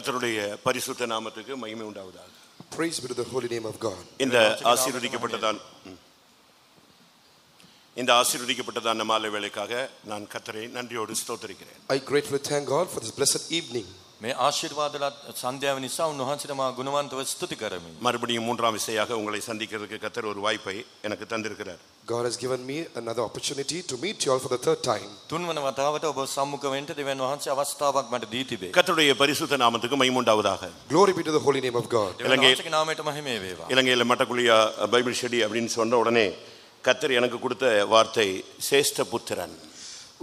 கர்த்தருடைய பரிசுத்த நாமத்துக்கு மகிமை உண்டாவதாக. Praise be to the holy name of God. இந்த ஆசீர்வதிக்கப்பட்டதான மாலை வேளைக்காக நான் கர்த்தரை நன்றியோடு ஸ்தோத்திரிக்கிறேன். I gratefully thank God for this blessed evening. මේ ආශිර්වාදවත් සන්ධ්‍යාව නිසා උන්වහන්සේට මා ගුණවන්තව ස්තුති කරමි. மறுபடியும் மூன்றாம் விசையாக உங்களை சந்திக்கிறதுக்கு கர்த்தர் ஒரு வாய்ப்பை எனக்கு தந்திருக்கிறார். God has given me another opportunity to meet you all for the third time. තුන්වන වතාවට ඔබ සම්මුඛ වෙන්න දෙවියන් වහන්සේ අවස්ථාවක් මට දී තිබේ. கர்த்தருடைய பரிசுத்த நாமத்துக்கு மகிமை உண்டாவதாக. Glory be to the holy name of God. දෙවියන් වහන්සේගේ නාමයට මහිමය වේවා. இலங்கையில மட்டக்குழியா பைபிள் ஸ்டடி அப்படின்னு சொன்ன உடனே கர்த்தர் எனக்கு கொடுத்த வார்த்தை சேஷ்ட புத்திரன்.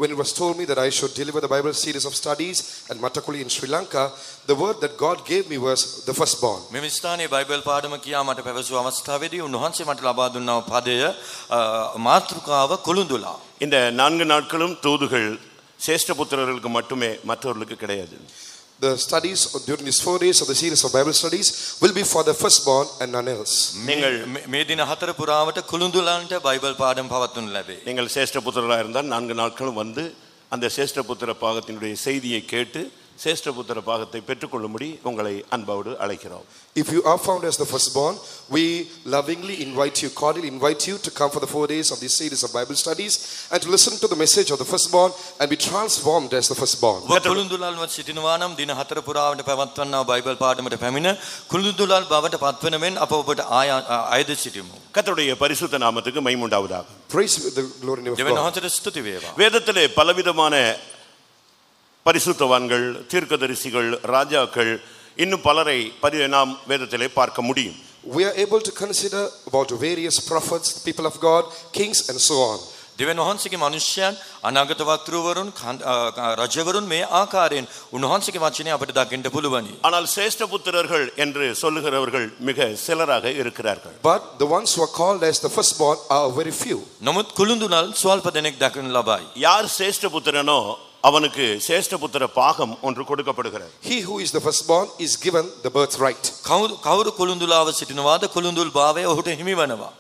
When it was told me that I should deliver the Bible series of studies at Mattakuli in Sri Lanka, the word that God gave me was the firstborn. මෙම ස්ථානයේ බයිබල් පාඩම කියා මට පැවසු අවස්ථාවේදී උන්වහන්සේ මට ලබා දුන්නා පදය මාතෘකාව කුළුඳුලා. இந்த 4 நாட்களும் தூதுகள் சேஷ்ட புத்திரர்களுக்கு மட்டுமே, மற்றவர்களுக்கு கிடையாது. The studies during these 4 days of the series of Bible studies will be for the firstborn and none else. நீங்கள் මේ දින 4 පුරාවට කුළුඳුලන්ට බයිබල් පාඩම් පවත්වනු ලැබේ. நீங்கள் சேஷ்ட புத்திரராக இருந்தால் 4 நாட்களும் வந்து அந்த சேஷ்ட புத்திர பாகத்தினுடைய செய்தியை கேட்டு சேஷ்ட புத்திர பாகத்தை பெற்றுக்கொள்ளும்படி உங்களை அன்போடு அழைக்கிறோம். If you are found as the firstborn, we lovingly cordially invite you to come for the 4 days of this series of Bible studies and to listen to the message of the firstborn and be transformed as the firstborn. කුළුඳුලල්ව සිටිනවා නම් දින 4 පුරාවට පැවැත්වනා Bible පාඩමට පැමිණ කුළුඳුලල් බවට පත්වන මෙන් අප ඔබට ආයද සිටිමු. கர்த்தருடைய பரிசுத்த நாமத்துக்கு மகிமை உண்டாவதாக. Praise the glory name of දෙවියන් God. වහන්සේට ස්තුති වේවා. வேதத்திலே பலவிதமான பரிசுத்தவான்கள், தீர்க்கதரிசிகள், ராஜாக்கள், இன்னும் பலரை நாம் வேதத்திலே பார்க்க முடியும். We are able to consider about various prophets, people of God, kings and so on. දෙවියන් වහන්සේගේ මනුෂ්‍යයන්, අනාගත වක්තෘවරුන්, රජවරුන් මේ ආකාරයෙන් උන්වහන්සේගේ වචනේ අපිට දකින්න පුළුවනි. ஆனால் சேஷ்ட புத்திரர்கள் என்று சொல்லுகிறவர்கள் மிக சிலராக இருக்கிறார்கள். But the ones who are called as the firstborn are very few. නමුත් කුළුඳුලල් ස්වල්ප දෙනෙක් දකින්න ලබයි. யார் சேஷ்ட புத்திரனோ அவனுக்கு சேஷ்ட புத்திர பாகம் ஒன்று கொடுக்கப்படுகிறது. He who is the firstborn is given the birthright. කවුරු කුළුඳුලාව සිටිනවාද කුළුඳුල් භාවය ඔහුට හිමිවනවා.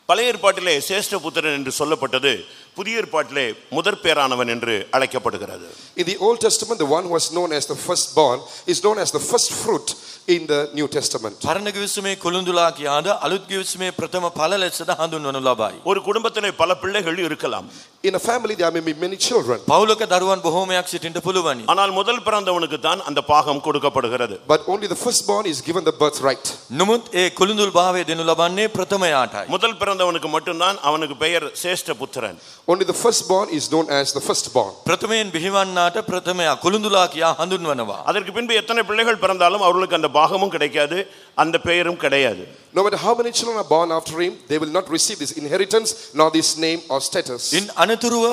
பழைய ஏற்பாட்டிலே சேஷ்ட புத்திரன் என்று சொல்லப்பட்டது புதிய ஏற்பாட்டிலே முதற் பேரானவன் என்று அழைக்கப்படுகிறது. In the Old Testament, the one who was known as the firstborn is known as the first fruit in the New Testament. පරණ කිවිසුමේ කුළුඳුලා කියාද අලුත් කිවිසුමේ ප්‍රථම ඵල ලෙසද හඳුන්වනු ලබයි. ஒரு குடும்பத்திலே பல பிள்ளைகள் இருக்கலாம். In a family there may be many children. පවුලක දරුවන් බොහෝමයක් සිටින්න පුළුවනි. ஆனால் முதல் பிறந்தவனுக்கு தான் அந்த பாகம் கொடுக்கப்படுகிறது. But only the firstborn is given the birthright. නමුත් ඒ කුළුඳුල් භාවය දෙනු ලබන්නේ ප්‍රථමයාටයි. முதல் பிறந்தவனுக்கு மட்டும்தான் அவனுக்கு பெயர் சேஷ்ட புத்திரன். Only the firstborn is known as the firstborn. ප්‍රථමයෙන් බිහිවන්නාට ප්‍රථමයා කුළුඳුලා කියා හඳුන්වනවා. அதற்கு பின்பு எத்தனை பிள்ளைகள் பிறந்தாலும் அவர்களுக்கு அந்த பாகமும் கிடைக்காது, அந்த பெயரும் கிடையாது. No matter how many children are born after him, they will not receive this inheritance nor this name or status. ඉන් අනතුරුව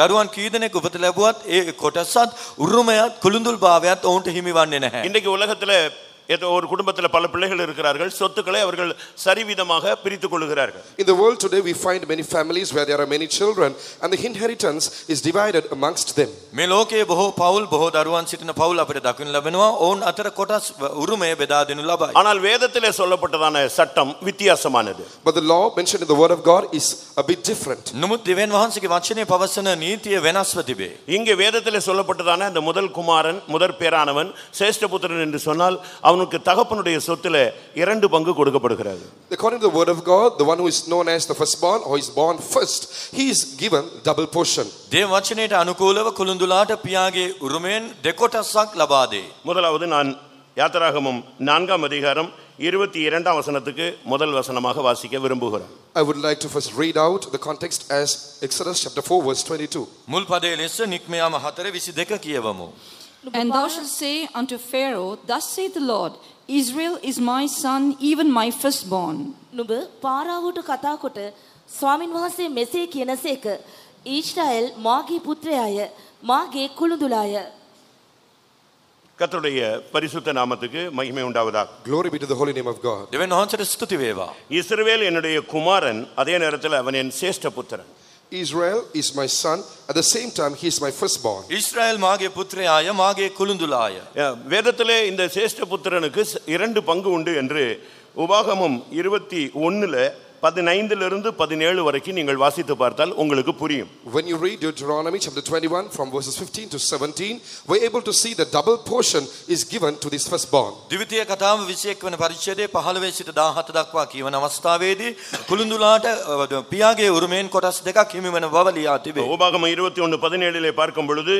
දරුවන් කී දෙනෙක් උපත ලැබුවත් ඒ කොටසත් උරුමයත් කුළුඳුල් භාවයත් ඔවුන්ට හිමි වන්නේ නැහැ. இன்றைக்கு உலகத்துல ஒரு குடும்பத்துல பல பிள்ளைகள் இருக்கிறார்கள், சொத்துக்களை அவர்கள் சரிவிதமாக பிரித்துக் கொள்கிறார்கள். In the world today we find many families where there are many children and the inheritance is divided amongst them. මේ ලෝකයේ බොහෝ පවුල් බොහෝ දරුවන් සිටින පවුල් අපිට දකින්න ලැබෙනවා. ඔවුන් අතර කොටස් උරුමය බෙදා දෙනු ලබයි. ஆனால் வேதத்திலே சொல்லப்பட்டதான சட்டம் வித்தியாசமானது. But the law mentioned in the word of God is a bit different. නමුත් දෙවියන් වහන්සේගේ වචනේ පවසන නීතිය වෙනස්ව තිබේ. இங்கே வேதத்திலே சொல்லப்பட்டதான அந்த முதல் குமாரன், முதற் பேரானவன், சேஷ்ட புத்திரன் என்று சொன்னால் அவனுக்கு தகப்பனுடைய சொத்துல 2 பங்கு கொடுக்கப்படுகிறது. According to the word of God, the one who is known as the firstborn or is born first, he is given double portion. දේව වචනයට අනුකූලව කුළුඳුලාට පියාගේ උරුමයෙන් දෙකොටසක් ලබා දෙයි. முதலாவது நான் யாத்திராகமம் 4ஆம் அதிகாரம் 22ஆம் வசனத்துக்கு முதல் வசனமாக வாசிக்க விரும்புகிறேன். I would like to first read out the context as Exodus chapter 4 verse 22. මුල් පදයේ ලෙස නික්මයාම 4:22 කියවමු. And thou shalt say unto Pharaoh, Thus saith the Lord, Israel is my son, even my firstborn. නුඹ පාරාවට කතා කොට ස්වාමින් වහන්සේ මෙසේ කියනසේක ඊශ්‍රායල් මාගේ පුත්‍රයාය මාගේ කුළුඳුලාය. கர்த்தருடைய பரிசுத்த நாமத்துக்கு மகிமை உண்டாவதாக. Glory be to the holy name of God. දෙවියන් වහන්සේට ස්තුති වේවා. இஸ்ரவேல் என்னுடைய குமாரன், அதே நேரத்தில் அவன் என் சேஷ்ட புத்திரன். Israel is my son, at the same time he is my firstborn. Israel මාගේ පුත්‍රයාය මාගේ කුළුඳුලාය. வேதத்திலே இந்த சேஷ்ட புத்திரனுக்கு 2 பங்கு உண்டு என்று உபாகமம் 21ல 15 17 வரைக்கும் நீங்கள் வாசித்து பார்த்தால் உங்களுக்கு புரியும். When you read Deuteronomy chapter 21 from verses 15 to 17, we're able to see the double portion is given to this firstborn. ද්විතීය කතාව 21 වන පරිච්ඡේදයේ 15 සිට 17 දක්වා කියවන අවස්ථාවේදී කුළුඳුලාට පියාගේ උරුමයෙන් කොටස් දෙකක් හිමි වන බව ලියා තිබේ. உபாகமம் 21:17 பார்க்கும் பொழுது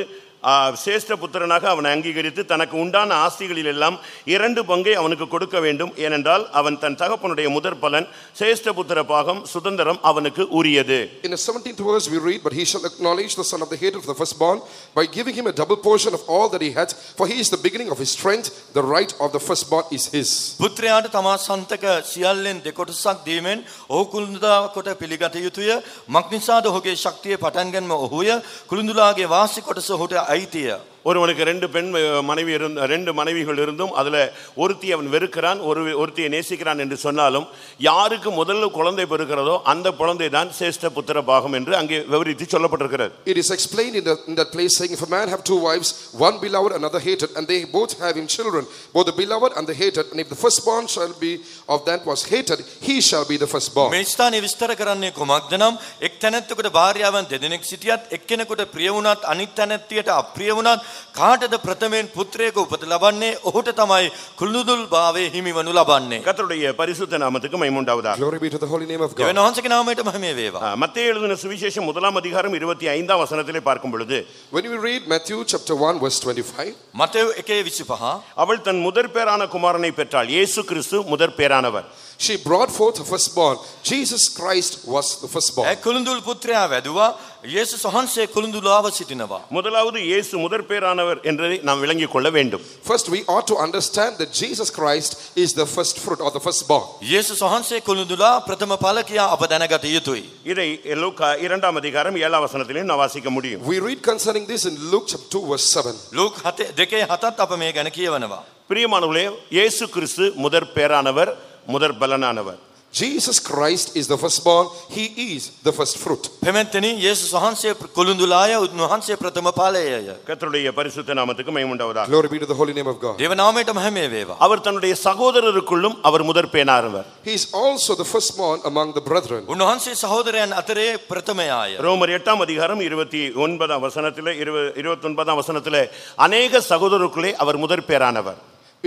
சேஷ்ட புத்திரனாக அவனை அங்கீகரித்து தனக்கு உண்டான ஆஸ்திகளில் எல்லாம் 2 பங்கை அவனுக்கு கொடுக்க வேண்டும். ஏனென்றால் அவன் தன் தகப்பனுடைய முதற் பலன் சேஷ்ட புத்திர பாகம் சுதந்திரம் அவனுக்கு உரியது. In the 17th verse we read, but he shall acknowledge the son of the head of the firstborn by giving him a double portion of all that he had, for he is the beginning of his strength, the right of the firstborn is his. පුත්‍රයාට තමා සන්තක සියල්ලෙන් දෙකොටසක් දීමෙන් ඔහු කුළුඳුලා කොට පිළිගත යුතුය. මක්නිසාද ඔහුගේ ශක්තිය පටන් ගැනීම ඔහුය. කුළුඳුලාගේ වාසි කොටස ඔහුට අයිතිය. ஒருவனுக்கு 2 மனைவிகள் இருந்தும் அதுல ஒருத்தி அவன் வெறுக்கிறான், ஒருத்தியை நேசிக்கிறான் என்று சொன்னாலும் யாருக்கு முதல்ல குழந்தை பிறக்கிறதோ அந்த குழந்தை தான் சேஷ்ட புத்திர பாகம் என்று அங்கே விவரித்து சொல்லப்பட்டிருக்கிறது. It is explained in that place saying, if a man have 2 wives, one beloved, another hated, and they both have him children, both the beloved and the hated, and if the firstborn shall be of that was hated, he shall be the firstborn. මේ ස්ථානයේ විස්තර කරන්නේ කොමක්ද නම් එක් තැනැත්තෙකුට භාර්යාවන් දෙදෙනෙක් සිටියත් එක්කෙනෙකුට ප්‍රිය වුණත් අනිත් තැනැත්තියට අප්‍රිය වුණත් කාටද ප්‍රථමයෙන් පුත්‍රයෙකු උපත ලබන්නේ ඔහුට තමයි කුළුඳුල් භාවයේ හිමි වනු ලබන්නේ. கர்த்தருடைய பரிசுத்த நாமத்துக்கு மகிமை உண்டாவதாக. Glory be to the holy name of God. දෙවියන් වහන්සේගේ නාමයට මහිම වේවා. மத்தேயு எழுதின சுவிசேஷம் 1 அதிகாரம் 25 வசனத்திலே பார்க்கும் பொழுது When we read Matthew chapter 1 verse 25, Matthew 1:25 அவள் தன் முதற் பேரான குமாரனை பெற்றாள். இயேசு கிறிஸ்து முதற் பேரானவர். she brought forth her firstborn. Jesus Christ was the firstborn. කුළුඳුල් පුත්‍රයා වැදුවා. යේසුස් වහන්සේ කුළුඳුලාව සිටිනවා. முதலாவது இயேசு முதற் பேரானவர் என்பதை நாம் விளங்கிக் கொள்ள வேண்டும். First we ought to understand that Jesus Christ is the first fruit or the firstborn. යේසුස් වහන්සේ කුළුඳුලා ප්‍රථම ඵල කියා අප දැනගත යුතුයි. இதை லூக்கா 2 அதிகாரம் 7 வசனத்திலே நாம் வாசிக்க முடியும். We read concerning this in Luke chapter 2 verse 7. Luke 2:7 අප මේ ගැන කියවනවා. பிரியமானவர்களே, இயேசு கிறிஸ்து முதற் பேரானவர், முதற் பலனானவர். Jesus Christ is the firstborn. He is the first fruit. පෙමෙන්තනි යේසුස් වහන්සේ කුළුඳුලාය, උන්වහන්සේ ප්‍රථම ඵලයය. கர்த்தருடைய பரிசுத்த நாமத்துக்கு மகிமை உண்டாவதாக. Glory be to the holy name of God. දේව නාමයට මහිම වේවා. அவர் தன்னுடைய சகோதரருக்குள்ளும் அவர் முதற் பேரானவர். He is also the firstborn among the brethren. උන්වහන්සේ සහෝදරයන් අතරේ ප්‍රථමයාය. ரோமர் 8 அதிகாரம் 29 வசனத்திலே 29 வசனத்திலே அநேக சகோதரருக்குள்ளே அவர் முதற் பேரானவர்.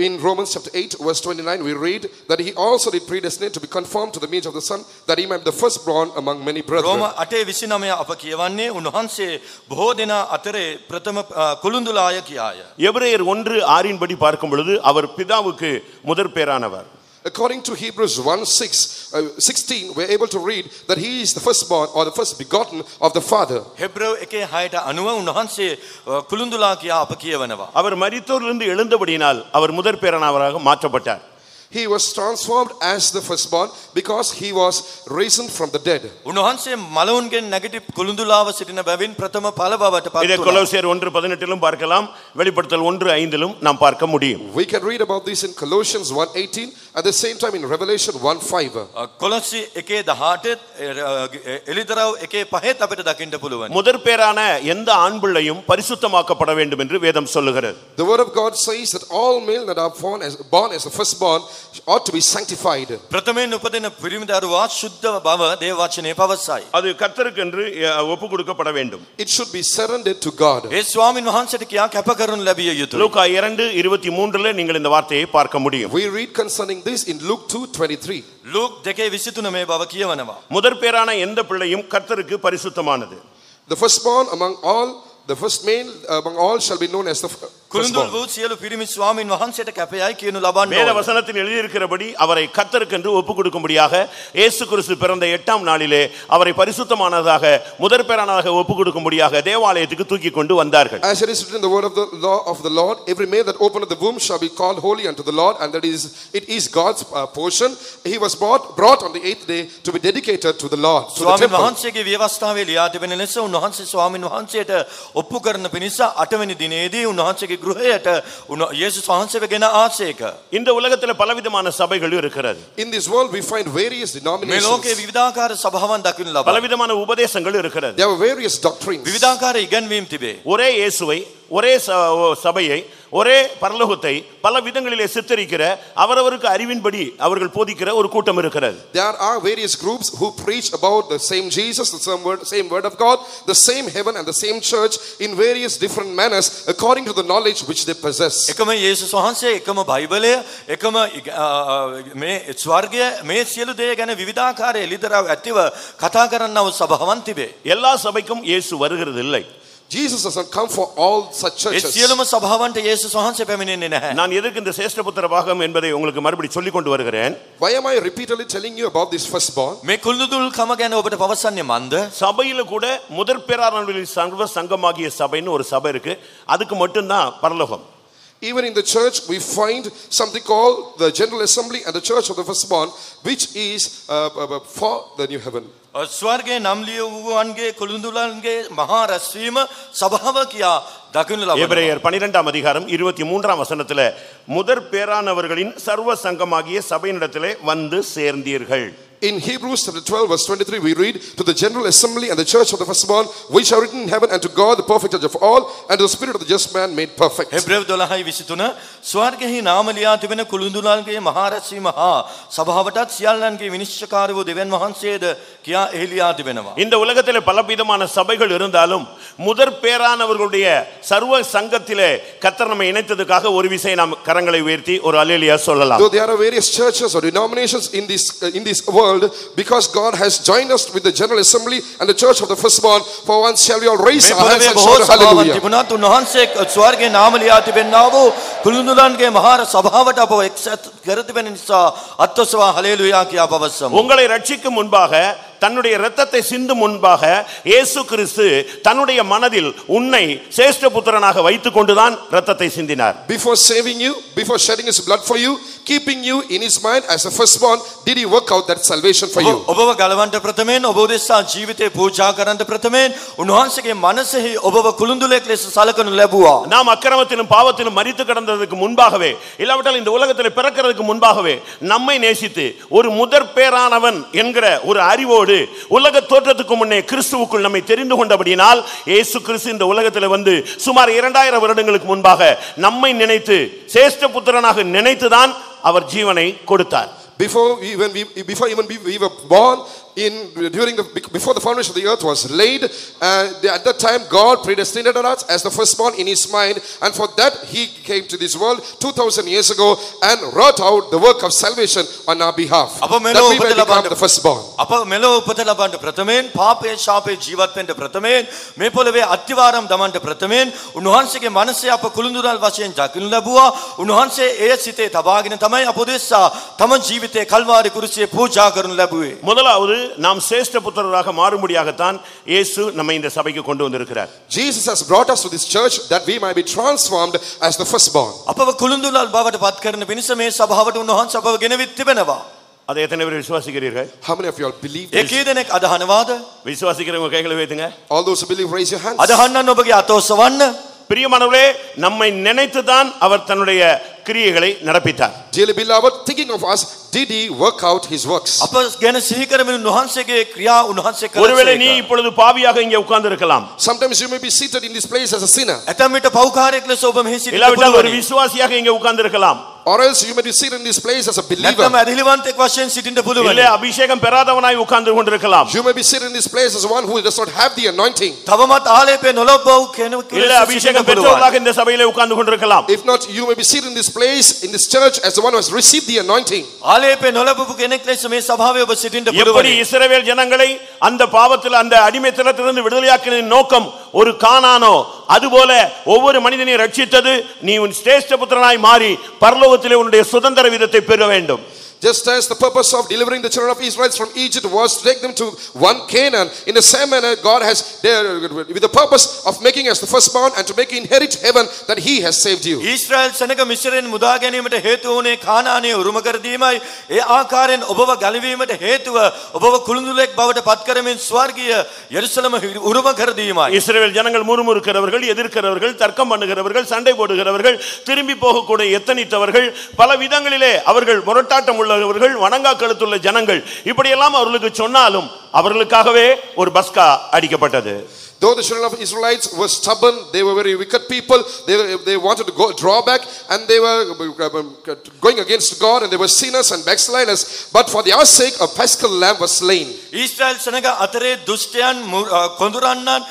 In Romans chapter 8 verse 29 we read that he also did predestinate to be conformed to the image of the Son, that he might be the firstborn among many brethren. රෝම 8:29 අප කියවන්නේ උන්වහන්සේ බොහෝ දෙනා අතරේ ප්‍රථම කුළුඳුලාය කියාය. எபிரேயர் 1:6 படி பார்க்கும் பொழுது அவர் பிதாவுக்கு முதற் பேரானவர். According to Hebrews 1:16 we're able to read that he is the firstborn or the first begotten of the Father. Hebrew 1:6 අනුව උන්වහන්සේ කුළුඳුලා කියා අප කියවනවා. அவர் மரித்தோரிலிருந்து எழுந்தபடியினால் அவர் முதற் பேரானவராக மாற்றப்பட்டார். He was transformed as the firstborn because he was risen from the dead. උන්වහන්සේ මලවුන්ගෙන් නැගිටි කුළුඳුලාව සිටින බැවින් ප්‍රථම ඵල බවට පත් இதை වුණා. கொலோசியர் 1:18 பார்க்கலாம், வெளிப்படுத்தல் 1:5 நாம் பார்க்க முடியும். We can read about this in Colossians 1:18, at the same time in Revelation 1:5. කොලොසි 1:18 එලිදරව් 1:5 අපිට දකින්න පුළුවන්. முதற் பேரான எந்த ஆண் பிள்ளையும் பரிசுத்தமாக்கப்பட வேண்டும் என்று வேதம் சொல்லுகிறது. The word of God says that all male that are born as the firstborn ought to be sanctified. ප්‍රථමයෙන් උපදින පිරිමි දරුවා සුද්ධ බව දේව වචනේ පවසයි. அது கர்த்தருக்கென்று ஒப்பு கொடுக்கப்பட வேண்டும். It should be surrendered to God. ඒ ස්වාමින් වහන්සේට කියා කැප කරනු ලැබිය යුතුයි. லூக்கா 2:23 நீங்கள் இந்த வார்த்தையை பார்க்க முடியும். We read concerning this in Luke 2:23. Luke 2:23 මේ බව කියවනවා. முதற் பேரான எந்த பிள்ளையும் கர்த்தருக்கு பரிசுத்தமானது. The firstborn among all, the first male among all shall be known as the කුළුඳුල් firstborn. වූ සියලු පිරිමි ස්වාමින් වහන්සේට කැපයයි කියනු ලබන්නේ. வேத வசனத்தில் எழுதியிருக்கிறபடி அவரை கர்த்தருக்கென்று ஒப்பு கொடுக்கும்படியாக இயேசு கிறிஸ்து பிறந்த 8ஆம் நாளிலே அவரை பரிசுத்தமானதாக முதற் பேரானதாக ஒப்பு கொடுக்கும்படியாக தேவாலயத்துக்கு தூக்கி கொண்டு வந்தார்கள். As it is written in the word of the law of the Lord, every male that openeth the womb shall be called holy unto the Lord, and it is God's portion. He was brought on the 8th day to be dedicated to the Lord, to the ස්වාමින් temple. වහන්සේගේ ව්‍යවස්ථාවේ ලියා තිබෙන ලෙස උන්වහන්සේ ස්වාමින් වහන්සේට ඔප්පු කරන පිණිස 8 වෙනි දිනේදී උන්වහන්සේගේ ගෘහයට යේසුස් වහන්සේව ගෙන ආසේක. இந்த உலகத்துல பலவிதமான சபைகள் இருக்கிறது. In this world we find various මේ denominations. ලෝකේ විවිධාකාර සභාවන් දකින්න ලබනවා. பலவிதமான உபதேசங்கள் இருக்கிறது. There are various doctrines. විවිධාකාර ඉගැන්වීම් තිබේ. ஒரே இயேசுவை ஒரே சபையை ஒரே பரலோகத்தை பல விதங்களிலே சித்தரிக்கிற அவரவருக்கு அறிவின்படி அவர்கள் போதிக்கிற ஒரு கூட்டம் இருக்கிறது. There are various groups who preach about the same Jesus, the same word of God, the same heaven and the same church in various different manners according to the knowledge which they possess. එකම යේසුස් වහන්සේ එකම බයිබලය එකම මේ ස්වර්ගය මේ සියලු දේ ගැන විවිධාකාර එළිදරව් ඇතිව කතා කරන්නව සභාවන් තිබේ. எல்லா சபைக்கும் இயேசு வருகிறது இல்லை. Jesus does not come for all such A churches. සියලුම සභාවන්ට යේසුස් වහන්සේ පැමිණෙන්නේ නැහැ. நான் எதற்கு இந்த சேஷ்டபுத்திர பாகம் என்பதை உங்களுக்கு மறுபடி சொல்லிக் கொண்டு வருகிறேன். Why am I repeatedly telling you about this firstborn? මේ කුළුදුල්කම ගැන ඔබට පවසන්නේ මන්ද? சபையில கூட முதற் பேரானவர்களின் சர்வ சங்கமாகிய சபைன்னு ஒரு சபை இருக்கு. அதுக்கு மட்டும்தான் பரலோகம். Even in the church we find something called the General Assembly and the Church of the Firstborn, which is for the new heaven. ස්වර්ගයේ නම් ලියවුවන්ගේ කුළුදුලන්ගේ මහා රැස්වීම සභාව කියා දකින්න ලබනවා. எபிரேயர் 12ஆம் அதிகாரம் 23ஆம் வசனத்திலே முதற் பேரானவர்களின் சர்வ சங்கமாகிய சபையினிடத்திலே வந்து சேர்ந்தீர்கள். In Hebrews chapter 12 verse 23 we read, to the General Assembly and the Church of the Firstborn which are written in heaven, and to God the perfect judge of all, and to the spirit of the just man made perfect. හෙබ්‍රේව 12:23 ස්වර්ගයේ නාම ලියා තිබෙන කුළුදුලන්ගේ මහා රැස්වීම හා සභාවටත් සියල්ලන්ගේ විනිශ්චයකාර වූ දෙවියන් වහන්සේද කියා එළියා තිබෙනවා. இந்த உலகத்திலே பலவிதமான சபைகள் இருந்தாலும் முதற் பேரானவர்களுடைய சர்வ சங்கத்திலே கர்த்தர் நம்மை இணைத்ததுக்காக ஒரு விசை நாம் கரங்களை உயர்த்தி ஒரு அல்லேலூயா சொல்லலாம். Though there are various churches or denominations in this world, because God has joined us with the General Assembly and the Church of the Firstborn, for once shall we all raise our hands and shout hallelujah. තිබුණත් උන්වහන්සේ ස්වර්ගයේ නාම ලියා තිබෙනා වූ කුළුදුලන්ගේ මහා සභාවට අපව එක්සත් කර තිබෙන නිසා අත්වසවා හලෙලුයා කියා පවසමු. உங்களை ரட்சிக்கும் முன்பாக தன்னுடைய இரத்தத்தை சிந்தும் முன்பாக இயேசு கிறிஸ்து தன்னுடைய மனதில் உன்னை சேஷ்ட புத்திரனாக வைத்துக் கொண்டுதான் இரத்தத்தை சிந்தினார். Before saving you, before shedding his blood for you, keeping you in his mind as a firstborn, did he work out that salvation for you? ඔබව ගලවන්න ප්‍රථමයෙන් ඔබ උදෙසා ජීවිතේ පූජා කරන්න ප්‍රථමයෙන් උන්වහන්සේගේ මනසෙහි ඔබව කුළුඳුලෙක් ලෙස සලකනු ලැබුවා. நாம் அக்கிரமத்திலும் பாவத்திலும் மரித்து கிடந்ததற்கு முன்பாகவே, இல்லாவிட்டால் இந்த உலகத்தில் பிறக்கிறதுக்கு முன்பாகவே நம்மை நேசித்து ஒரு முதற் பேரானவன் என்கிற ஒரு அறிவோடு உலக தோற்றத்துக்கு முன்னே கிறிஸ்துவுக்குள் நம்மை தெரிந்து கொண்டபடியினால் இயேசு கிறிஸ்து இந்த உலகத்தில் வந்து சுமார் 2000 வருடங்களுக்கு முன்பாக நம்மை நினைத்து சேஷ்ட புத்திரனாக நினைத்துதான் அவர் ஜீவனை கொடுத்தார். Before we were born, before the foundation of the earth was laid, at that time God predestinated us as the firstborn in his mind, and for that he came to this world 2000 years ago and wrought out the work of salvation on our behalf, that we may become the firstborn. අප මෙලොව උපත ලබන්න ප්‍රථමයෙන් පාපයේ ශාපයේ ජීවත් වෙන්න ප්‍රථමයෙන් මේ පොළවේ අත්තිවාරම් දමන්න ප්‍රථමයෙන් උන්වහන්සේගේ මනසේ අප කුළුඳුරල් වශයෙන් දකින්න ලැබුවා. උන්වහන්සේ ඒ සිතේ තබාගෙන තමයි අප දෙස්සා තම ජීවිතේ කල්වාරි කුරුසියේ පූජා කරනු ලැබුවේ. முதலாவது நாம் சேஷ்ட புத்திரராக மாறும்படியாகத்தான் இயேசு நம்மை இந்த சபைக்கு கொண்டு வந்திருக்கிறார். Jesus has brought us to this church that we might be transformed as the firstborn. අපව කුළුඳුරල් බවට පත් කරන පිණිස මේ සභාවට උන්වහන්සේ අපව ගෙනවිත් තිබෙනවා. அதை எத்தனை பேர் விசுவாசிக்கிறீர்கள்? How many of you all believe A this? කී දෙනෙක් අදහනවාද? விசுவாசிக்கிறவங்க கைகளை உயர்த்துங்க. All those who believe, raise your hands. අදහන්නන් ඔබගේ අත ඔසවන්න. பிரியமானவர்களே, நம்மை நினைத்துதான் அவர் தன்னுடைய கிரியைகளை நடப்பித்தார். Dearly beloved, thinking of us, did he work out his works? අප ගැන සිහි කරමින් උන්වහන්සේගේ ක්‍රියා උන්වහන්සේ ஒருவேளை நீ කළේ. இப்பொழுது பாவியாக இங்கே உட்கார்ந்து இருக்கலாம். Sometimes you may be seated in this place as a sinner, ඇතැම් විට පෞකාරයෙක් ලෙස ඔබ මෙහි සිටින්න இல்லாவிட்டால் ஒரு පුළුවනි. விசுவாசியாக இங்கே உட்கார்ந்து இருக்கலாம். or else you may be seated in this place as a believer. නැත්නම් ඇදහිලිවන්තෙක් වශයෙන් සිටින්න இல்லை පුළුවනි. அபிஷேகம் பெறாதவனாய் உட்கார்ந்து கொண்டிருக்கலாம். You may be seated in this place as one who does not have the anointing. තවමත් ආලේපේ නොලබව කෙනෙකු இல்லை ලෙස සිටින්න அபிஷேகம் පුළුවන්. பெற்றவர்களாக இந்த சபையிலே உட்கார்ந்து கொண்டிருக்கலாம். If not, you may be seated in this place, in this church, as the one who has received the anointing. ආලේපේ නොලබපු කෙනෙක් ලෙස මේ සභාවේ ඔබ සිටින්න எப்படி පුළුවනි. இஸ்ரவேல் ஜனங்களை அந்த பாவத்தில் அந்த அடிமைத்தனத்திலிருந்து விடுதலையாக்கின நோக்கம் ஒரு கானானோ அதுபோல ஒவ்வொரு மனிதனையும் ரட்சித்தது நீ உன் சிரேஷ்ட புத்திரனாய் மாறி பரலோகத்திலே உன்னுடைய சுதந்திர விதத்தை பெற வேண்டும். Just as the purpose of delivering the children of Israel from Egypt was to take them to one Canaan, in the same manner God has with the purpose of making us the firstborn and to make inherit heaven, that he has saved you. Israel සෙනඟ මිස්රයෙන් මුදා ගැනීමට හේතු වුණේ කානානයේ උරුම කර දීමයි. ඒ ආකාරයෙන් ඔබව ගලවීමට හේතුව ඔබව කුළුඳුලෙක් බවට පත් කරමින් ස්වර්ගීය යෙරුසලම උරුම කර දීමයි. இஸ்ரவேல் ஜனங்கள் முறுமுறுக்கிறவர்கள், எதிர்க்கிறவர்கள், தர்க்கம் பண்ணுகிறவர்கள், சண்டை போடுகிறவர்கள், திரும்பி போகக்கூடிய எத்தனித்தவர்கள், பல விதங்களிலே அவர்கள் முரட்டாட்டம் உள்ளவர்கள், வணங்கா கழுத்துள்ள ஜனங்கள், இப்படியெல்லாம் அவர்களுக்கு சொன்னாலும் அவர்களுக்காகவே ஒரு பஸ்கா அடிக்கப்பட்டது. Though the children of Israelites were stubborn, they were very wicked people, they wanted to draw back, and they were going against God, and they were sinners and backsliders, but for their sake a paschal lamb was slain. Israel සෙනග අතරේ දුෂ්ටයන් කොඳුරන්නන්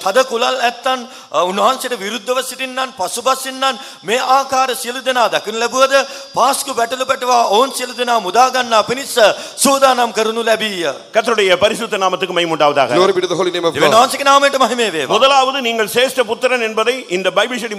තද කුලල් ඇත්තන් උන්වහන්සේට විරුද්ධව සිටින්නන් පසුබසින්නන් මේ ආකාර සියලු දෙනා දකින්න ලැබුවද පාස්කු බැටළු පැටවා ඔවුන් සියලු දෙනා මුදා ගන්නා පිණිස සූදානම් කරනු ලැබීය. கர்த்தருடைய பரிசுத்த நாமத்துக்கு மகிமை உண்டாவதாக. Glory be to the holy name of God. தேவனாசிக்கு நாமයට மகிமை වේවා. முதலாவது நீங்கள் சேஷ்ட புத்திரன் என்பதை இந்த பைபிள் ஸ்டடி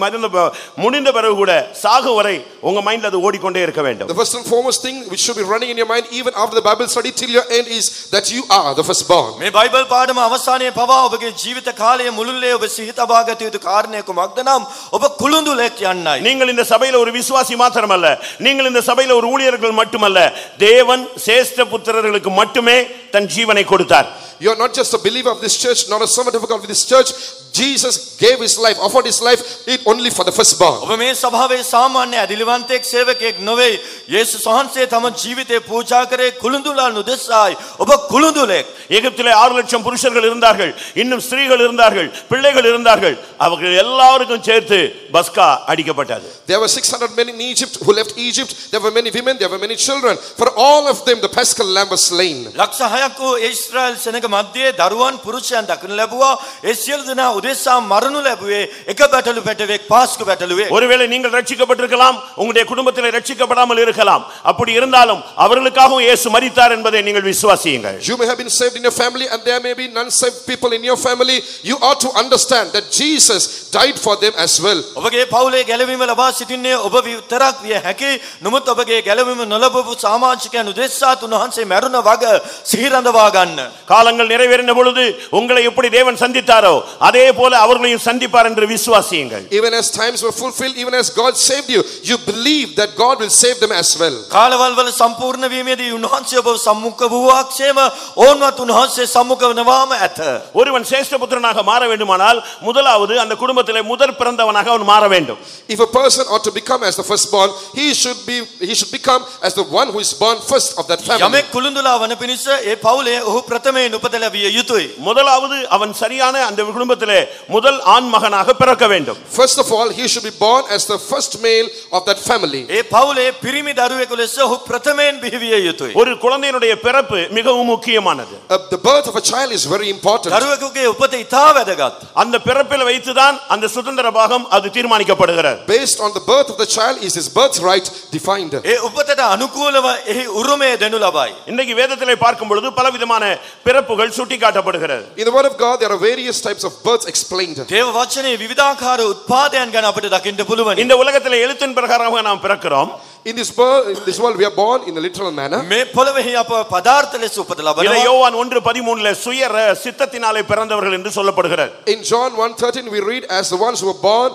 முடிந்த பிறகு கூட சாகு வரை உங்க மைண்ட்ல அது ஓடிக்கொண்டே இருக்க வேண்டும். The first and foremost thing which should be running in your mind even after the Bible study till your end is that you are the firstborn. මේ බයිබල් පාඩම අවසානයේ පවා ඔබගේ ජීවිත කාලයේ මුළුල්ලේ ඔබ සිහි තබා ගත යුතු කාරණය කුමක්ද නම් ඔබ කුළුඳුලෙක් යන්නයි. நீங்கள் இந்த சபையில ஒரு விசுவாசி மாத்திரமல்ல, நீங்கள் இந்த சபையில ஒரு ஊழியர்கள் மட்டுமல்ல, தேவன் சேஷ்ட புத்திரர்களுக்கு மட்டுமே தன் ஜீவனை கொடுத்தார். You are not just a believer of this church, not a servant of God of this church. Jesus gave his life, offered his life it only for the firstborn. ඔබ මේ සභාවේ සාමාන්‍ය අදිලිවන්තයෙක් සේවකයෙක් නොවේ. යේසුස් වහන්සේ තම ජීවිතේ පූජා කරේ කුළුඳුලන් උදෙසායි. ඔබ කුළුඳුලෙක්. எகிப்திலே 6 லட்சம் புருஷர்கள் இருந்தார்கள், இன்னும் ஸ்திரீகள் இருந்தார்கள், பிள்ளைகள் இருந்தார்கள். அவர்கள் எல்லாருக்கும் சேர்த்து பஸ்கா அடிக்கப்பட்டது. There were 600 men in Egypt who left Egypt. There were many women, there were many children. For all of them the paschal lamb was slain. ලක්ෂ 6ක් වූ ඊශ්‍රායල් සෙනග මැද්දේ දරුවන් පුරුෂයන් දකින්න ලැබුවා. ඒ සියලු දෙනා උදෙසා මරණු ලැබුවේ එක බැටළු පැටවෙක් පාස්කු බැටළුවේ. ஒருவேளை நீங்கள் ரட்சிக்கப்பட்டிருக்கலாம், உங்களுடைய குடும்பத்திலே ரட்சிக்கப்படாமல் இருக்கலாம். அப்படி இருந்தாலும் அவர்களுக்காகவும் இயேசு மரித்தார் என்பதை நீங்கள் விசுவாசியுங்கள். You may have been saved in your family and there may be non-saved people in your family. You ought to understand that Jesus died for them as well. ඔබගේ පවුලේ ගැලවීම ලබා සිටින්නේ ඔබ විතරක් විය හැකි. නමුත් ඔබගේ ගැලවීම නොලබපු සමාජිකයන් උදෙසා උන්වහන්සේ මැරුණ වග සිහි රඳවා ගන්න. காலங்கள் நிறைவேறின பொழுது உங்களை எப்படி தேவன் சந்தித்தாரோ அதே போல அவர்களையும் சந்திப்பார் என்று விசுவாசியுங்கள். Even as times were fulfilled, even as God saved you, you believe that God will save them as well. කාලවල වල සම්පූර්ණ වීමේදී උන්වහන්සේ ඔබ සම්මුඛ වූවාක්ෂේම ඕන්වත් උන්වහන්සේ සම්මුඛ වනවාම ඇත. ஒருவன் சேஷ்ட புத்திரனாக மாற வேண்டுமானால் முதலாவது அந்த குடும்பத்திலே முதற் பிறந்தவனாக அவன் மாற வேண்டும். If a person ought to become as the firstborn, he should become as the one who is born first of that family. යමෙක් කුළුඳුලා වන පිණිස ඒ පවුලේ ඔහු ප්‍රථමයෙන් උපත ලැබිය යුතුයි. முதலாவது அவன் சரியான அந்த குடும்பத்திலே முதல் ஆண் மகனாக பிறக்க வேண்டும். First of all, he should be born as the first male of that family. ඒ පවුලේ පිරිමි දරුවෙකු ලෙස ඔහු ප්‍රථමයෙන් බිහිවිය යුතුයි. ஒரு குழந்தையினுடைய பிறப்பு மிகவும் முக்கியமானது. The birth of a child is very important. දරුවෙකුගේ උපත ඉතා වැදගත්. அந்த பிறப்பில் வைத்துதான் அந்த சுதந்திர பாகம் அது தீர்மானிக்கப்படுகிறது. Based on the birth of the child is his birthright defined. ඒ උපතට අනුකූලව එහි උරුමය දෙනු ලබයි. இன்னைக்கு வேதத்திலே பார்க்கும் பொழுது பலவிதமான பிறப்புகள் சுட்டிக்காட்டப்படுகிறது. In the word of God there are various types of births explained. දේව වචනේ විවිධාකාර උත්පාදයන් ගැන අපිට දකින්න පුළුවන්. இந்த உலகத்திலே எழுத்தின் பிரகாரமாக நாம் பிறக்கிறோம். In this world we are born in a literal manner. මේ පොළොවේ අප පදාර්ථ ලෙස උපත இதை ලබනවා. யோவான் 1:13 சுய சித்தத்தினாலே பிறந்தவர்கள் என்று சொல்லப்படுகிறது. In John 1:13 we read as the ones who were born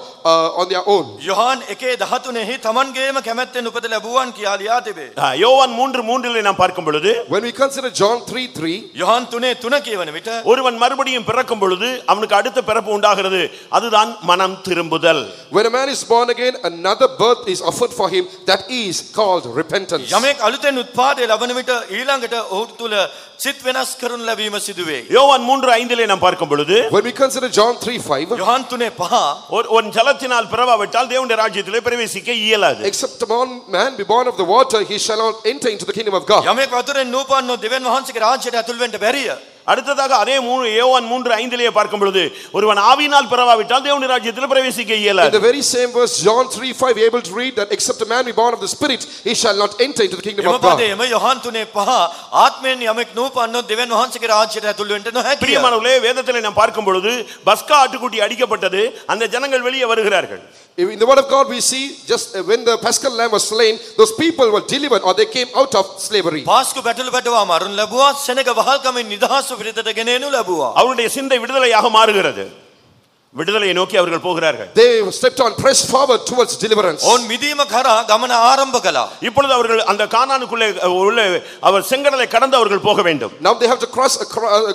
on their own. Yohan 1:13 තමන්ගේම කැමැත්තෙන් උපත ලැබුවන් කියලා ලියා තිබේ. யோவான் 3:3 நாம் பார்க்கும் பொழுது When we consider John 3:3, Yohan 3:3 කියවන විට ஒருவன் மறுபடியும் பிறக்கும் பொழுது அவனுக்கு அடுத்த பிறப்பு உண்டாகிறது. அதுதான் மனம் திரும்புதல். when a man is born again, another birth is offered for him that is called repentance. යමෙක් අලුතෙන් උත්පාදය ලබන විට ඊළඟට ඔහු තුල සිත් වෙනස් කරනු ලැබීම සිදුවේ. யோவான் 3:5 நாம் பார்க்கும் பொழுது When we consider John 3:5, Yohan 3:5 ஒரு ஜலத்தினால் பிறவாவிட்டால் தேவனுடைய ராஜ்யத்திலே பிரவேசிக்க இயலாது. except a man be born of the water, he shall not enter into the kingdom of God. යමෙක් වතුරෙන් නූපන්නොත් දෙවියන් වහන්සේගේ රාජ්‍යයට ඇතුල් වෙන්න බැරිය. அடுத்ததாக அதே யோவான் 3:5 பார்க்கும் பொழுது ஒருவன் ஆவியினால் பிறவாவிட்டால் தேவனுடைய ராஜ்யத்தில் பிரவேசிக்க In இயலாது. the very same verse John 3:5 we are able to read that except a man be born of the spirit, he shall not enter into the kingdom එම of God. පදයේම යොහාන් 3:5 ආත්මයෙන් යමෙක් නූපන්නොත් දෙවියන් වහන්සේගේ රාජ්‍යයට ඇතුල් වෙන්න නොහැකිය. பிரியமானவர்களே, வேதத்திலே நாம் பார்க்கும் பொழுது பஸ்கா ஆட்டுக்குட்டி அடிக்கப்பட்டது, அந்த ஜனங்கள் வெளியே வருகிறார்கள். In the word of God we see just when the paschal lamb was slain, those people were delivered or they came out of slavery. පාස්කු බැටළු පැටවා මරුන් ලැබුවා. සෙනග වහල්කමින් නිදහස් පිරිතට ගෙනෙනු ලැබුවා. அவருடைய சிந்தை விடுதலையாக மாறுகிறது. விடுதலையை நோக்கி அவர்கள் போகிறார்கள். They stepped on, pressed forward towards deliverance. ඔවුන් මිදීම කරා ගමන ආරම්භ කළා. இப்பொழுது அவர்கள் அந்த கானானுக்குள்ளே உள்ள அவர் செங்கடலை கடந்து அவர்கள் போக வேண்டும். Now they have to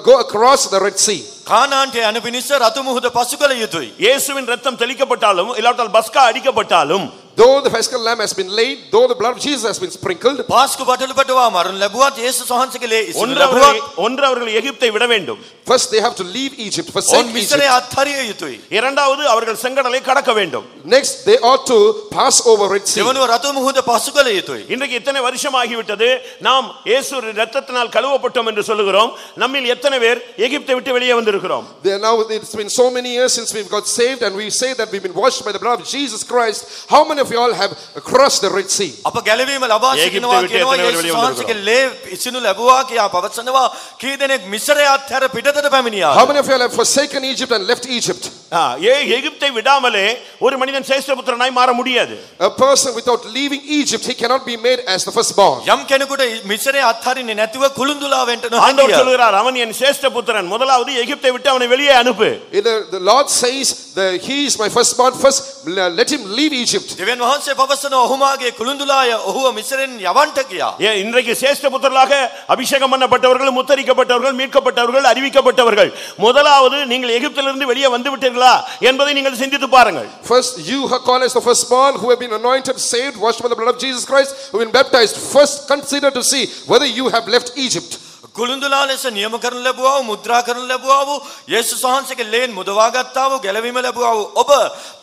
go across the Red Sea. කානාන්ට යන පිණිස රතු මුහුද පසු කළ යුතුයි. இயேசுவின் ரத்தம் தெளிக்கப்பட்டாலும் இல்லாவிட்டால் பஸ்கா அடிக்கப்பட்டாலும் Though the paschal lamb has been laid, though the blood of Jesus has been sprinkled, පාස්කු පටල පටවා මරණ ලැබුවත් යේසුස් වහන්සේගේ ලේ ඉසිනු ලැබුවත් ஒன்று அவர்கள் எகிப்தை விட வேண்டும். first they have to leave Egypt, forsake ඔවුන් මිස්රේ Egypt. අත්හරිය යුතුයි. இரண்டாவது அவர்கள் செங்கடலை கடக்க வேண்டும். Next, they ought to pass over Red Sea. දෙවනුව රතු මුහුද පසු කළ යුතුයි. இன்றைக்கு இத்தனை வருஷம் ஆகிவிட்டது, நாம் இயேசு இரத்தத்தினால் கழுவப்பட்டோம் என்று சொல்லுகிறோம். நம்மில் எத்தனை பேர் எகிப்தை விட்டு வெளியே வந்திருக்கிறோம்? Now it's been so many years since we've got saved, and we say that we've been washed by the blood of Jesus Christ. How many of you all have crossed the Red Sea? අප ගැලවීම ලබා සිටිනවා කියනවා යේසුස් වහන්සේගේ ලේ ඉසිනු ලැබුවා කියා පවසනවා. කී දෙනෙක් මිස්රේ අත්හැර පිටතට පැමිණියා? How many of you all have forsaken Egypt and left Egypt? எகிப்தை விடாமலே ஒரு மனிதன் சேஷ்டபுத்திரனாய் மாற முடியாது. A person without leaving Egypt, he cannot be made as the firstborn. යම් කෙනෙකුට මිස්රේ අත්හරින්නේ නැතිව කුළුඳුලා වෙන්න ஆண்டவர் නොහැකිය. சொல்கிறார், அவன் என் சேஷ்டபுத்திரன், முதலாவது எகிப்தை விட்டு அவனை வெளியே அனுப்பு. The Lord says that he is my firstborn. First, let him leave Egypt. දෙවියන් වහන්සේ පවසනවා ඔහු මාගේ කුළුඳුලාය ඔහුව මිස්රෙන් යවන්ට කියා. இன்றைக்கு சேஷ்டபுத்திரர்களாக அபிஷேகம் பண்ணப்பட்டவர்கள், முத்தரிக்கப்பட்டவர்கள், மீட்கப்பட்டவர்கள், அறிவிக்கப்பட்டவர்கள், முதலாவது நீங்கள் எகிப்திலிருந்து வெளியே வந்து விட்டீர்களா என்பதை நீங்கள் சிந்தித்து பாருங்கள். First, you are called as the firstborn, who have been anointed, saved, washed by the blood of Jesus Christ, who have been baptized. First, consider to see whether you have left Egypt. කුළුඳුලා ලෙස නියම කරන ලැබුවා වූ මුද්‍රා කරන ලැබුවා වූ යේසුස් වහන්සේගේ ලේන් මුදවා ගත්තා වූ ගැලවීම ලැබුවා වූ ඔබ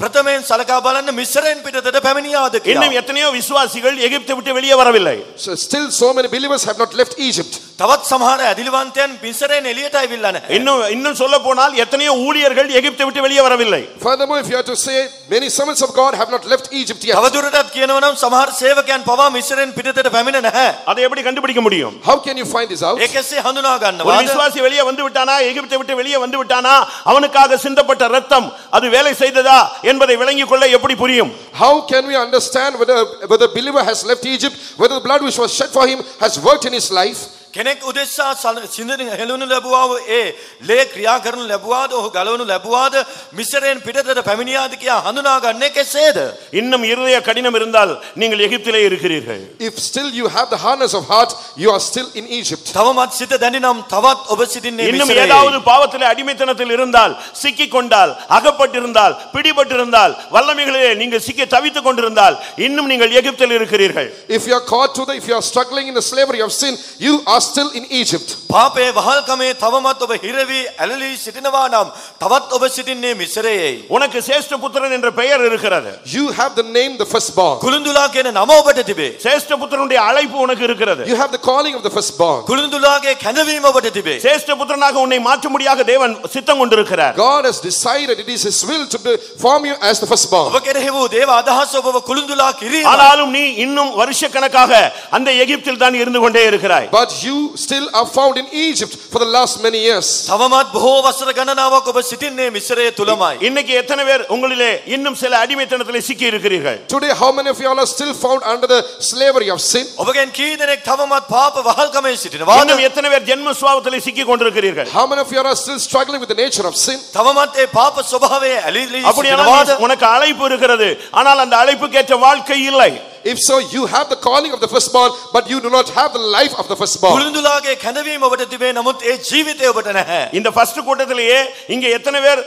ප්‍රථමයෙන් සලකා බලන්න මිස්රෙන් පිටතට පැමිණියාද කියලා. இன்னும் எத்தனையோ விசுவாசிகள் எகிப்தை விட்டு வெளியே வரவில்லை. So still so many believers have not left Egypt. තවත් සමහර ඇදිලිවන්තයන් මිස්රෙන් එළියට ඇවිල්ලා නැහැ. இன்னும் சொல்ல போனால் எத்தனையோ ஊழியர்கள் எகிப்தை விட்டு வெளியே வரவில்லை. Furthermore, if you have to say, many servants of God have not left Egypt yet. තවදුරටත් කියනවා නම් සමහර සේවකයන් පවා මිස්රෙන් පිටතට පැමිණ නැහැ. அதை எப்படி கண்டுபிடிக்க முடியும்? How can you find this out? ඒකෙසේ හඳුනා ஒரு ගන්නවාද? விசுவாசி வெளியே வந்து விட்டானா, எகிப்தை விட்டு வெளியே வந்து விட்டானா, அவனுக்காக சிந்தப்பட்ட ரத்தம் அது வேலை செய்ததா என்பதை விளங்கிக் கொள்ள எப்படி புரியும்? How can we understand whether the believer has left Egypt, whether the blood which was shed for him has worked in his life? කෙනෙක් උදෙසා සිඳින හෙළුණු ලැබුවා වූ ඒ ලේ ක්‍රියා කරනු ලැබුවාද ඔහු ගලවනු ලැබුවාද මිස්රයෙන් පිටතට පැමිණියාද කියා හඳුනා ගන්නේ කෙසේද? இன்னும் இருதய கடினம் இருந்தால் நீங்கள் எகிப்திலே இருக்கிறீர்கள். If still you have the hardness of heart, you are still in Egypt. තවමත් සිත දැනිනම් තවත් ඔබ සිටින්නේ இன்னும் මිස්රයේ. ஏதாவது பாவத்திலே அடிமைத்தனத்தில் இருந்தால், சிக்கிக் கொண்டால், அகப்பட்டிருந்தால், பிடிபட்டிருந்தால், வல்லமைகளிலே நீங்கள் சிக்கி தவித்துக் கொண்டிருந்தால், இன்னும் நீங்கள் எகிப்தில் இருக்கிறீர்கள். If you are caught to if you are struggling in the slavery of sin, you are still in Egypt. පාපේ වහල්කමේ තවමත් ඔබ හිරවි ඇලලී සිටිනවා නම් තවත් ඔබ සිටින්නේ මිස්රයේ. உனக்கு சேஷ்டபுத்திரன் என்ற பெயர் இருக்கிறது. You have the name the firstborn. කුළුඳුලා කියන නම ඔබට තිබේ. சேஷ்டபுத்திரனுடைய அழைப்பு உனக்கு இருக்கிறது. You have the calling of the firstborn. කුළුඳුලාගේ කැඳවීම ඔබට තිබේ. சேஷ்டபுத்திரனாக உன்னை மாற்றும்படியாக தேவன் சித்தம் கொண்டிருக்கிறார். God has decided, it is his will to form you as the firstborn. ඔබ කෙරෙහි වූ දේව අදහස ඔබව කුළුඳුලා කිරීම. ஆனாலும் நீ இன்னும் வருஷக்கணக்காக அந்த எகிப்தில் தான் இருந்து கொண்டே இருக்கிறாய். But you still are found in Egypt for the last many years. තවමත් බොහෝ වසර ගණනාවක් ඔබ සිටින්නේ මිස්රයේ තුලමයි. இன்னைக்கு எத்தனை பேர் உங்களிலே இன்னும் சில அடிமைத்தனத்திலே சிக்கி இருக்கிறீர்கள்? Today, how many of you all are still found under the slavery of sin? ඔබගෙන් කී දෙනෙක් තවමත් පාප වහල්කමේ සිටිනවාද? இன்னும் எத்தனை பேர் ஜென்ம சுபாவத்திலே சிக்கி கொண்டிருக்கிறீர்கள்? How many of you are still struggling with the nature of sin? තවමත් ඒ පාප ස්වභාවයේ ඇලී அப்படியானால் සිටිනවාද? உனக்கு அழைப்பு இருக்கிறது, ஆனால் அந்த அழைப்புக்கேற்ற வாழ்க்கை இல்லை. If so, you have the calling of the firstborn, but you do not have the life of the firstborn. කුළුඳුලාගේ කැඳවීම ඔබට තිබේ නමුත් ඒ ජීවිතය ඔබට නැහැ. இந்த ஃபர்ஸ்ட் கூட்டத்திலேயே இங்க எத்தனை பேர்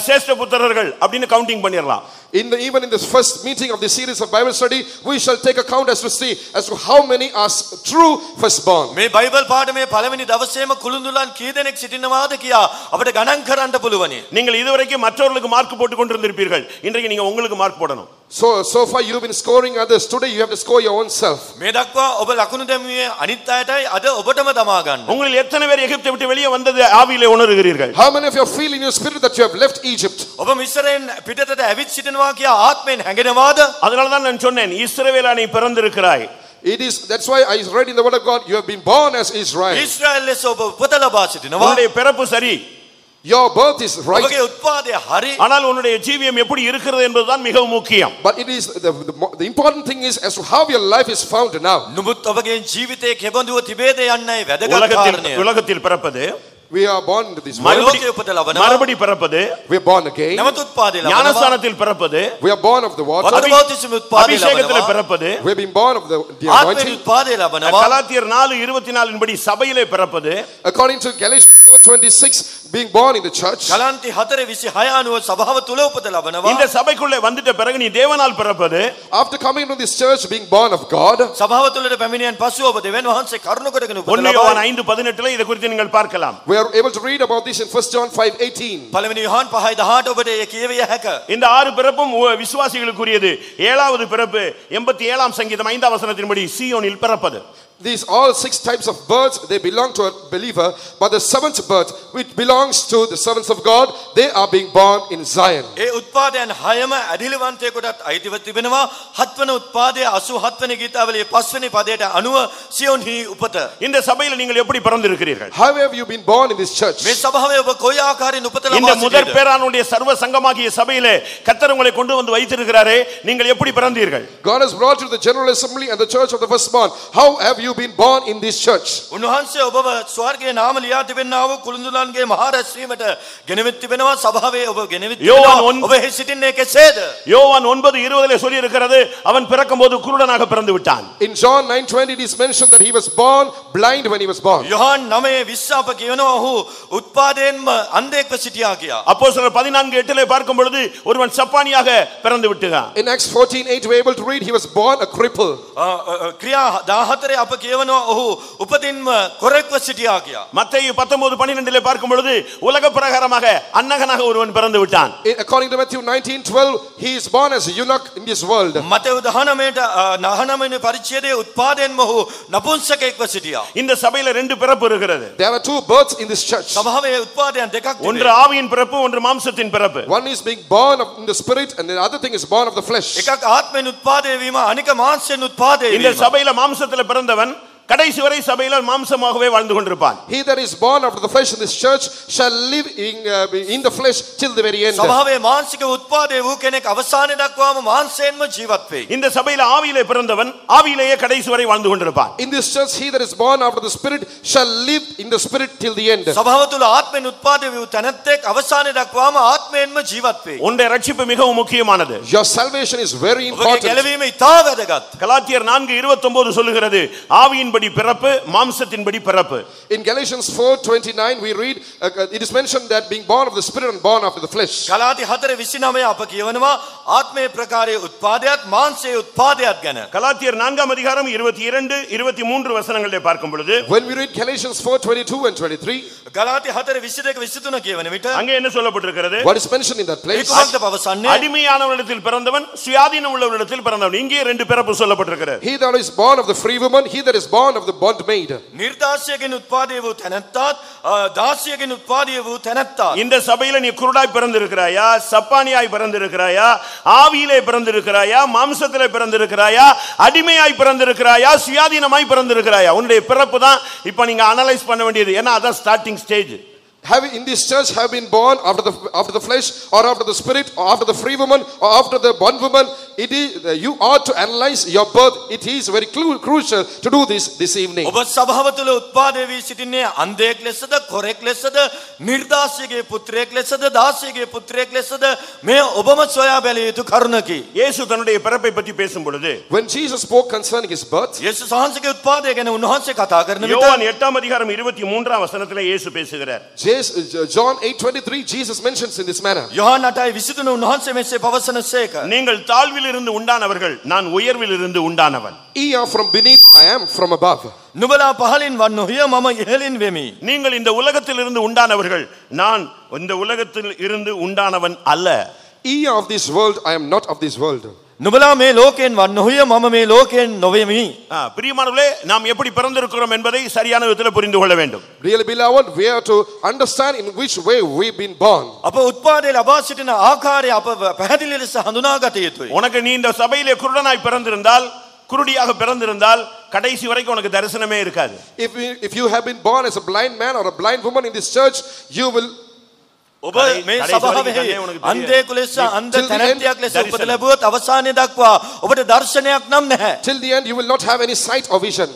சேஷ்டபுத்திரர்கள் அப்படின்னு கவுண்டிங் பண்ணிரலாம். Even in this first meeting of this series of Bible study, we shall take account as to how many are true firstborn. මේ බයිබල් පාඩමේ පළවෙනි දවසේම කුළුඳුලාන් කී දෙනෙක් සිටිනවාද කියා අපිට ගණන් කරන්න පුළුවනි. நீங்கள் இதுவரைக்கும் மற்றவர்களுக்கு மார்க் போட்டு கொண்டிருந்திருப்பீர்கள். இன்றைக்கு நீங்க உங்களுக்கு மார்க் போடணும். So far you've been scoring others. Today you have to score your own self. මේ දක්වා ඔබ ලකුණු දැමුවේ අනිත් අයටයි අද ඔබටම දමා ගන්න. உங்களில் எத்தனை பேர் எகிப்தை விட்டு வெளியே வந்தது ஆவியிலே உணர்கிறீர்கள்? How many of you feel in your spirit that you have left Egypt? ඔබ මිස්රයෙන් පිටතට ඇවිත් සිටිනවා කියා ආත්මයෙන් හැඟෙනවාද? அதனால தான் நான் சொன்னேன், இஸ்ரவேலா நீ பிறந்திருக்கிறாய். That's why I read in the word of God, you have been born as Israel. Israel ලෙස ඔබ උපත ලබා සිටිනවා. உன்னுடைய பிறப்பு சரி, Your birth is right. ඔබගේ උත්පාදය හරි. ஆனால் உன்னுடைய ஜீவியம் எப்படி இருக்கிறது என்பதுதான் மிகவும் முக்கியம். But it is the important thing is as to how your life is found now. නුඹත් ඔබගේ ජීවිතයේ කෙබඳුව තිබේද යන්නයි වැදගත් කාරණය. உலகத்தில் பிறப்பது, We are born into this world. ලෝකයේ උපත ලබනවා. மறுபடி பிறப்பது, We are born again. නැවත උත්පාදය ලබනවා. ஞானஸ்நானத்தில் பிறப்பது, We are born of the water. වතුර බෞතිසම උත්පාදය அபிஷேகத்தில் ලබනවා. பிறப்பது, We have been born of the ආත්මයෙන් anointing. උත්පාදය ලබනවා. கலாத்தியர் 4:24 படி சபையிலே பிறப்பது, According to Galatians 4:26, being born in the church. ගලන්ති 4:26 අනුව සභාව තුල උපත ලබනවා. இந்த சபைக்குள்ளே வந்துட்ட பிறகு நீ தேவனால் பிறப்பது, After coming into this church, being born of God. සභාව තුලට පැමිණියන් පසුව ඔබ දෙවියන් වහන්සේ කරුණ කොටගෙන උපත 1 யோவான் ලබනවා. 5:18 இதை குறித்து நீங்கள் பார்க்கலாம். We are able to read about this in 1 John 5:18. පළවෙනි යොහන් 5:18 ඔබට ඒ කියවිය හැක. இந்த 6 பிறப்பும் விசுவாசிகளுக்குரியது. 7வது பிறப்பு 87ஆம் சங்கீதம் 5ஆம் வசனத்தின்படி சீயோனில் பிறப்பது. These all 6 types of births, they belong to a believer, but the 7th birth, which belongs to the servants of God, they are being born in Zion. ඒ උත්පාදයන් 6ම ඇදිලිවන්තයෙකුටත් අයිතිව තිබෙනවා. 7 වන උත්පාදයේ 87 වෙනි ගීතාවලියේ 5 වෙනි පදයට අනුව සියොන්හි උපත. இந்த சபையில் நீங்கள் எப்படி பிறந்திருக்கிறீர்கள்? How have you been born in this church? මේ සභාවේ ඔබ කොයි ආකාරයෙන් උපත இந்த ලබා முதற் සිටියද? பேரானுடைய சர்வ சங்கமாகிய சபையிலே கர்த்தர் உங்களை கொண்டு வந்து வைத்திருக்கிறாரே, நீங்கள் எப்படி பிறந்தீர்கள்? God has brought you to the General Assembly and the church of the firstborn. How have you been born in this church? උන්වහන්සේ ඔබව ස්වර්ගයේ නාම ලියා තිබෙනා වූ කුළුඳුලන්ගේ මහා රැස්වීමට ගෙනවිත් තිබෙනවා. සභාවේ ඔබ ගෙනවිත් யோவான் තිබෙනවා. ඔබ එහි සිටින්නේ කෙසේද? யோவான் 9:20 சொல்லி இருக்கிறது, அவன் பிறக்கும்போது குருடனாக பிறந்து விட்டான். In John 9:20 it is mentioned that he was born blind when he was born. Yohan 9:20 අප කියනවා ඔහු උත්පාදයෙන්ම අන්ධයෙක්ව සිටියා කියා. அப்போஸ்தலர் 14:8 பார்க்கும் பொழுது ஒருவன் சப்பானியாக பிறந்து விட்டான். In Acts 14:8 we are able to read he was born a cripple. ක්‍රියා 14 අප කියවනවා ඔහු උපතින්ම කොරෙක්ව සිටියා කියා. மத்தேயு 19:12 பார்க்கும் பொழுது உலக பிரகாரமாக அன்னகனாக ஒருவன் பிறந்து விட்டான். According to Matthew 19:12 he is born as a eunuch in this world. Matthew 19 වෙනි පරිච්ඡේදයේ උත්පාදයෙන්ම ඔහු නපුංසකෙක්ව සිටියා. இந்த சபையில 2 பிறப்பு இருக்கிறது. There are 2 births in this church. සභාවේ උත්පාදයන් දෙකක් ஒன்று තිබෙනවා. ஆவியின் பிறப்பு, ஒன்று மாம்சத்தின் பிறப்பு. One is being born in the spirit and the other thing is born of the flesh. එකක් ආත්මෙන් උත්පාදේ වීම අනික මාංශයෙන් උත්පාදේ இந்த වීම. சபையில மாம்சத்துல பிறந்தவன் கடைசி வரை சபையில மாம்சமாகவே வாழ்ந்து கொண்டிருப்பான். He that is born after the flesh in this church shall live in the flesh till the very end. සභාවේ මාංශික උත්පාදේ වූ කෙනෙක් අවසානයේ දක්වාම මාංශයෙන්ම ජීවත් වෙයි. இந்த சபையில ஆவியிலே பிறந்தவன் ஆவியிலேயே கடைசி வரை வாழ்ந்து கொண்டிருப்பான். In this church he that is born after the spirit shall live in the spirit till the end. සභාව තුල ආත්මෙන් උත්පාදේ වූ තැනැත්තෙක් අවසානයේ දක්වාම ආත්මයෙන්ම ජීවත් වෙයි. உன்னுடைய ரட்சிப்பு மிகவும் முக்கியமானது. Your salvation is very ඔබගේ important. ගැලවීම ඉතා වැදගත්. கலாத்தியர் 4:29 சொல்லுகிறது, ஆவியின்படி பிறப்பு, மாம்சத்தின்படி பிறப்பு. In Galatians 4:29 we read it is mentioned that being born of the spirit and born after the flesh. ගලාති 4:29 අප කියවනවා ආත්මයේ ප්‍රකාරයේ උත්පාදයක් මාංශයේ උත්පාදයක් ගැන. கலாத்தியர் 4:22-23 வசனங்களிலே பார்க்கும் பொழுது When we read Galatians 4:22 and 23, ගලාති 4:22-23 කියවන විට அங்கே என்ன சொல்லப்பட்டிருக்கிறது? what is mentioned in that place? ඒකවන්ත පවසන්නේ அடிமையானவனிடத்தில் பிறந்தவன், சுயாதீனம் உள்ளவனிடத்தில் பிறந்தவன். இங்கே 2 பிறப்பு சொல்லப்பட்டிருக்கிறது. He that is born of the free woman, he that is born of the bondmaid. නිර්දාසියකින් උත්පාදේ වූ තැනැත්තාත් දාසියකින් උත්පාදේ වූ තැනැත්තාත් இந்த சபையில நீ குருடாய் பிறந்திருக்கிறாயா, சப்பானியாய் பிறந்திருக்கிறாயா, ஆவியிலே பிறந்திருக்கிறாயா, மாம்சத்திலே பிறந்திருக்கிறாயா, அடிமையாய் பிறந்திருக்கிறாயா, சுயாதீனமாய் பிறந்திருக்கிறாயா? உன்னுடைய பிறப்பு தான் இப்ப நீங்க அனலைஸ் பண்ண வேண்டியது. ஏன்னா அதான் starting stage. Have in this church have been born after the flesh or after the spirit or after the free woman or after the bondwoman? It is you ought to analyze your birth. It is very crucial to do this evening. ඔබ සභාව තුල උත්පාදේ වී සිටින්නේ අන්ධයෙක් ලෙසද, correct ලෙසද, නිර්දාසියගේ පුත්‍රයෙක් ලෙසද, දාසියගේ පුත්‍රයෙක් ලෙසද? මේ ඔබම සොයා බැලිය යුතු කරුණකි. இயேசு தன்னுடைய பிறப்பை பற்றி பேசும் பொழுது When Jesus spoke concerning his birth, යේසුස් වහන්සේගේ උත්පාදය ගැන උන්වහන්සේ කතා කරන විට யோவான் 8:23 வசனத்திலே இயேசு பேசுகிறார். John 8:23 Jesus mentions in this manner. Yohan 8:23 උන්වහන්සේ මෙසේ පවසන සේක. நீங்கள் தாழ்வில் இருந்து உண்டானவர்கள், நான் உயர்வில் இருந்து உண்டானவன். Ye are from beneath, I am from above. නුඹලා පහලින් වන්නෝය, මම ඉහළින් වෙමි. நீங்கள் இந்த உலகத்தில் இருந்து உண்டானவர்கள், நான் இந்த உலகத்தில் இருந்து உண்டானவன் அல்ல. Ye are of this world, I am not of this world. නුඹලා මේ ලෝකයෙන් වන්නෝය, මම මේ ලෝකයෙන් නොවෙමි. பிரியமானவர்களே, நாம் எப்படி பிறந்திருக்கிறோம் என்பதை சரியான விதத்தில் புரிந்து கொள்ள வேண்டும். Really beloved, we are to understand in which way we've been born. අප උත්පාදේ ලබා සිටින ආකාරය අප පැහැදිලි ලෙස හඳුනාගත යුතුයි. உனக்கு நீ இந்த சபையிலே குருடனாய் பிறந்திருந்தால், குருடியாக பிறந்திருந்தால், கடைசி வரைக்கும் உனக்கு தரிசனமே இருக்காது. If you have been born as a blind man or a blind woman in this church, you will ඔබ මේ සභාවේ අන්ධයෙකු ලෙස අන්ධ තැනැත්තියක් ලෙස උපත ලැබුවොත් අවසානයේ දක්වා ඔබට දර්ශනයක් නම් නැහැ. Till the end you will not have any sight or vision.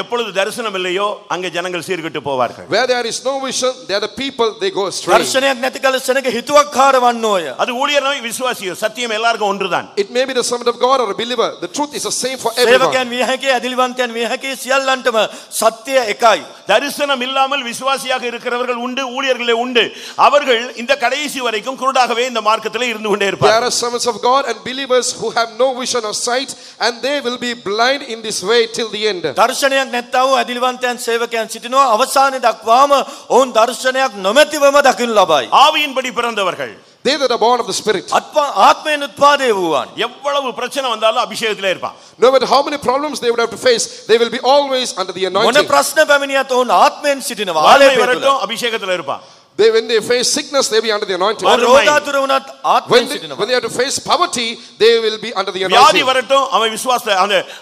எப்பொழுது தரிசனம் இல்லையோ அங்கே ஜனங்கள் சீர்கெட்டு போவார்கள். Where there is no vision, there the people they go astray. දර්ශනයක් නැති කල සෙනග හිතුවක්කාර වන්නෝය. அது ஊழியரோ விசுவாசியோ சத்தியம் எல்லாருக்கும் ஒன்றுதான். It may be the servant of God or a believer. The truth is the same for everyone. සේවකයන් විය හැකි, අදිලිවන්තයන් විය හැකි, සියල්ලන්ටම සත්‍ය එකයි. தரிசனம் இல்லாமல் விசுவாசியாக இருக்கிறவர்கள் உண்டு, ஊழியர்களே உண்டு. அவர்கள் இந்த கடைசி வரைக்கும் குருடாகவே இந்த மார்க்கத்திலே இருந்து கொண்டே இருப்பார்கள். There are servants of God and believers who have no vision or sight, and they will be blind in this way till the end. දර්ශනයක් නැත්තව අදිලිවන්තයන් සේවකයන් සිටිනවා අවසානයේ දක්වාම ඔවුන් දර්ශනයක් නොමැතිවම දකින්න ලබයි. ஆவியின்படி பிறந்தவர்கள், They that are born of the Spirit. ආත්මයෙන් උත්පාදේ වූවන්. எவ்வளவு பிரச்சனை வந்தாலும் அபிஷேகத்திலே இருப்பான். No matter how many problems they would have to face, they will be always under the මොන anointing. ප්‍රශ්න පැමිණියත් ඔවුන් ආත්මයෙන් සිටිනවා. வாழ்வை ආලේපය තුල. வரட்டும் அபிஷேகத்திலே இருப்பான். When they face sickness, they will be under the anointing. රෝගාතුර වුණත් ආත්මයෙන් සිටිනවා. When they have to face poverty, they will be under the வியாதி anointing. வரட்டும் அவன் விசுவாச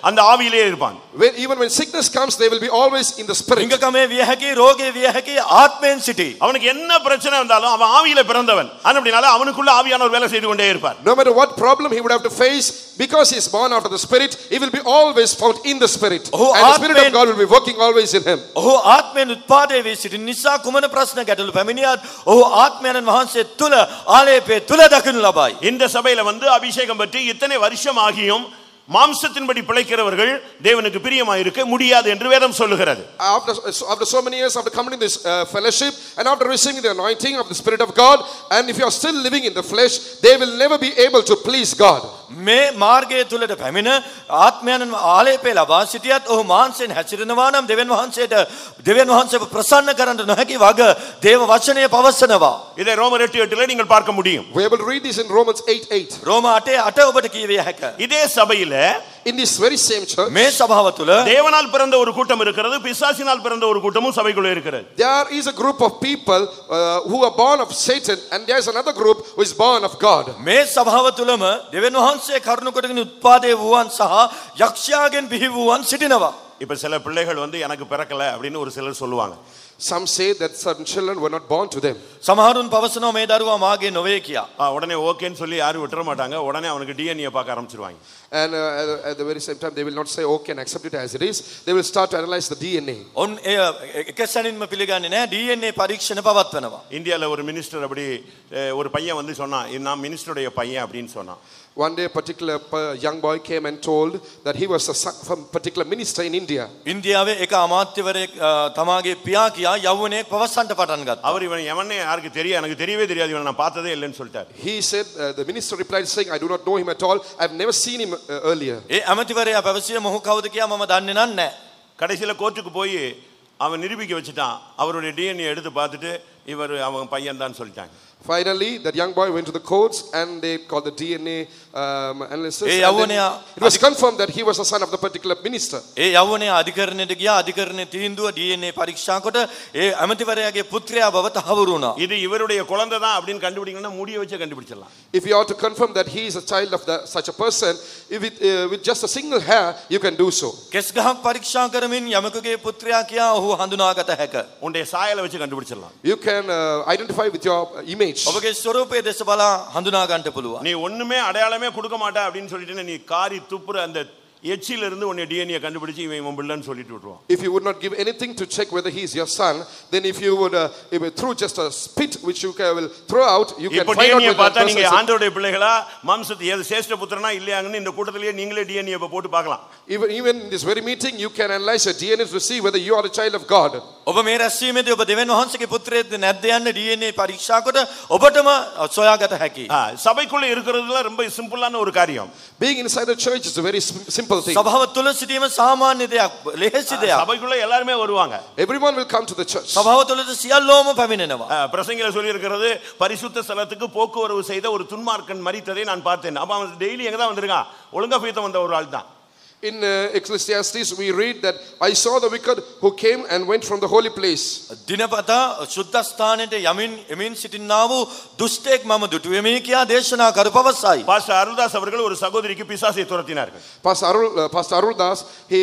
அந்த ஆவியிலே இருப்பான். Even when sickness comes, they will be always in the Spirit. ඉංගකමේ විය හැකි, රෝගේ විය හැකි ආත්මයෙන් සිටි. அவனுக்கு என்ன பிரச்சனை வந்தாலும் அவன் ஆவியில பிறந்தவன். அப்படினால அவனுக்குள்ள ஆவியானவர் வேலை செய்து கொண்டே இருப்பார். No matter what problem he would have to face, because he is born out of the Spirit, he will be always found in the Spirit. And the Spirit of God will be working always in him. ඔහු ආත්මයෙන් උත්පාදේ වී සිටින නිසා කුමන ප්‍රශ්න ගැටලු පැමිණියත් ඔහු ආත්මයන් වහන්සේ තුල ආලේපය තුල දකින්න ලබයි. இந்த சபையில வந்து அபிஷேகம் பற்றி இத்தனை வருஷம் ஆகியும் மாம்சத்தின்படி பிழைக்கிறவர்கள் தேவனுக்கு பிரியமாயிருக்க முடியாது என்று வேதம் சொல்லுகிறது. After so many years, after coming in this fellowship and after receiving the anointing of the Spirit of God, and if you are still living in the flesh, they will never be able to please God. මේ මාර්ගය තුලට පැමිණ ආත්මයන් ආලේපය ලබා සිටියත් ඔහු මාංශයෙන් හැසිරෙනවා නම් දෙවියන් වහන්සේව ප්‍රසන්න කරන්න නොහැකි වග දේව වචනය පවසනවා. இதை ரோமர் 8:8 நீங்கள் பார்க்க முடியும். We are able to read this in Romans 8:8. රෝම 8:8 ඔබට කියවිය හැක. இதே சபையில In this very same church, මේ සභාව තුල தேவனால் பிறந்த ஒரு கூட்டம் இருக்கிறது, பிசாசினால் பிறந்த ஒரு கூட்டமும் சபைக்குள்ள இருக்கிறது. there is a group of people who are born of Satan, and there is another group who is born of God. මේ සභාව තුලම දෙවියන් වහන්සේ කරුණ කොටගෙන උත්පාදේ වූවන් සහ යක්ෂයාගෙන් බිහි වූවන් සිටිනවා. இப்ப சில பிள்ளைகள் வந்து எனக்கு பிறக்கல அப்படின்னு ஒரு சிலர் சொல்லுவாங்க. Some say that certain children were not born to them. සමහරුන් පවසනවා මේ දරුවා මාගේ නොවේ කියා. உடனே ஓகேன்னு சொல்லி யாரும் விட்டுற மாட்டாங்க. உடனே அவனுக்கு டிஎன்ஏ பார்க்க ஆரம்பிச்சிருவாங்க. And at the very same time, they will not say okay and accept it as it is. They will start to analyze the DNA. On එක සැනින්ම පිළිගන්නේ නැහැ DNA පරීක්ෂණ පවත්වනවා. இந்தியால ஒரு மினிஸ்டர் அப்படி ஒரு பையன் வந்து சொன்னான், நான் மினிஸ்டருடைய பையன் அப்படின்னு சொன்னான். One day a particular young boy came and told that he was a son from a particular minister in India. ඉන්දියාවේ එක අමාත්‍යවරයෙක් තමාගේ පියා කියා යවුණෙක් පවසන්න පටන් ගත්තා. அவர் இவன் எவனே யாருக்கு தெரியும், எனக்கு தெரியவே தெரியாது, இவனை நான் பார்த்ததே இல்லைன்னு சொல்லிட்டார். He said the minister replied saying, I do not know him at all. I have never seen him earlier. ඒ අමාත්‍යවරයා පැවසිය මොහු කවුද කියා මම දන්නේ නැහැ. கடைசியில கோர்ட்டுக்கு போய் அவன் நிரூபிக்க வச்சுட்டான். அவருடைய டிஎன்ஏ எடுத்து பார்த்துட்டு இவர் அவன் பையன் தான் சொல்லிட்டாங்க. Finally, that young boy went to the courts and they called the DNA analysis. It was confirmed that he was the son of the particular minister. ඒ යවුණේ අධිකරණයට ගියා. අධිකරණයේ තීන්දුව DNA පරීක්ෂා කොට ඒ අමාත්‍යවරයාගේ පුත්‍රයා බව තහවුරු වුණා. இது இவருடைய குழந்தை தான் அப்படினு கண்டுபிடிக்கணும்னா முடிய வச்சு கண்டுபிடிச்சிடலாம். If you are to confirm that he is a child of such a person, with just a single hair you can do so. කෙස් ගහක් පරීක්ෂා කරමින් යමකගේ පුත්‍රයා කියා ඔහු හඳුනාගත හැක. உன்னுடைய சாயலை வச்சு கண்டுபிடிச்சிடலாம். You can identify with your image. ඔබගේ ස්වරූපය දෙස බලා හඳුනා ගන්නට පුළුවන්. நீ ஒண்ணுமே அடையாளமே கொடுக்க மாட்டே அப்படினு சொல்லிட்டு நீ காரி துப்புற அந்த எச்சில இருந்து உன்னை டிஎன்ஏ கண்டுபிடிச்சு இவன் பிள்ளைன்னு சொல்லிட்டு விட்டுருவான். If you would not give anything to check whether he is your son, then if you would through just a spit which you will throw out, you can find out whether பார்த்தா நீங்க ஆண்டவருடைய பிள்ளைகளா மாம்சத்தை ஏது சேஷ்ட புத்திரனா இல்லையாங்கன்னு இந்த கூட்டத்திலேயே நீங்களே DNA போட்டு பார்க்கலாம். Even in this very meeting you can analyze your DNA to see whether you are a child of God. ඔබ මේ රැස්වීමේදී ඔබ දෙවියන් වහන්සේගේ පුත්‍රයෙක්ද නැද්ද යන්න DNA පරීක්ෂා කොට ඔබටම සොයාගත හැකියි. சபைக்குள்ள இருக்குறதுல ரொம்ப சிம்பிளான ஒரு காரியம். Being inside the church is a very simple thing. සභාව තුල සිටීම සාමාන්‍ය දෙයක්, ලෙහෙසි දෙයක්. சபைக்குள்ள எல்லாரும் வருவாங்க. Everyone will come to the church. සභාව තුලද සියල්ලෝම පැමිණෙනවා. பிரசங்கில சொல்லி இருக்கிறது பரிசுத்த ஸ்தலத்துக்கு போக்குவரவு செய்த ஒரு துன்மார்க்கன் மரித்ததை நான் பார்த்தேன். அப்ப அவன் டெய்லி எங்க தான் வந்திருக்கான்? ஒழுங்கா போய்த வந்த ஒரு ஆள் தான். In Ecclesiastes, we read that I saw the wicked who came and went from the holy place. දිනපතා සුද්ධස්ථානයට යමින් එමින් සිටින්නා වූ දුෂ්ටයෙක් මම දුටුවෙමි කියා දේශනා කර පවසයි. பாஸ்டர் அருள்தாஸ் அவர்கள் ஒரு சகோதரிக்கு பிசாசை துரத்தினார்கள். Pastor Arul Das, he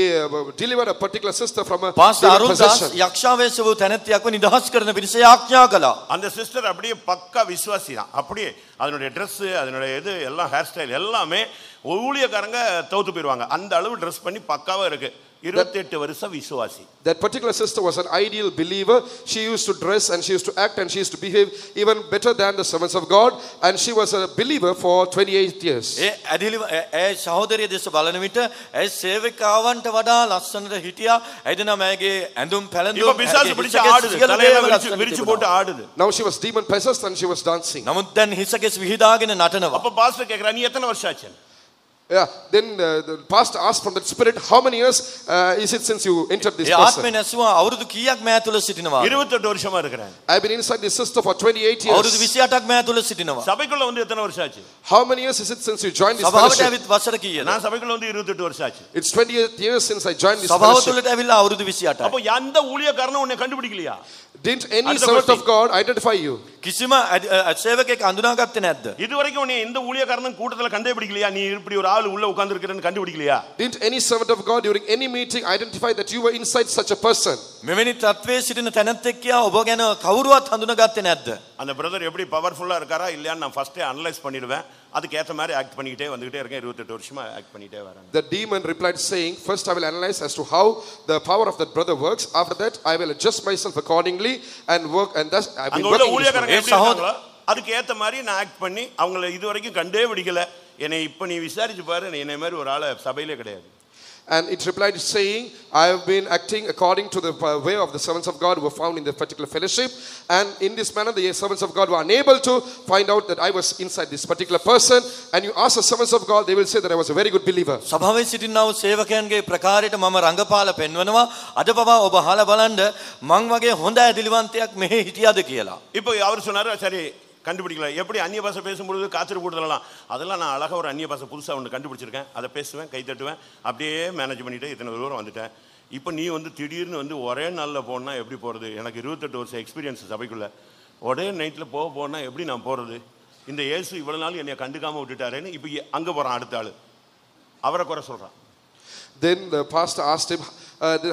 delivered a particular sister from a pastor demon අරුල්දාස් possession. යක්ෂාවේශ වූ තැනැත්තියක්ව නිදහස් කරන පිණිස ආඥා කළා. அந்த சிஸ்டர் அப்படியே பக்கா விசுவாசி தான். அப்படியே அதனுடைய ட்ரெஸ், அதனுடைய இது எல்லாம் ஹேர் ஸ்டைல் எல்லாமே ஊழியக்காரங்க தோத்து போயிடுவாங்க. அந்த அளவு ட்ரெஸ் பண்ணி பக்காவா இருக்கு. 28 வருஷம் விசுவாசி. That particular sister was an ideal believer. She used to dress and she used to act and she used to behave even better than the servants of God, and she was a believer for 28 years. ඒ ඇදිලි ඒ සහෝදරිය දෙස බලන විට ඒ සේවකාවන්ට වඩා ලස්සනට හිටියා. එදින මෑගේ ඇඳුම් இப்ப පැළඳුම් பிசாசு பிடிச்சு ஆடுது. தலையெல்லாம் விரிச்சு போட்டு ஆடுது. Now she was demon possessed and she was dancing. නමුත් දැන් හිසකෙස් විහිදාගෙන නටනවා. அப்ப பாஸ்டர் கேக்குறா, நீ எத்தனை வருஷம் ஆச்சு? Yeah. Then the pastor asked from that spirit, how many years is it since you entered this ඒ ආත්මේ person? නැසුවා අවුරුදු කීයක් මෑ තුල සිටිනවා? 28 வருஷமா இருக்கிறேன். I've been inside this sister for 28 අවුරුදු years. 28ක් මෑ තුල සිටිනවා. சபைக்குள்ள வந்து எத்தனை வருஷம் ஆச்சு? How many years is it since you joined this සභාවට fellowship? ඇවිත් වසර කීයද? நான் சபைக்குள்ள வந்து 28 வருஷம் ஆச்சு. It's 28 years since I joined this සභාව fellowship. තුලට ඇවිල්ලා අවුරුදු 28යි. அப்ப எந்த ஊழியக்காரனும் உன்னை கண்டுபிடிக்கலையா? Didn't any That's the servant question. of God identify you? කිසිම සේවකයෙක් අඳුනාගත්තේ නැද්ද? இதுவரைக்கும் உன்னை எந்த ஊழியக்காரனும் கூட்டத்துல கண்டே பிடிக்கலையா? நீ இப்படி ஒரு ஆள் உள்ள உட்கார்ந்து இருக்கிறன்னு கண்டுபிடிக்கலையா? Didn't any servant of God during any meeting identify that you were inside such a person? මෙවැනි තත්වයේ සිටින තැනැත්තෙක් කියා ඔබ ගැන කවුරුවත් හඳුනාගත්තේ නැද්ද? அந்த பிரதர் எப்படி பவர்ஃபுல்லா இருக்காரா இல்லையான்னு நான் ஃபர்ஸ்டே அனலைஸ் பண்ணிடுவேன். அதுக்கு ஏத்த மாதிரி ஆக்ட் பண்ணிட்டே வந்துகிட்டே இருக்கேன். 28 வருஷமா ஆக்ட் பண்ணிட்டே வரேன். The demon replied saying, first I will analyze as to how the power of that brother works. After that I will adjust myself accordingly and work, and thus I've been அங்க உள்ள working. ஊழியக்காரங்க ஏ எப்படி இருக்காங்களோ அதுக்கு ஏத்த மாதிரி நான் act பண்ணி அவங்கள இது வரைக்கும் கண்டே பிடிக்கல. என்னை இப்ப நீ விசாரிச்சு பாரு, என்னை மாதிரி ஒரு ஆளை சபையிலே கிடையாது. And it replied saying, I have been acting according to the way of the servants of God who were found in the particular fellowship, and in this manner the servants of God were unable to find out that I was inside this particular person. And you ask the servants of God, they will say that I was a very good believer. සභාවේ සිටිනා වූ සේවකයන්ගේ ප්‍රකාරයට මම රංගපාල පෙන්වනවා. අද පවා ඔබ අහලා බලන්න මං වගේ හොඳ ඇදිලිවන්තයෙක් මෙහි හිටියද කියලා. இப்போ அவர் சொன்னாரு, சரி கண்டுபிடிக்கல. எப்படி அந்நிய பாஷை பேசும்பொழுது காய்ச்சல் கூடுதலாம், அதெல்லாம் நான் அழகாக ஒரு அந்நிய பாஷை புதுசாக ஒன்று கண்டுபிடிச்சிருக்கேன். அதை பேசுவேன், கை தட்டுவேன், அப்படியே மேனேஜ் பண்ணிவிட்டு இத்தனை தூரம் வந்துட்டேன். இப்போ நீ வந்து திடீர்னு வந்து ஒரே நாளில் போனால் எப்படி போகிறது? எனக்கு 28 வருஷம் எக்ஸ்பீரியன்ஸ் சபைக்குள்ளே. ஒரே நைட்டில் போனால் எப்படி நான் போகிறது? இந்த இயேசு இவ்வளோ நாள் என்னை கண்டுக்காமல் விட்டுட்டாருன்னு இப்போ அங்கே போகிறான் அடுத்த ஆள். அவரை குறை சொல்கிறான். Then the pastor asked him,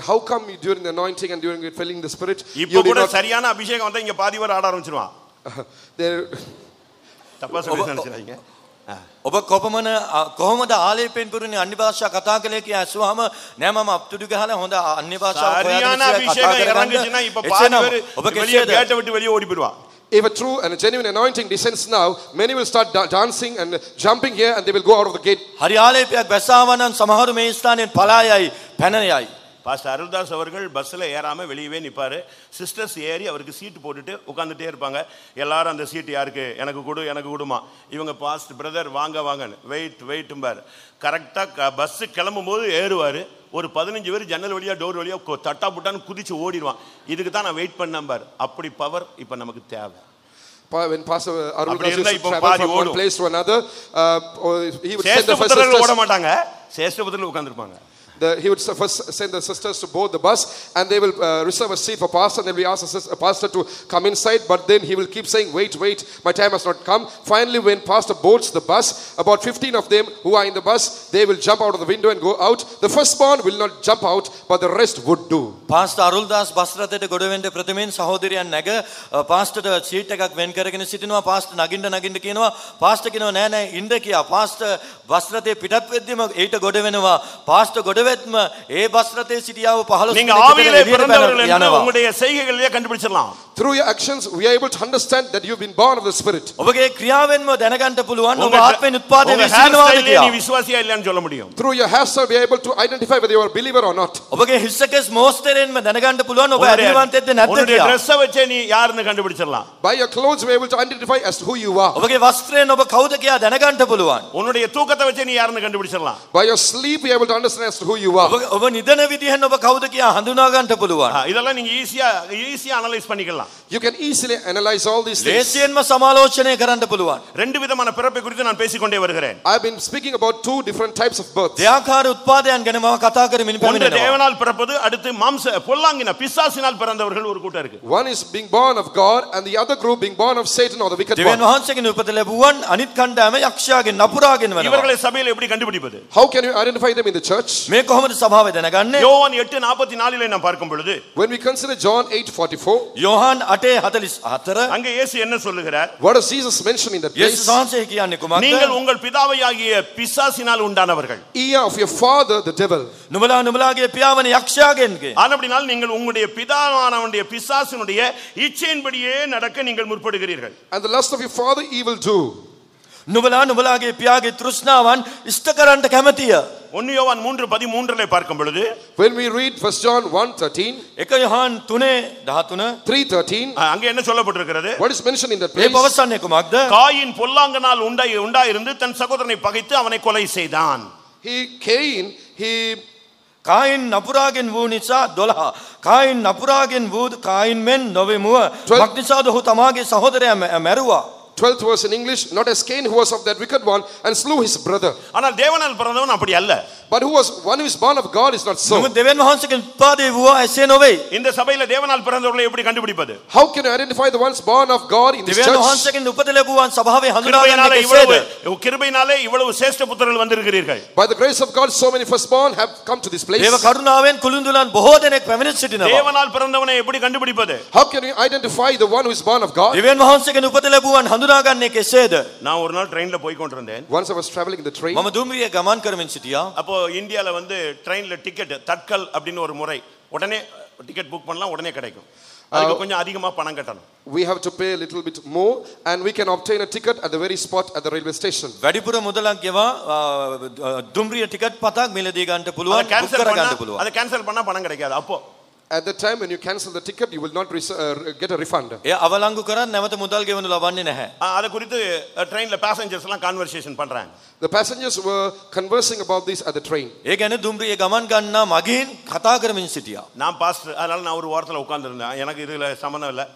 how come during the anointing and during filling the spirit இப்போ கூட சரியான அபிஷேகம் வந்தால் இங்கே பாதி பேர் ஆட ஆரம்பிச்சிருவான். தப்பா சொல்லி நினைச்சிடாதீங்க. ඔබ කොහොමද ආලේපෙන් පුරුනේ අන්‍ය භාෂා කතා කළේ කියලා අසුවාම නෑ මම අප්තුඩු ගහලා හොඳ අන්‍ය භාෂාවක් சரியான அபிஷேகம் இறங்குச்சுன்னா இப்ப பாதி பேர் வெளியே கேட்ட விட்டு வெளியே ஓடி போயிடுவான். If a true and a genuine anointing descends now, many will start dancing and jumping here and they will go out of the gate. හරි ආලේපයක් බැසාවනම් සමහරු මේ ස්ථානයෙන් පලා යයි පැන යයි. பாஸ்டர் அருள்தாஸ் அவர்கள் பஸ்ஸில் ஏறாமல் வெளியவே நிற்பார். சிஸ்டர்ஸ் ஏறி அவருக்கு சீட்டு போட்டுட்டு உட்காந்துட்டே இருப்பாங்க. எல்லாரும் அந்த சீட்டு யாருக்கு? எனக்கு கொடு, எனக்கு கொடுமா. இவங்க பாஸ்ட் பிரதர் வாங்க வாங்கன்னு வெயிட்டும்பார். கரெக்டாக பஸ்ஸு கிளம்பும் போது ஏறுவார். ஒரு 15 பேர் ஜன்னல் வழியாக டோர் வழியாக தட்டா புட்டான்னு குதிச்சு ஓடிடுவான். இதுக்கு தான் நான் வெயிட் பண்ணம்பார். அப்படி பவர் இப்போ நமக்கு தேவை. When Pastor Arul Das used to travel from one place to another, he would send the sisters ஓட மாட்டாங்க, சேஷ்ட புத்திரர்கள் உட்கார்ந்திருப்பாங்க. He would first send the sisters to board the bus and they will reserve a seat for pastor, and then we ask the pastor to come inside, but then he will keep saying wait, my time has not come. Finally when pastor boards the bus, about 15 of them who are in the bus, they will jump out of the window and go out. The firstborn will not jump out, but the rest would do. Pastor Arul Das bus රථයට ගොඩ වෙන්න ප්‍රථමයෙන් සහෝදරයන් නැග පාස්ටර්ට seat එකක් වෙන් කරගෙන සිටිනවා. Pastor නගින්න කියනවා. පාස්ටර් කියනවා නෑ ඉන්න කියා. පාස්ටර් බස් රථයේ පිටත් වෙද්දිම ඊට ගොඩ වෙනවා. පාස්ටර් ගොඩ වෙත්ම ඒ බස් රථයේ සිටියාව 15 நீங்க ஆவியிலே பிறந்தவர்கள் என்று உங்களுடைய செய்கைகளிலே கண்டுபிடிச்சிடலாம். Through your actions we are able to understand that you've been born of the spirit. ඔබගේ ක්‍රියාවෙන්ම දැනගන්න පුළුවන් ඔබ ආත්මෙන් උත්පාදනය වෙනවද කියලා. நீ விசுவாசியா இல்லையான்னு சொல்ல முடியும். Through your hairstyle we are able to identify whether you are a believer or not. ඔබගේ හිස්සකස් මෝස්තරෙන්ම දැනගන්න පුළුවන් ඔබ අධිවන්තයක්ද නැද්ද உன்னுடைய කියලා. Dress வச்சே நீ யாருன்னு கண்டுபிடிச்சிடலாம். By your clothes we are able to identify as to who you are. ඔබගේ වස්ත්‍රයෙන් ඔබ කවුද කියලා දැනගන්න පුළුවන්. உன்னுடைய தூக்கத்தை வச்சே நீ யாருன்னு கண்டுபிடிச்சிடலாம். By your sleep we are able to understand as to who you are. ඔබ නිදන විදිහෙන් ඔබ කවුද කියලා හඳුනා ගන්න පුළුවන්. இதெல்லாம் நீங்க ஈஸியா அனலைஸ் பண்ணிக்கலாம். முடிக்கலாம். You can easily analyze all these things. ලේසියෙන්ම සමාලෝචනය කරන්න පුළුවන්. ரெண்டு விதமான பிறப்பை குறித்து நான் பேசிக்கொண்டே வருகிறேன். I've been speaking about two different types of birth. දෙආකාර උත්පාදයන් ගැන මම කතා කරමින් ஒன்று පැමිණෙනවා. தேவனால் பிறப்பது, அடுத்து மாம்ச பொல்லாங்கின பிசாசினால் பிறந்தவர்கள் ஒரு கூட்டம் இருக்கு. One is being born of God and the other group being born of Satan or the wicked දෙවියන් one. වහන්සේගෙන් උපත ලැබුවන් අනිත් කණ්ඩායම යක්ෂයාගෙන් නපුරාගෙන් වෙනවා. இவர்களை சபையில் எப்படி கண்டுபிடிப்பது? How can you identify them in the church? මේ කොහොමද සභාවේ දැනගන්නේ? யோவான் 8:44 நாம் பார்க்கும் பொழுது When we consider John 8:44, යෝහන් 8:44 அங்கே இயேசு என்ன சொல்லுகிறார்? what does Jesus mention in that place? යේසුස් වහන්සේ කියන්නේ කුමක්ද? நீங்கள் உங்கள் பிதாவையாகிய பிசாசினால் உண்டானவர்கள். Ye are of your father the devil. නුඹලාගේ පියාවන යක්ෂයාගෙන්ගේ. ஆனபடினால் நீங்கள் உங்களுடைய பிதாவானவனுடைய பிசாசினுடைய இச்சையின்படியே நடக்க நீங்கள் முற்படுகிறீர்கள். And the lust of your father ye will do. නුඹලාගේ පියාගේ තෘෂ්ණාවන් ඉෂ්ට කරන්නට කැමතිය. 1 யோவான் 3:13 பார்க்கும் பொழுது When we read 1 John 1:13, 1 Yohan 3:13 3:13, அங்கே என்ன சொல்லப்பட்டிருக்கிறது? what is mentioned in that මේ place? පවසන්නේ කුමක්ද? காயின் பொல்லாங்கனால் உண்டாயிருந்து தன் சகோதரனை பகைத்து அவனை கொலை செய்தான். Cain, he කායින් නපුරාගෙන් වූ නිසා 12 කායින් නපුරාගෙන් වූ කායින් මෙන් නොවෙමුව මක්නිසාද ඔහු තමාගේ සහෝදරයා මැරුවා. 12th verse in English, not as Cain who was of that wicked one and slew his brother. ஆனால் தேவனால் பிறந்தவன் அப்படி அல்ல. But one who is born of God is not so. නමුත් දෙවියන් වහන්සේගෙන් උත්පාදේ වූවා එසේ නොවේ. இந்த சபையில தேவனால் பிறந்தவர்களை எப்படி கண்டுபிடிப்பது? How can you identify the ones born of God in this දෙවියන් church? වහන්සේගෙන් උපත ලැබුවන් සභාවේ கிருபையினாலே හඳුනාගන්නේ கிருபையினாலே இவ்வளவு சிரேஷ்ட புத்திரர்கள் வந்திருக்கிறீர்கள். By the grace of God, so many firstborn have come to this place. දේව කරුණාවෙන් කුළුඳුලන් බොහෝ දෙනෙක් පැමිණ සිටිනවා. தேவனால் பிறந்தவனை எப்படி கண்டுபிடிப்பது? How can you identify the one who is born of God? දෙවියන් වහන්සේගෙන් උපත ලැබුවන් හඳුනාගන්නේ කෙසේද? நான் ஒரு நாள் ட்ரெயின்ல போய் கொண்டிருந்தேன். Once I was traveling in the train. මම දුම්රිය ගමන් කරමින් සිටියා. அப்போ இந்தியால வந்து ட்ரெயின்ல டிக்கெட் தட்கல் அப்படினு ஒரு முறை. உடனே டிக்கெட் புக் பண்ணலாம், உடனே கிடைக்கும். அதுக்கு கொஞ்சம் அதிகமா பணம் கட்டணும். We have to pay a little bit more and we can obtain a ticket at the very spot at the railway station. වැඩිපුර මුදලක් ගෙවා දුම්රිය ටිකට් පතක් මිලදී ගන්නට පුළුවන්, அதை බුක් කර ගන්න පුළුවන්. அதை கேன்சல் பண்ணா பணம் கிடைக்காது. அப்போ At that time when you cancel the ticket, you will not get a refund. එය අවලංගු කරන් නැවත මුදල් ගෙවනු ලබන්නේ නැහැ. அத குறித்து ட்ரெயின்ல பேசஞ்சர்ஸ் எல்லாம் கான்வர்சேஷன் பண்றாங்க. The passengers were conversing about this at the train. ඒ ගැන දුම්රිය ගමන් ගන්නා මගින් කතා කරමින් සිටියා. நான் பாஸ்டர், அதனால நான் ஒரு வாரத்துல உட்கார்ந்திருந்தேன். எனக்கு இதுல சம்பந்தம் இல்ல.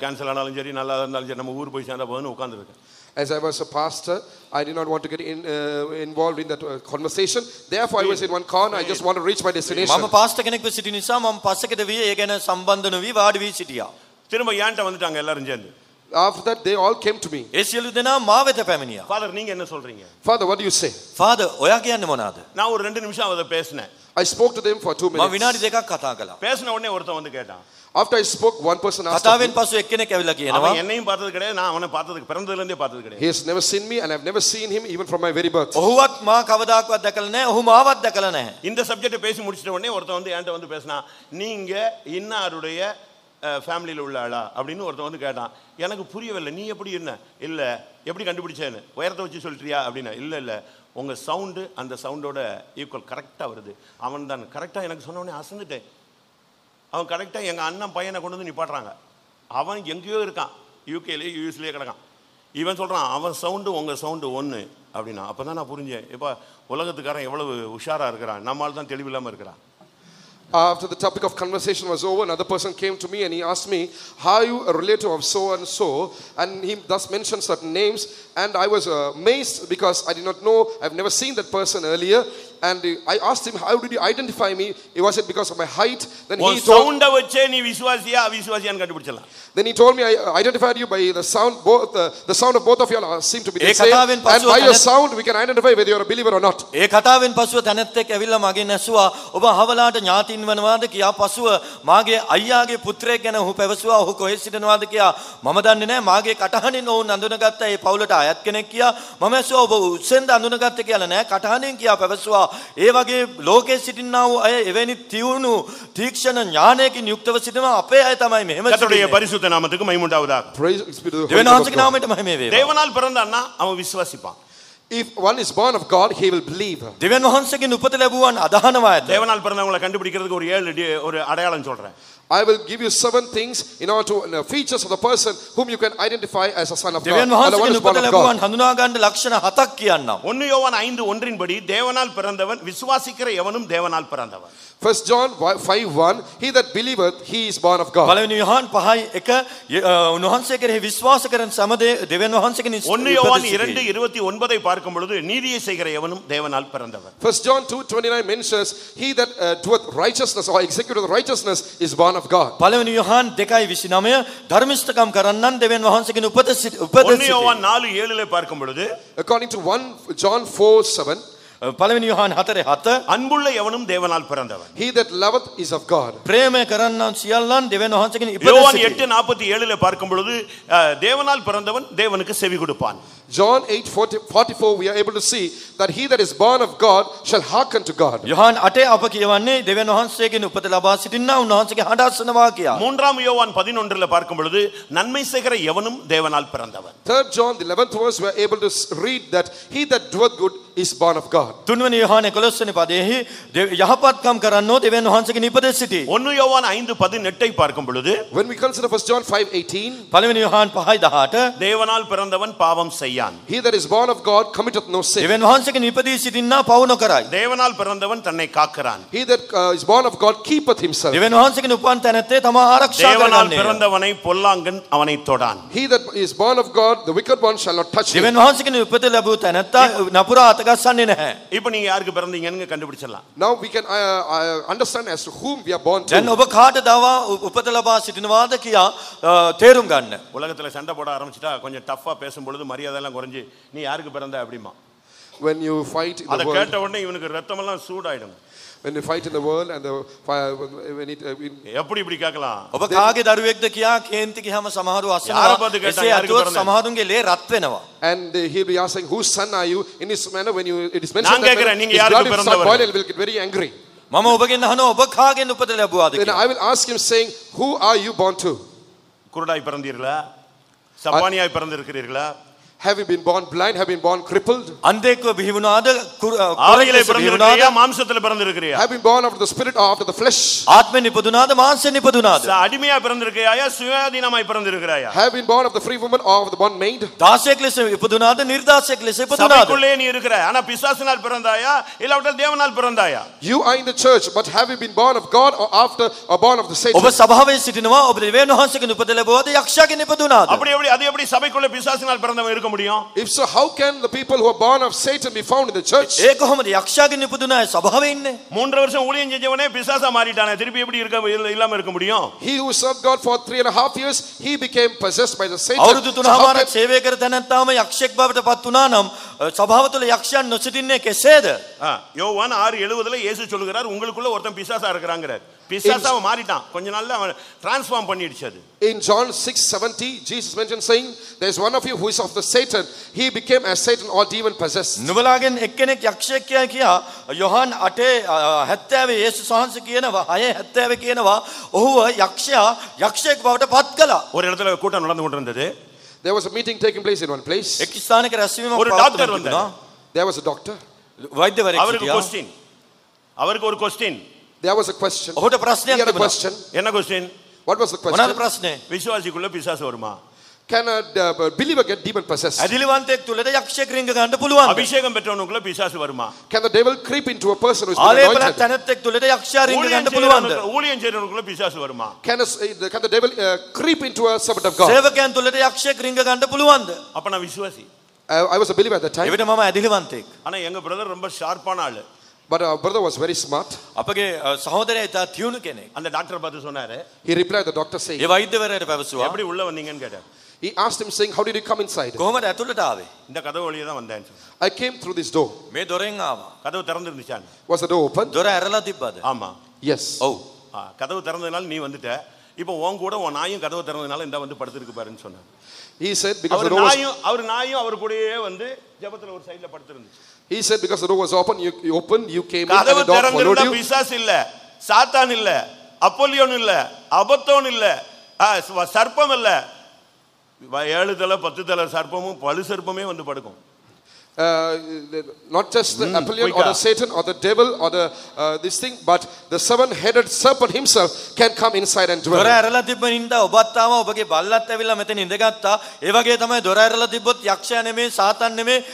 கேன்சல் ஆனாலும் சரி, நல்லா இருந்தாலும் சரி, நம்ம ஊர் போய் சேர்ந்தா போதும்னு உட்கார்ந்திருக்கேன். As I was a pastor, I did not want to get involved in that conversation. Therefore, I was in one corner. I just want to reach my destination. මම පාස්ටර් කෙනෙක්ව සිටි නිසා මම පස්සකට වී ඒ ගැන සම්බන්ධ නොවි වාඩි වී සිටියා. திரும்ப ஏன்ட்ட வந்துட்டாங்க எல்லாரும் சேர்ந்து. After that, they all came to me. ඒ සියලු දෙනා මා වෙත පැමිණියා. ஃபாதர் நீங்க என்ன சொல்றீங்க? Father, what do you say? Father ඔයා කියන්නේ මොනවාද? நான் ஒரு 2 நிமிஷம் அத பேசினேன். I spoke to them for 2 මම විනාඩි minutes. දෙකක් කතා කළා. பேசின உடனே ஒருத்தன் வந்து கேட்டான். After I spoke, one person asked කතාවෙන් me. පසු එක්කෙනෙක් ඇවිල්ලා කියනවා அவன் என்னையும் பார்த்தது கிடையாது, நான் அவனை பார்த்ததுக்கு பிறந்ததுல இருந்தே பார்த்தது கிடையாது. He has never seen me and I've never seen him even from my very birth. ඔහුවත් මා කවදාකවත් දැකලා නැහැ, ඔහු මාවත් දැකලා නැහැ. இந்த சப்ஜெக்ட் பேசி முடிச்சிட்ட உடனே ஒருத்தன் வந்து என்கிட்ட வந்து பேசினா, நீங்க இன்னாருடைய ஃபேமிலியில் உள்ள ஆளா அப்படின்னு ஒருத்தன் வந்து கேட்டான். எனக்கு புரியவில்லை. நீ எப்படி என்ன? இல்ல எப்படி கண்டுபிடிச்சேன்னு உயரத்தை வச்சு சொல்லிட்டியா அப்படின்னா, இல்ல உங்க சவுண்டு அந்த சவுண்டோட ஈக்குவல் கரெக்டா வருது. அவன் தான் கரெக்டா எனக்கு சொன்ன உடனே அசந்துட்டேன். அவன் கரெக்டா எங்க அண்ணன் பையனை கொண்டு வந்து நிப்பாட்டுறாங்க. அவன் எங்கேயோ இருக்கான், யூகேலேயே யூஎஸ்லேயே கிடக்கான். இவன் சொல்றான் அவன் சவுண்டு உங்க சவுண்டு ஒன்று அப்படின்னா. அப்பதான் நான் புரிஞ்சேன், இப்போ உலகத்துக்காரன் எவ்வளவு உஷாரா இருக்கிறான், நம்மால் தான் தெளிவில்லாம இருக்கிறான். After the topic of conversation was over, another person came to me and he asked me, "How are you a relative of so and so?" And he thus mentioned certain names, and I was amazed because I did not know, I've never seen that person earlier. And I asked him, "How did you identify me? Was it because of my height?" Then he told, சவுண்ட வச்சே நீ விசுவாசியா அவிசுவாசியான்னு கண்டுபிடிச்சலாம். Then he told me, "I identified you by the sound. Both the sound of both of you all seem to be the same. And by your sound, we can identify whether you are a believer or not." ඒ කතාවෙන් පසුව තැනැත්තෙක් ඇවිල්ලා මගෙන් ඇසුවා, ඔබ හවලාට ඥාතින් වනවාද කියා. පසුව මාගේ අයියාගේ පුත්‍රයෙක් ගැන ඔහු පැවසුවා, ඔහු කොහෙ සිටිනවාද කියා. මම දන්නේ නැහැ. මාගේ කටහඬින් ඔවුන් අඳුනගත්ත ඒ පවුලට අයත් කෙනෙක් කියා. මම ඇසුවා, ඔබ උසෙන්ද අඳුනගත්තේ කියලා. නෑ, කටහඬින් කියා පැවසුවා. ඒ වගේ ලෝකයේ සිටිනා වූ අය එවැනි තියුණු තීක්ෂණ ඥානයකින් යුක්තව සිටිනවා. අපේ අය තමයි මෙහෙම கர்த்தருடைய සිටින්නේ. பரிசுத்த நாமத்துக்கு மகிமை உண்டாவதாக. Praise be to the Holy දෙවියන් name of වහන්සේගේ God. නාමයට මහිම වේවා. தேவனால் பிறந்தான்னா அவன் விசுவாசிப்பான். If one is born of God, he will believe. දෙවියන් වහන්සේගෙන් උපත ලැබුවන් අදහනවා ඇත. தேவனால் பிறந்தவங்களை கண்டுபிடிக்கிறதுக்கு ஒரு 7 ஒரு அடையாளம் சொல்றேன். I will give you 7 things in order to features of the person whom you can identify as a son of God. දෙවියන් And the one වහන්සේගෙන් is born උපත of ලැබුවන් God. හඳුනා ගන්න ලක්ෂණ 7ක් කියන්නම්. 1 யோவான் 5:1 படி தேவனால் பிறந்தவன் விசுவாசிக்கிற எவனும் தேவனால் பிறந்தவன். 1 John 5:1 He that believeth he is born of God. පළවෙනි යොහන් 5:1 උන්වහන්සේ කෙරෙහි විශ්වාස කරන සමදේ දෙවියන් වහන්සේගෙන් 1 யோவான் 2:29 பார்க்கும் பொழுது நீதியை செய்கிற எவனும் தேவனால் பிறந்தவன். 1 John 2:29 mentions he that doeth righteousness or executeth righteousness is born of God. පළවෙනි යොහන් 2:29 ධර්මිෂ්ඨකම් කරන්නන් දෙවියන් වහන්සේගෙන් උපත 1 யோவான் 4:7 பார்க்கும் பொழுது According to 1 John 4:7 පළවෙනි යොහන් 4:7 அன்புள்ள எவனும் தேவனால் பிறந்தவன். He that loveth is of God. ප්‍රේමය කරන්නන් සියල්ලන් දෙවියන් වහන්සේගෙන් யோவான் ඉපදෙති. 8:47 பார்க்கும் பொழுது தேவனால் பிறந்தவன் தேவனுக்கு செவி கொடுப்பான். John 8:44 we are able to see that he that is born of God shall hearken to God. Yohan 8 අප කියවන්නේ දෙවියන් වහන්සේගෙන් උපත ලබා සිටින්නා උන්වහන්සේගේ හඬ අසනවා කියා. 3 யோவான் 11 பார்க்கும் பொழுது நன்மை செய்கிற எவனும் தேவனால் பிறந்தவன். 3 John the 11th verse we are able to read that he that doeth good is born of God. තුන්වෙනි යොහන් 11 වෙනි පදයේහි යහපත්කම් කරන්නෝ දෙවියන් වහන්සේගෙන් ඉපද සිටි. 1 யோவான் 5:18 பார்க்கும் பொழுது When we consider 1 John 5:18 පළවෙනි යොහන් 5:18 தேவனால் பிறந்தவன் பாவம் செய்யான். he that is born of God committeth no sin. දෙවියන් වහන්සේගෙන් ඉපදී සිටින්නා පව් නොකරයි. தேவனால் பிறந்தவன் தன்னை காக்கிறான். He that is born of God keepeth himself. දෙවියන් වහන්සේගෙන් උපන් තැනැත්තේ තමා ආරක්ෂා தேவனால் කරගන්නේ. பிறந்தவனை பொல்லாங்கன் அவனை தொடான். He that is born of God the wicked one shall not touch him. දෙවියන් වහන්සේගෙන් උපත ලැබූ තැනැත්තා නපුරා අතගස්සන්නේ නැහැ. இப்போ நீங்க யாருக்கு பிறந்தீங்கன்னு கண்டுபிடிச்சிடலாம். Now we can understand as to whom we are born දැන් to. ඔබ කාටදව උපත ලබා සිටිනවාද කියා තේරුම් ගන්න. உலகத்துல சண்டை போட ஆரம்பிச்சிட்டா கொஞ்சம் டஃப்பா பேசும் பொழுது மரியாதை எல்லாம் குறைஞ்சு நீ யாருக்கு பிறந்த அப்படிமா. When you fight in அதை the world, கேட்ட உடனே இவனுக்கு ரத்தமெல்லாம் சூடாயிடும். when you fight in the world and the fire, when it எப்படி இப்படி கேட்கலாம்? ඔබ කාගේ දරුවෙක්ද කියා කේන්ති ගියාම සමහරව යාර අසනවා. පද கேட்டா එසේ யாருக்கு අතුවත් பிறந்தது? සමහරුන්ගේ ලේ රත් වෙනවා. and he'll be asking whose son are you in this manner when you it is mentioned நான் that கேக்குறேன், when நீங்க his யாருக்கு blood will start பிறந்தவர்? boiling, will get very angry. මම ඔබගෙන් අහනවා ඔබ කාගෙන් උපත ලැබුවාද Then කියලා. I will ask him saying who are you born to? குருடாய் பிறந்தீர்களா? சப்பானியாய் பிறந்திருக்கிறீர்களா? Have you been born blind? Have you been born crippled? අන්ධයෙක්ව බිහි වුණාද? ஆவியிலே කුරෙක්ව බිහි பிறந்திருக்கிறியா? වුණාද? மாம்சத்துல பிறந்திருக்கிறியா? Have you been born after the spirit or after the flesh? ආත්මෙන් ඉපදුනාද? මාංශෙන් ඉපදුනාද? அடிமையா பிறந்திருக்கியாயா? சுயாதீனமாய் பிறந்திருக்கிறாயா? Have you been born of the free woman or of the bondmaid? දාසයෙක් ලෙස ඉපදුනාද? නිර්දාසයෙක් ලෙස ඉපදුනාද? சபைக்குள்ளே நீ இருக்கிற. ஆனா பிசாசினால் பிறந்தாயா? இல்லாவிட்டால் தேவனால் பிறந்தாயா? You are in the church, but have you been born of God or after or born of the Satan? ඔබ සභාවේ සිටිනවා. ඔබ දෙවියන් වහන්සේගෙන් උපත ලැබුවාද? යක්ෂයාගෙන් ඉපදුනාද? அப்படி எப்படி அது எப்படி சபைக்குள்ள பிசாசினால் பிறந்தவன் இருக்க முடியும்? If so, how can the people who are born of Satan be found in the church? ඒ කොහොමද යක්ෂයාගෙන් ඉපදුනා අය සභාවේ ඉන්නේ? 3 வருஷம் ஊழியம் செஞ்சவனே பிசாசா மாறிட்டானே. திருப்பி எப்படி இல்லாம இருக்க முடியும்? He who served God for 3.5 years, he became possessed by the Satan. අවුරුදු So how 3මාරක් can- සේවය කර තැනැත්තාම යක්ෂයෙක් බවට පත් වුණා නම් සභාව තුළ යක්ෂයන් නොසිටින්නේ කෙසේද? யோவான் 6:70 இயேசு சொல்கிறார் உங்களுக்குள்ள ஒருத்தன் பிசாசா இருக்கிறாங்கிறார். பிசாசாவை மாறிட்டான். கொஞ்ச நாள்ல அவன் டிரான்ஸ்ஃபார்ம் பண்ணிடுச்சு அது. In John 6:70, Jesus mentioned saying, there is one of you who is of the Satan. He became as Satan or demon possessed. නුඹලාගෙන් එක්කෙනෙක් යක්ෂයෙක් කියයි කියා යොහන් 8:70 යේසුස් වහන්සේ කියනවා 6:70 කියනවා ඔහුව යක්ෂයා යක්ෂයෙක් බවට පත් කළා. ஒரு இடத்துல கூட்டம் நடந்து கொண்டிருந்தது. There was a meeting taking place in one place. එක් ස්ථානයක රැස්වීමක් ஒரு පවත්වන டாக்டர் තිබුණා. There was a doctor. වෛද්‍යවරයෙක් அவருக்கு සිටියා. கொஸ்டின். அவருக்கு ஒரு question. There was a question. ඔහුට He ප්‍රශ්නයක් had a තිබුණා. question. என்ன கொஸ்டின்? What was the මොනවාද question? ප්‍රශ්නේ? விசுவாசிக்குள்ள பிசாசு வருமா? Can a believer get demon possessed? ඇදිලිවන්තයෙක් තුලද යක්ෂයෙක් රිංග ගන්න පුළුවන්ද? அபிஷேகம் பெற்றவனுக்குள்ள பிசாசு வருமா? Can the devil creep into a person who is been ආලේපන anointed? තැනැත්තෙක් තුලද යක්ෂයා රිංග ஊழியம் ගන්න පුළුවන්ද? செய்யறவனுக்குள்ள பிசாசு வருமா? Can the devil creep into a servant of God? සේවකයන් තුලද යක්ෂයෙක් රිංග ගන්න පුළුවන්ද? அப்ப நான் விசுவாசி. I was a believer at that time, එවිට මම ඇදිලිවන්තයෙක්. ஆனா எங்க பிரதர் ரொம்ப ஷார்ப்பான ஆளு. but our brother was very smart. අපගේ සහෝදරයා ඉතා තියුණු කෙනෙක්. அந்த டாக்டர் பார்த்து சொன்னாரு, He replied, the doctor saying, ඒ වෛද්‍යවරයාට පැවසුවා எப்படி உள்ள வந்தீங்கன்னு கேட்டார். he asked him saying, how did you come inside? කොහොමද ඇතුළට ආවේ? இந்த கதவு வழியா தான் வந்தேன். I came through this door. මේ දොරෙන් ආවා. கதவு திறந்துருந்துச்சான். Was the door open? දොර ඇරලා තිබ්බද? ஆமா. Yes. ඔව්. கதவு திறந்ததுனால நீ வந்துட்ட. இப்போ உன் கூட உன் நாயும் கதவு திறந்ததுனால இந்த வந்து படுத்துருக்கு பாருன்னு சொன்னார். He said, because the our door was, நாயும் அவர் கூடயே வந்து ஜெபத்துல ஒரு சைடுல படுத்துருந்துச்சு. he said, because the door was open, you opened, you came in, and கதவு the dog followed திறந்திருந்தா you. பிசாசு இல்ல, சாத்தான் இல்ல, அப்போலியோன் இல்ல, அபத்தோன் இல்ல, சர்ப்பம் இல்ல. 7 தலை 10 தலை சர்ப்பமும் பழு சர்ப்பமே வந்து படுக்கும். not just the Apollyon or the quick. Satan or the devil or the this thing, but the seven-headed serpent himself can come inside and dwell. දොර ඇරලා තිබ්බ නින්දා ඔබත් ආව ඔබගේ බල්ලත් ඇවිල්ලා මෙතන ඉඳගත්තා. ඒ වගේ තමයි දොර ඇරලා තිබ්බොත් යක්ෂයා නෙමේ, සාතන් නෙමේ,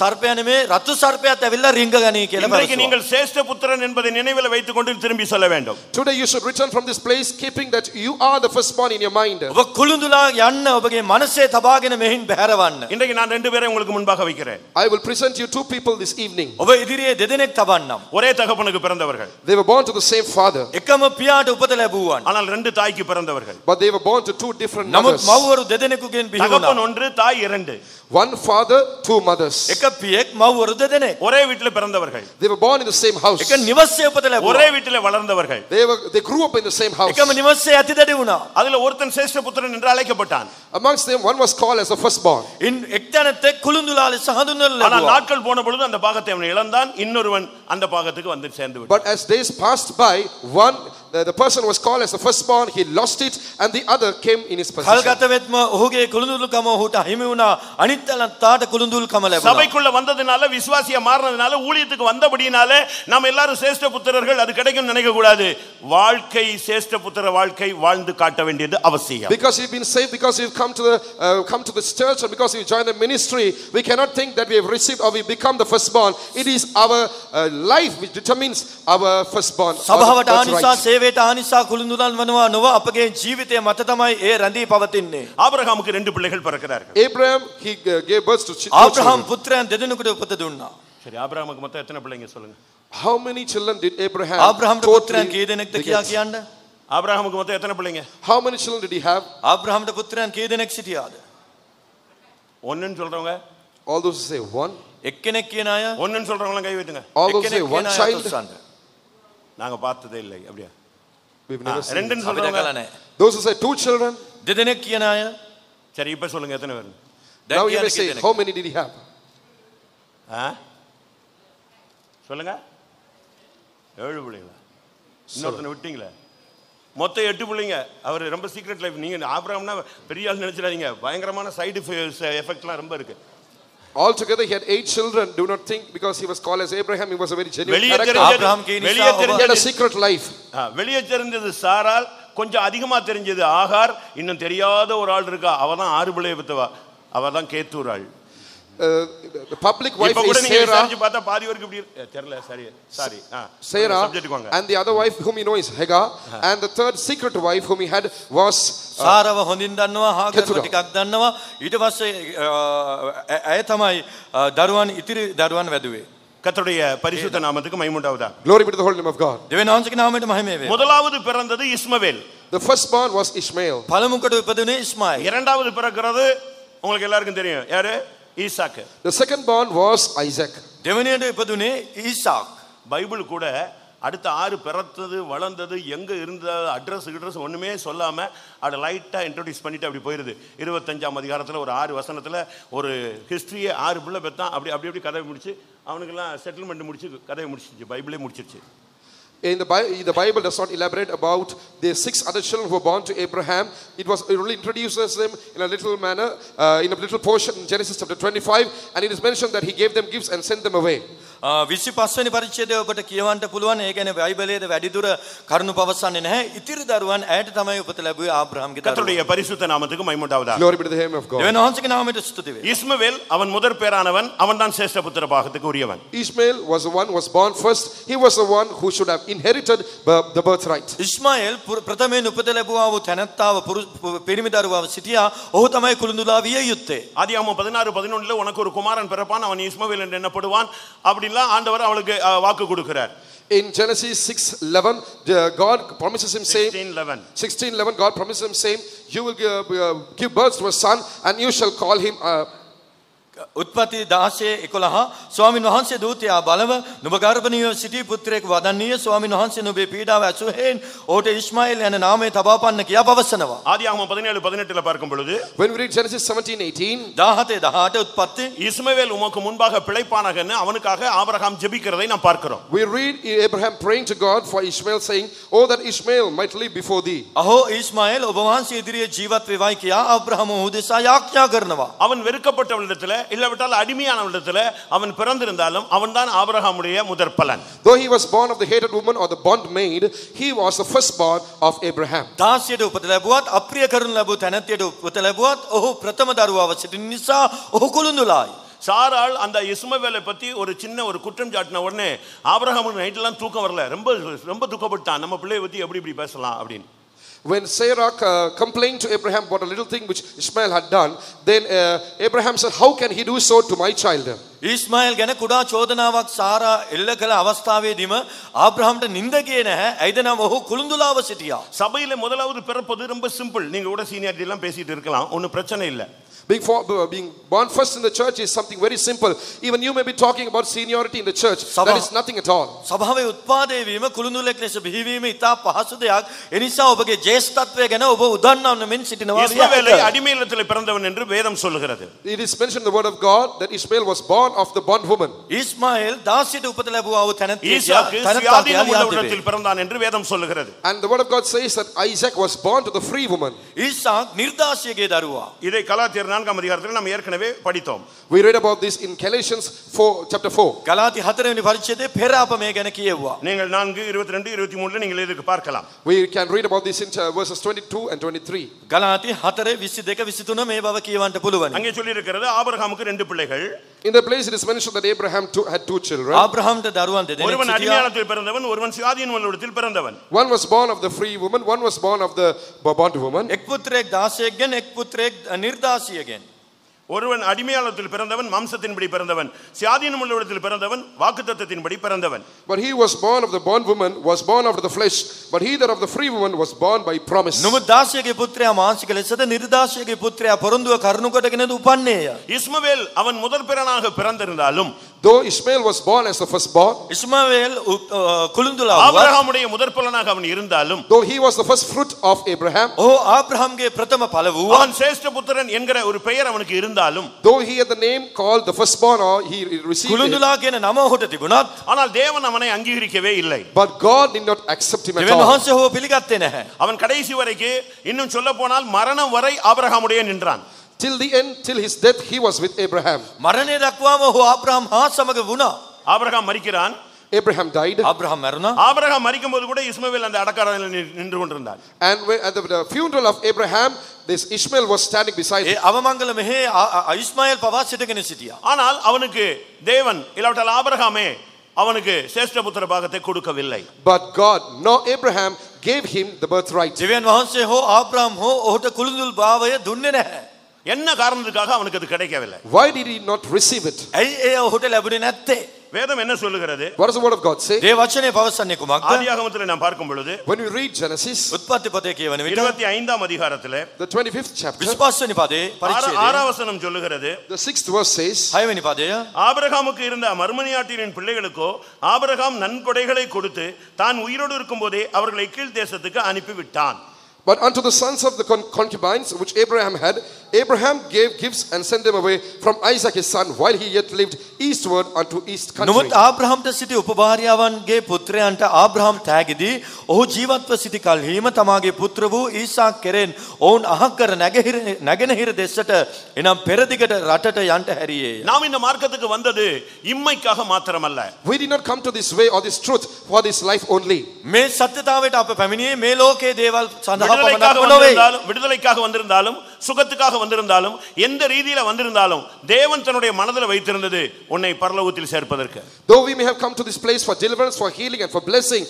සර්පයා නෙමේ, රතු සර්පයාත් ඇවිල්ලා රිංග ගනී කියලා இன்றைக்கு පරසුවා. நீங்கள் சேஷ்ட புத்திரன் என்பதை நினைவில் வைத்துக் கொண்டு திரும்பி சொல்ல வேண்டும். Today you should return from this place keeping that you are the firstborn in your mind. ඔබ කුළුඳුලා යන්න ඔබගේ මනසේ තබාගෙන මෙහින් බැහැරවන්න. இன்றைக்கு நான் ரெண்டு பேரை உங்களுக்கு முன்பாக வைக்கிறேன். I will present you two people this evening. ඔබ ඉදිරියේ දෙදෙනෙක් තබන්නම්. ஒரே தகப்பனுக்கு பிறந்தவர்கள், They were born to the same father, එකම පියාට උපත ලැබුවාන්. ஆனால் ரெண்டு தாய்க்கு பிறந்தவர்கள். but they were born to two different නමුත් mothers. මව්වරු දෙදෙනෙකුගෙන් බිහි தகப்பன் වුණා. ஒன்று, தாய் இரண்டு. One father, two mothers. එක පියෙක් මව්වරු දෙදෙනෙක්. ஒரே வீட்டில் பிறந்தவர்கள், They were born in the same house. එක නිවසේ උපත ஒரே ලැබුවා. வீட்டில் வளர்ந்தவர்கள். They grew up in the same house. එකම නිවසේ ඇතිදැඩි වුණා. அதுல ஒருத்தன் சேஷ்ட புத்திரன் என்று அழைக்கப்பட்டான். Amongst them, one was called as the firstborn. එක්තැනැත්තෙක් කුළුඳුලා ලෙස හඳුන්වනු ஆனால் ලැබුවා. நாட்கள் போன பொழுது அந்த பாகத்தை அவன் இழந்தான், இன்னொருவன் அந்த பாகத்துக்கு வந்து சேர்ந்து விட்டான். But as days passed by, the person was called as the firstborn, he lost it, and the other came in his position. කල්ගත වෙත්ම ඔහුගේ කුළුඳුල්කම ඔහුට හිමි වුණා. අනිත්‍යලත්තාට කුළුඳුල්කම ලැබුණා. சபைக்குள்ள வந்ததுனால, விசுவாசியா மாறினதுனால, ஊழியத்துக்கு வந்தபடினால நாம் எல்லாரும் சேஷ்ட புத்திரர்கள் அது கிடைக்கும் நினைக்க கூடாது. வாழ்க்கை சேஷ்ட புத்திர வாழ்க்கை வாழ்ந்து காட்ட வேண்டியது அவசியம். Because you've been saved, because you've come to this church, and because you joined the ministry, we cannot think that we have received or we become the firstborn. It is our life which determines our firstborn. සභාවට That's ආනිසා right. සේවයට ආනිසා කුළුඳුලන් වනවා නොව අපගේ ජීවිතය මත තමයි ඒ රැඳී පවතින්නේ. ஆபிரகாமுக்கு ரெண்டு பிள்ளைகள் பிறக்கிறார்கள். Abraham, he gave birth to two ආබ්‍රහම් children. පුත්‍රයන් දෙදෙනෙකුට උපත දුන්නා. சரி, ஆபிரகாமுக்கு மொத்தம் எத்தனை பிள்ளைங்க சொல்லுங்க? How many children did Abraham ආබ්‍රහම්ට පුත්‍රයන් totally key දෙනෙක්ද beget? කියා කියන්න? ஆபிரகாமுக்கு மொத்தம் எத்தனை பிள்ளைங்க? How many children did he have? ආබ්‍රහම්ට පුත්‍රයන් කී දෙනෙක් සිටියාද? ஒன்னுன்னு சொல்றவங்க, All those who say one. එක්කෙනෙක් කියන අය, ஒன்னுன்னு சொல்றவங்க கை வைத்துங்க. All those who say එක්කෙනෙක් one කියන අය child. අතොස්සන්න. நாங்க பார்த்ததே இல்லை. அப்படியா? We've never seen. ரெண்டுன்னு අපි சொல்றவங்க. දැකලා නැහැ. Those who say two children. දෙදෙනෙක් කියන අය, சரி, இப்ப சொல்லுங்க எத்தனை பேர்? දැන් Now you කියන්නේ may say, කී දෙනෙක්? how many did he have? சொல்லுங்க. 7 பிள்ளைங்களா? இன்னொருத்தனை விட்டீங்களே. மொத்தம் 8 பிள்ளைங்க. அவர் ரொம்ப சீக்ரெட் லைஃப். நீங்க ஆபிரகாம்னா பெரிய ஆள் நினைச்சிடாதீங்க. பயங்கரமான சைடு எஃபெக்ட்லாம் ரொம்ப இருக்கு. Altogether he had 8 children. Do not think because he was called as Abraham, he was a very genuine வெளியே character. ஆபிரகாம் கீ வெளியே நிசா He had a தெரிஞ்சது secret life. வெளியே தெரிஞ்சது சாரால், கொஞ்சம் அதிகமா தெரிஞ்சது ஆகார், இன்னும் தெரியாத ஒரு ஆள் இருக்கா. அவ தான் 6 பிள்ளையை பெத்தவா. அவ தான் கேத்தூர் ஆள். The public wife இப்ப கூட is நீங்க Sarah. விசாரிச்சு பார்த்தா பாதி வரைக்கும் இப்படி தெரியல. சரி சாரி. Sarah, சப்ஜெக்ட்டுக்கு வாங்க. and the other wife whom you know is Hagar, and the third secret wife whom he had was සාරව හොඳින් දන්නවා, හාගර්ව කෙතුරා. ටිකක් දන්නවා. ඊට පස්සේ ඇය තමයි දරුවන් ඉතිරි දරුවන් වැදුවේ. கர்த்தருடைய பரிசுத்த நாமத்துக்கு மகிமை உண்டாவதாக. glory be to the holy name of God. දෙවෙනි වහන්සේගේ නාමයට මහිම වේ. முதலாவது பிறந்தது இஸ்மவேல். The firstborn was Ishmael. පළමුවට උපදුනේ Ismail. இரண்டாவது பிறக்கிறது உங்களுக்கு எல்லாருக்கும் தெரியும். யாரு? ஈசாக்கு. The secondborn was Isaac. දෙවෙනියට උපදුනේ ඊසාක්. பைபிள் கூட அடுத்த 6 பிறந்தது வளர்ந்தது எங்க இருந்தது அட்ரஸ் ஒண்ணுமே சொல்லாம அதை லைட்டா இன்ட்ரோடியூஸ் பண்ணிட்டு அப்படி போயிருது. 25ஆம் அதிகாரத்துல ஒரு 6 வசனத்துல ஒரு ஹிஸ்டரியே 6 பிள்ளை பெத்தான். அப்படி கதை முடிச்சு அவனுக்கெல்லாம் செட்டில்மெண்ட் முடிச்சு கதையை முடிச்சிருச்சு. பைபிளே முடிச்சிருச்சு. In the Bible does not elaborate about the 6 other children who were born to Abraham. It only introduces them in a little manner, in a little portion in Genesis chapter 25, and it is mentioned that he gave them gifts and sent them away. 25 වෙනි පරිච්ඡේදය ඔබට කියවන්න පුළුවන්. ඒ කියන්නේ බයිබලයේ වැඩිදුර කරුණු පවසන්නේ නැහැ. ඉතිරි දරුවන් ඇයට තමයි උපත ලැබුවේ ආබ්‍රහම්ගේ දරුවන්. கர்த்தருடைய பரிசுத்த நாமத்துக்கு மகிமை உண்டாவதாக. Glory be to the name of God. දෙවෙනි වහන්සේගේ නාමයට ස්තුති වේ. இஸ்மவேல் அவன் முதற் பேரானவன். அவன் தான் சேஷ்ட புத்திர பாகத்துக்கு உரியவன். Ishmael was the one who was born first. He was the one who should have inherited the birthright. Ismail ප්‍රථමයෙන් උපත ලැබුවා වූ තැනැත්තාව පිරිමි දරුවාව සිටියා. ඔහු තමයි කුළුඳුලා විය යුත්තේ. ஆதியாகமம் 16:11 உனக்கு ஒரு குமாரன் பிறப்பான், அவன் இஸ்மவேல் என்று எண்ணப்படுவான். அப்படிலாம் ஆண்டவர் அவளுக்கு வாக்கு கொடுக்கிறார். In Genesis 6:11, God promises him saying, 16:11 God promises him saying, you will give birth to a son and you shall call him උත්පත්ති 16:11 ස්වාමින් වහන්සේ දූතයා බලව නුඹ ගර්භණීව සිටි පුත්‍රයෙක් වදන්නීය. ස්වාමින් වහන්සේ නුඹේ පීඩාව ඇසුහෙන් ඔහුට ඉස්මායිල් යන නාමය තබාපන්න කියා පවසනවා. ஆதியாகமம் 17:18 பார்க்கும் பொழுது when we read Genesis 17:18, 17:18 උත්පත්ති இஸ்மவேல் உமக்கு முன்பாக பிழைப்பானாகன்னு அவனுக்காக ஆபிரகாம் ஜெபிக்கிறதை நாம் பார்க்கிறோம். we read Abraham praying to God for Ishmael saying, oh that Ishmael might live before thee. අහෝ ඉස්මායිල් ඔබ වහන්සේ ඉදිරියේ ජීවත් වේවායි කියා ආබ්‍රහම ඔහු දෙසා යාඥා කරනවා. அவன் வெறுக்கப்பட்டவனிடத்தில் இல்லாவிட்டால் அடிமையானவனிடத்துல அவன் பிறந்திருந்தாலும் அவன்தான் ஆபிரகாமுடைய முதற் பலன். Though he was born of the hated woman or the bondmaid, he was the firstborn of Abraham. දාසියට උපත ලැබුවත් අප්‍රිය කරනු ලැබූ තැනැත්තියට උපත ලැබුවත් ඔහු ප්‍රථම දරුවාව සිටින නිසා ඔහු කුළුඳුලායි. சாராள் அந்த இஸ்மவேலை பத்தி ஒரு சின்ன ஒரு குற்றம் சாட்டின உடனே ஆபிரகாமுக்கு நைட்டெல்லாம் தூக்கம் வரல, ரொம்ப ரொம்ப துக்கப்பட்டான். நம்ம பிள்ளையை பத்தி எப்படி இப்படி பேசலாம் அப்படின்னு. When Sarah complained to Abraham about a little thing which Ishmael had done, then Abraham said, how can he do so to my child? ඊස්මාኤල් ගැන කුඩා චෝදනාවක් සාරා එල්ල කළ අවස්ථාවේදීම ආබ්‍රහාම්ට නිඳ ගියේ නැහැ. ඇයිද නම් ඔහු කුළුඳුලාව සිටියා. சபையில முதலாவது பிறப்பது ரொம்ப சிம்பிள். நீங்க கூட சீனியாரிட்டி எல்லாம் பேசிட்டு இருக்கலாம், ஒன்றும் பிரச்சனை இல்லை. Being born first in the church is something very simple. Even you may be talking about seniority in the church. That is nothing at all. සභාවේ උත්පාදේ වීම කුළුඳුලෙක් ලෙස බිහිවීම ඉතා පහසු දෙයක්. ඒ නිසා ඔබගේ ජේෂ්ඨත්වය ගැන ඔබ උදන්වන්නමින් සිටිනවා. இஸ்மவேலை அடிமையிலத்தில் பிறந்தவன் என்று வேதம் சொல்லுகிறது. It is mentioned in the word of God that Ishmael was born of the bondwoman. ඊස්මාኤල් දාසියට උපත ලැබුවා වූ තැනැත්තිය ஈசாக்கு சுயாதீனம் உள்ளவனிடத்தில் பிறந்தான் என்று வேதம் சொல்லுகிறது. And the word of God says that Isaac was born to the free woman. ඊසාක් නිර්දාසියගේ දරුවා. இதை கலாத்தியர் 4 அதிகாரத்தில் நாம் ஏற்கனவே படித்தோம். We read about this in Galatians 4 chapter 4. ගලාති 4 වෙනි පරිච්ඡේදයේ පෙර අප මේ ගැන කියෙව්වා. நீங்கள் 4 22 23 நீங்கள் இதுக்கு பார்க்கலாம். We can read about this in verses 22 and 23. ගලාති 4 22 23 මේ බව කියවන්න පුළුවන්. அங்கே சொல்லி இருக்கிறது ஆபிரகாமுக்கு 2 பிள்ளைகள். In the place it is mentioned that Abraham had 2 children. ආබ්‍රහාම්ට දරුවන් දෙදෙනෙක් ஒருவன் සිටියා. அடிமையானத்தில் பிறந்தவன், ஒருவன் சுயாதீனத்தில் பிறந்தவன். One was born of the free woman, one was born of the bondwoman. එක් පුත්‍රයෙක් දාසියෙක්ගෙන් එක් පුත්‍රයෙක් නිර්දාසියගෙන්. ஒருவன் அடிமையாளத்தில் பிறந்தவன், மாம்சத்தின்படி பிறந்தவன். சுயாதீனமுள்ளவரிடத்தில் பிறந்தவன், வாக்குத்தத்தத்தின்படி பிறந்தவன். But he was born of the bondwoman, was born after the flesh, but he that of the free woman was born by promise. නමුත් දාසියගේ පුත්‍රයා මානසික ලෙසද නිර්දාසියගේ පුත්‍රයා පොරොන්දුව කරුණු කොටගෙනද උපන්නේය. இஸ்மவேல் அவன் முதற் பிறனாக பிறந்திருந்தாலும், Though Ishmael was born as the firstborn, ඉස්මාኤල් කුළුඳුලා වුණා. ஆபிரகாமுடைய முதற் பலனாக அவன் இருந்தாலும், though he was the first fruit of Abraham, ඔහු ආබ්‍රහාම්ගේ ප්‍රථම ඵල වූවා. அவன் சேஷ்ட புத்திரன் என்கிற ஒரு பெயர் அவனுக்கு இருந்தாலும், though he had the name called the firstborn or he received it, කුළුඳුලා කියන නම ඔහුට තිබුණත් ஆனால் தேவன் அவனை அங்கீகரிக்கவே இல்லை. but God did not accept him at දෙවියන් all. වහන්සේ ඔහුව පිළිගත්තේ නැහැ. அவன் கடைசி வரைக்கும், இன்னும் சொல்ல போனால் மரணம் வரை ஆபிரகாமுடைய நின்றான். Till the end, till his death, he was with Abraham. මරණය දක්වාම ඔහු ආබ්‍රහාම් හා සමග වුණා. ஆபிரகாம் மரிக்கிறான். Abraham died. ආබ්‍රහාම් මරුණා. ஆபிரகாம் மரிக்கும்போது கூட இஸ்மவேல் அந்த அடக்கறையில் நின்று கொண்டிருந்தான். And at the funeral of Abraham, this Ishmael was standing beside A him. අවමංගල මෙහි ඉස්මාኤල් පවා සිටගෙන සිටියා. ஆனால் அவனுக்கு தேவன் இல்லாவிட்டால் ஆபிரகாமே அவனுக்கு சேஷ்ட புத்திர பாகத்தை கொடுக்கவில்லை. But God, nor Abraham, gave him the birthright. දෙවියන් වහන්සේ හෝ ආබ්‍රහාම් හෝ ඔහුට කුළුඳුල් භාවය දුන්නේ නැහැ. என்ன காரணத்துக்காக அவனுக்கு அது கிடைக்கவில்லை? Why did he not receive it? ඇයි ඒ ඔහුට ලැබුණේ නැත්තේ? வேதம் என்ன சொல்லுகிறது? What does the word of God say? දේව වචනේ පවසන්නේ කුමක්ද? ஆதியாகமத்தில் நாம் பார்க்கும் பொழுது When we read Genesis, උත්පත්ති පොතේ කියවන විට 25ஆம் அதிகாரத்திலே the 25th chapter, 25 වෙනි පදේ පරිච්ඡේදයේ 6ஆம் வசனம் சொல்லுகிறது, the 6th verse says, 6 වෙනි පදය ஆபிரகாமுக்கு இருந்த மறுமனையாட்டியின் பிள்ளைகளுக்கோ ஆபிரகாம் நன்கொடைகளை கொடுத்து தான் உயிரோடு இருக்கும்போதே அவர்களை கீழ் தேசத்துக்கு அனுப்பிவிட்டான். but unto the sons of the concubines which Abraham had, Abraham gave gifts and sent them away from Isaac his son while he yet lived eastward unto east country. නමුත් ආබ්‍රහාම්ට සිටි උපභාර්යාවන්ගේ පුත්‍රයන්ට ආබ්‍රහාම් තෑගිදී ඔහු ජීවත්ව සිටි කල්හිම තමාගේ පුත්‍ර වූ ඊසාක් කෙරෙන් ඔවුන් අහක්කර නැගෙනහිර දෙසට එනම් පෙරදිගට රටට යන්ට හැරියේය. நாம் இந்த மார்க்கத்துக்கு வந்தது இம்மைக்காக மாத்திரமல்ல. We did not come to this way or this truth for this life only. මේ සත්‍යතාවයට අප පැමිණියේ මේ ලෝකයේ දේවල් සඳහා விடுதலைக்காக පමණක් නොවේ. விடுதலைக்காக வந்திருந்தாலும், சுகத்துக்காக வந்திருந்தாலும், எந்த ரீதியில வந்திருந்தாலும் தேவன் தன்னுடைய மனதில் வைத்திருந்தது உன்னை பரலோகத்தில் சேர்ப்பதற்கு. Though we may have come to this place for deliverance, for healing and for blessing,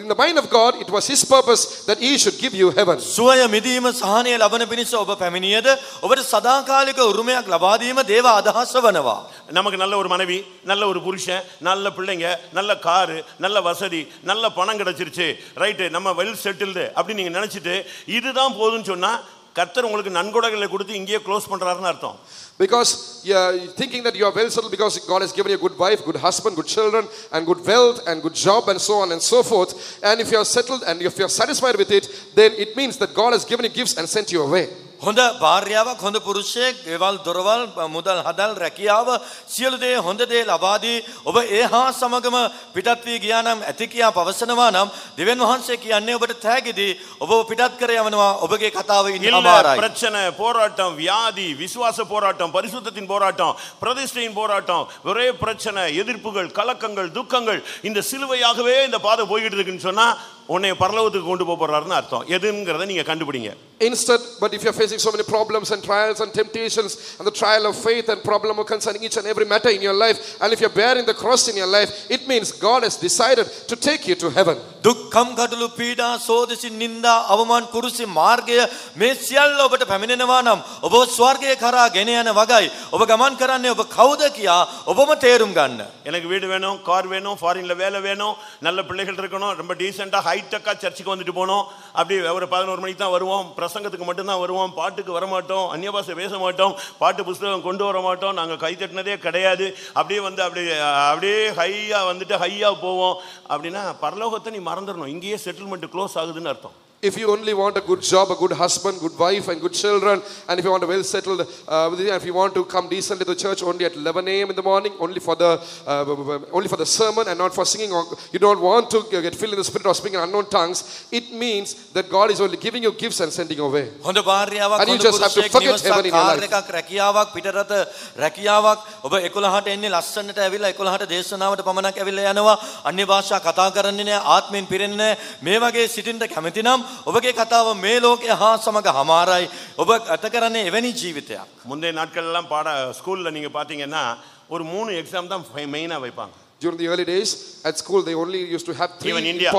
in the mind of God it was his purpose that he should give you heaven. සුවය මිදීම සහනය ලබන පිණිස ඔබ පැමිණියද ඔබට සදාකාලික උරුමයක් ලබා දීම දේව අදහස වනවා. நமக்கு நல்ல ஒரு மனைவி, நல்ல ஒரு புருஷன், நல்ல பிள்ளைங்க, நல்ல காரு, நல்ல வசதி, நல்ல பணம் கிடைச்சிருச்சு, ரைட்டு, நம்ம வெல் செட்டில்டு அப்படி நீங்க நினைச்சிட்டு இதுதான் போதும்னு சொன்னா கர்த்தர் உங்களுக்கு நன்கொடைகளை கொடுத்து இங்கேயே க்ளோஸ் பண்றாருன்னு அர்த்தம். Because you're thinking that you are well settled because God has given you a good wife, good husband, good children and good wealth and good job and so on and so forth, and if you are settled and if you are satisfied with it, then it means that God has given you gifts and sent you away. හොඳ භාර්යාවක් හොඳ පුරුෂයෙක් ගෙවල් දොරවල් මුදල් හදල් රැකියාව සියලු දේ හොඳ දේ ලබා දී ඔබ ඒ හා සමගම පිටත් වී ගියා නම් ඇති කියා පවසනවා නම් දෙවියන් වහන්සේ කියන්නේ ඔබට තෑගිදී ඔබ පිටත් කර යවනවා ඔබගේ කතාව ඉන්න இல்ல, අමාරයි. பிரச்சனை, போராட்டம், வியாதி, விசுவாச போராட்டம், பரிசுத்தத்தின் போராட்டம், பிரதிஷ்டையின் போராட்டம், ஒரே பிரச்சனை, எதிர்ப்புகள், கலக்கங்கள், துக்கங்கள், இந்த சிலுவையாகவே இந்த பாதை போய்கிட்டு இருக்குன்னு சொன்னா உன்னை பரலோகத்துக்கு கொண்டு போறாருன்னு அர்த்தம். எதுங்கிறத நீங்க கண்டுபிடிங்க. Instead, but if you're facing so many problems and trials and temptations and the trial of faith and problem concerning each and every matter in your life, and if you're bearing the cross in your life, it means God has decided to take you to heaven. දුක්ඛම් කටළු පීඩා සෝදිසි නිന്ദා අවමාන කුරුසි මාර්ගය මේ සියල්ල ඔබට පැමිණෙනවා නම් ඔබ ස්වර්ගයේ කරා ගෙන යන වගයි ඔබ ගමන් කරන්නේ ඔබ කවුද කියා ඔබම තේරුම් ගන්න. எனக்கு வீடு வேணும், கார் வேணும், ஃபாரின்ல வேலை வேணும், நல்ல பிள்ளைகள் இருக்கணும், ரொம்ப டீசெண்டா ஹைடெக்கா சர்ச்சுக்கு வந்துட்டு போனோம். அப்படி ஒரு 11 மணிக்கு தான் வருவோம், பிரசங்கத்துக்கு மட்டும்தான் வருவோம், பாட்டுக்கு வர மாட்டோம், அந்நிய பாஷை பேச மாட்டோம், பாட்டு புஸ்தகம் கொண்டு வர மாட்டோம், நாங்கள் கை தட்டினதே கிடையாது. அப்படியே வந்து அப்படியே ஹையா வந்துட்டு ஹையா போவோம் அப்படின்னா பரலோகத்தை நீ மறந்துடணும். இங்கேயே செட்டில்மெண்ட் க்ளோஸ் ஆகுதுன்னு அர்த்தம். If you only want a good job, a good husband, good wife and good children, and if you want a well settled, if you want to come decently to the church only at 11 a.m. in the morning, only for the sermon and not for singing, or you don't want to get filled in the spirit or speaking in unknown tongues, it means that God is only giving you gifts and sending you away. හොඳ භාර්යාවක් And you හොඳ just have to පුරුෂයෙක් forget heaven in your car life. එකක් රැකියාවක් පිටරට රැකියාවක් ඔබ 11ට එන්නේ ලස්සනට ඇවිල්ලා 11ට දේශනාවට පමණක් ඇවිල්ලා යනවා අන්‍ය භාෂා කතා කරන්නේ නැහැ ආත්මෙන් පිරෙන්නේ නැහැ මේ වගේ සිටින්න කැමති නම් ඔබගේ කතාව මේ ලෝකයේ හා සමග හමාරයි ඔබ ගත කරන්නේ එවැනි ජීවිතයක්. முந்தைய நாட்கள் எல்லாம் ஸ்கூல்ல நீங்க பாத்தீங்கன்னா ஒரு 3 எக்ஸாம் தான் மெயினா வைப்பாங்க. During the early days at school, they only used to have Even India.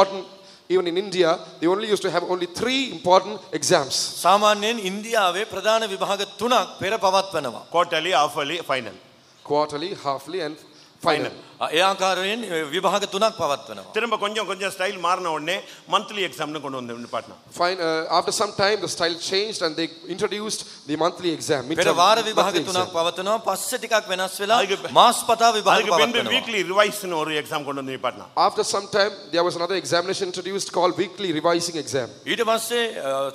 Even in India, they only used to have only 3 important exams. සාමාන්‍යයෙන් ඉන්දියාවේ ප්‍රධාන විභාග 3ක් පෙර පවත්වනවා. Quarterly, half-yearly, final. Quarterly, halfly and final. ඒ ආකාරයෙන් විභාග 3ක් පවත්වනවා. திரும்ப கொஞ்சம் ஸ்டைல் மாறின உடனே மந்த்லி எக்ஸாம்னு கொண்டு வந்து நிப்பாட்டினாங்க. Fine. After some time, the style changed and they introduced the monthly exam. පෙර වාර විභාග 3ක් පවත්වනවා පස්සේ ටිකක් වෙනස් වෙලා මාස් පතා විභාග அதுக்கு பின்பு පවත්වනවා. வீக்லி ரிவைஸ்னு ஒரு எக்ஸாம் கொண்டு வந்து நிப்பாட்டினாங்க. After some time, there was another examination introduced called weekly revising exam. ඊට පස්සේ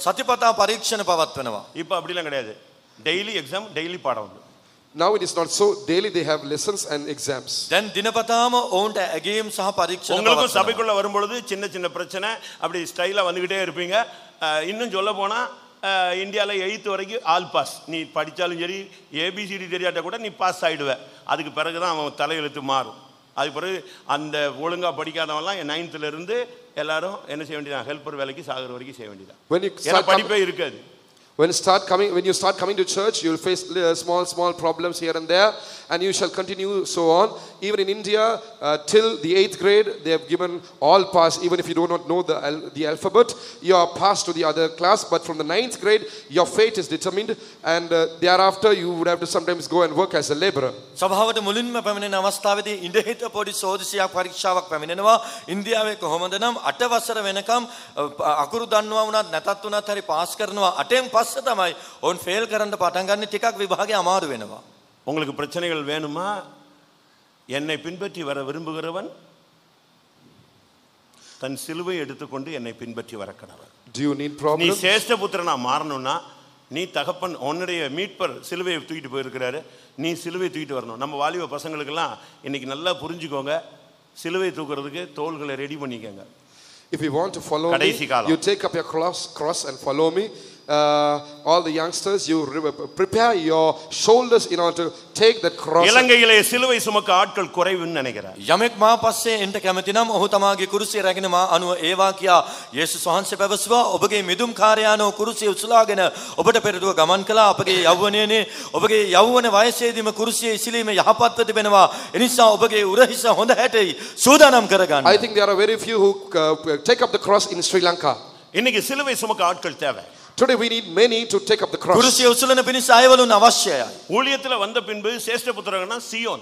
සතිපතා පරීක්ෂණ පවත්වනවා. இப்போ அப்படிலாம் கிடையாது. டெய்லி எக்ஸாம், டெய்லி பாடம் உண்டு. Now it is not so. Daily they have lessons and exams. දැන් දිනපතාම ඔවුන්ට ඇගීම් සහ පරීක්ෂණ உங்களுக்கும் පවත්වනවා. சபைக்குள்ள வரும்பொழுது சின்ன பிரச்சனை அப்படி ஸ்டைலா வந்துகிட்டே இருப்பீங்க. இன்னும் சொல்ல போனா இந்தியாவில் 8th வரைக்கும் ஆல் பாஸ். நீ படித்தாலும் சரி ஏபிசிடி தெரியாட்ட கூட நீ பாஸ் ஆகிடுவ. அதுக்கு பிறகு தான் அவன் தலையெழுத்து மாறும். அதுக்கு பிறகு அந்த ஒழுங்காக படிக்காதவன்லாம் 9th இருந்து எல்லாரும் என்ன செய்ய வேண்டியதான், ஹெல்ப்பர் வேலைக்கு சாகிற வரைக்கும் செய்ய வேண்டியதான். ஏன்னா படிப்பே இருக்காது. When you start coming to church, you will face small problems here and there, and you shall continue so on. Even in India, till the 8th grade, they have given all pass. Even if you do not know the alphabet, you are passed to the other class. But from the 9th grade, your fate is determined, and thereafter you would have to sometimes go and work as a laborer. සභාවට මුලින්ම පැමිණෙන අවස්ථාවේදී ඉඳහිට පොඩි සෝදිසියක් පරීක්ෂාවක් පැමිණෙනවා. ඉන්දියාවේ කොහොමද නම් 8 වසර වෙනකම් අකුරු දන්නවා වුණත් නැතත් වුණත් හරි පාස් කරනවා. 8න් පස්සේ තමයි ඔවුන් ෆේල් කරන්න පටන් ගන්න ටිකක් විභාගේ අමාරු වෙනවා. உங்களுக்கு பிரச்சனைகள் வேணுமா? என்னை பின்பற்றி வர விரும்புகிறவன் தன் சிலுவை எடுத்துக்கொண்டு என்னை பின்பற்றி வர கடவன். Do you need நீ problems? சேஷ்ட புத்திரனா மாறணும்னா நீ தகப்பன் உன்னுடைய மீட்பர் சிலுவையை தூக்கிட்டு போயிருக்கிறாரு, நீ சிலுவை தூக்கிட்டு வரணும். நம்ம வாலிப பசங்களுக்கெல்லாம் இன்னைக்கு நல்லா புரிஞ்சுக்கோங்க, சிலுவை தூக்குறதுக்கு தோள்களை ரெடி பண்ணிக்கோங்க. If you want to follow me, you take up your cross and follow me. All the youngsters, you prepare your shoulders in order to take that cross. இலங்கையிலே சிலுவை சுமக்க ஆட்கள் குறைவுன்னு நினைக்கிறார். යමෙක් මා පස්සේ එන්න කැමති නම් ඔහු තමාගේ කුරුසිය රැගෙන මා අනුව ඒවා කියා යේසුස් වහන්සේ පැවසුවා. ඔබගේ මිදුම් කාර්යානෝ කුරුසිය උසුලාගෙන ඔබට පෙරටුව ගමන් කළා. අපගේ යෞවනයේනේ ඔබගේ යෞවන වයසේදීම කුරුසියේ ඉසිලීම යහපත්ව තිබෙනවා. එනිසා ඔබගේ උරහිස හොඳ හැටයි සූදානම් කරගන්න. I think there are very few who take up the cross in Sri Lanka. இன்னைக்கு சிலுவை சுமக்க ஆட்கள் தேவை. Today we need many to take up the cross. කුරුසිය උසුලන පිණිස අයවලුන් අවශ්‍යයි. ஊழியத்துல வந்த பின்பு சேஷ்ட புத்திரனா Zion.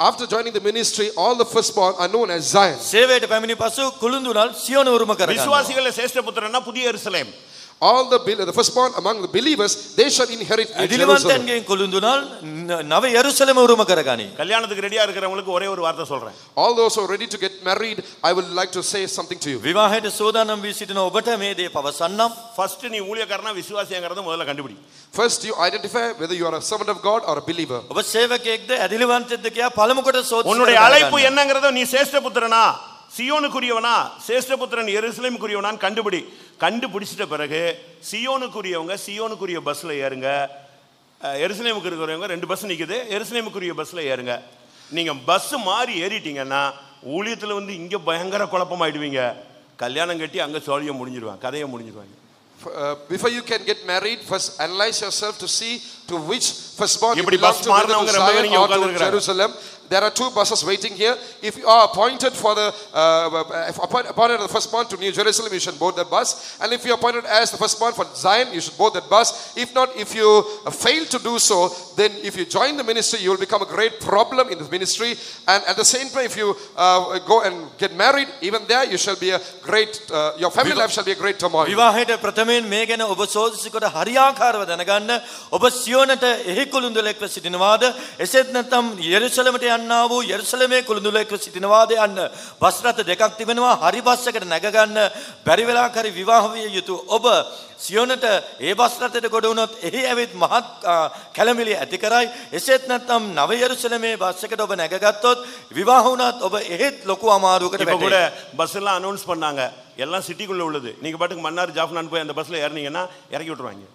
After joining the ministry, all the firstborn are known as Zion. සේවයට පැමිණි පසු කුළුඳුනල් සියොන උරුම කරගන්නවා. விசுவாசிகளே சேஷ்ட புத்திரனா புதிய எருசலேம். all the firstborn among the believers, they shall inherit New Jerusalem. ඇදිලිවන්තයන්ගෙන් කුළුඳුනාල් නව යරුසලම උරුම කරගනි. கல்யாணத்துக்கு ரெடியா இருக்கிறவங்களுக்கு ஒரே ஒரு வார்த்தை சொல்றேன். All those who are ready to get married, I would like to say something to you. විවාහයට සෝදානම් වී සිටින ඔබට මේ දේ පවසන්නම්. ஃபர்ஸ்ட் நீ ஊழியக்காரனா விசுவாசியாங்கறத முதல்ல கண்டுபிடி. First, you identify whether you are a servant of God or a believer. ඔබ සේවකයෙක්ද ඇදිලිවන්තයෙක්ද කියා පළමු කොට සෝදනය உன்னுடைய அழைப்பு என்னங்கறத நீ சேஷ்ட புத்திரனா சியோனுக்குரியவனா சேஷ்ட புத்திரன் எருசலேமுக்குரியவனான்னு கண்டுபிடி. கண்டுபிடிச்சிட்ட பிறகு சியோனுக்குரியவங்க சியோனுக்குரிய பஸ்ல ஏறுங்க, எருசலேமுக்கு இருக்கிறவங்க 2 பஸ் நிக்குது, எருசலேமுக்குரிய பஸ்ல ஏறுங்க. நீங்க பஸ் மாறி ஏறிட்டீங்கன்னா ஊழியத்துல வந்து இங்க பயங்கர குழப்பமாயிடுவீங்க. கல்யாணம் கட்டி அங்க சோழியம் முடிஞ்சிருவாங்க, கதையை முடிஞ்சிருவாங்க. Before you can get married, first analyze yourself to see to which firstborn you இப்படி belong bus to, whether மாறனவங்க to ரொம்ப பேர் Zion இங்க or to உட்கார்ந்திருக்காங்க. Jerusalem. There are 2 buses waiting here. If you are appointed for the appointed the firstborn to New Jerusalem, you should board that bus. And if you are appointed as the firstborn for Zion, you should board that bus. If not, if you fail to do so, then if you join the ministry, you will become a great problem in the ministry. And at the same time, if you go and get married, even there you shall be a great your family life shall be a great turmoil. විවාහයට ප්‍රථමයෙන් මේ ගැන ඔබ සෝදිසිකොට හරියාකාරව දැනගන්න. ඔබ සියෝනට එහි කුළුඳුලෙක්ව සිටිනවාද? එසේත් නැත්නම් යෙරුසලමට යන්නා වූ යෙරුසලමේ කුළුඳුලෙක්ව සිටිනවාද යන්න බස් රථ දෙකක් තිබෙනවා. හරි බස් එකට නැග ගන්න බැරි වෙලාවක හරි විවාහ විය යුතු ඔබ සියෝනට ඒ බස් රථයට ගොඩ වුණොත් එහි ඇවිත් මහත් කැළඹිලි ඇති කරයි. එසේත් නැත්නම් නව යෙරුසලමේ බස් එකට ඔබ නැගගත්තොත් විවාහ වුණත් ඔබ එහෙත් ලොකු අමාරුවකට இப்ப கூட වැටෙයි. பஸ் எல்லாம் அனௌன்ஸ் பண்ணாங்க, எல்லாம் சிட்டிக்குள்ள உள்ளது. நீங்க பாட்டுக்கு மன்னார் ஜாஃப்னான் போய் அந்த பஸ்ல ஏறினீங்கன்னா இறக்கி விட்டுருவாங்க.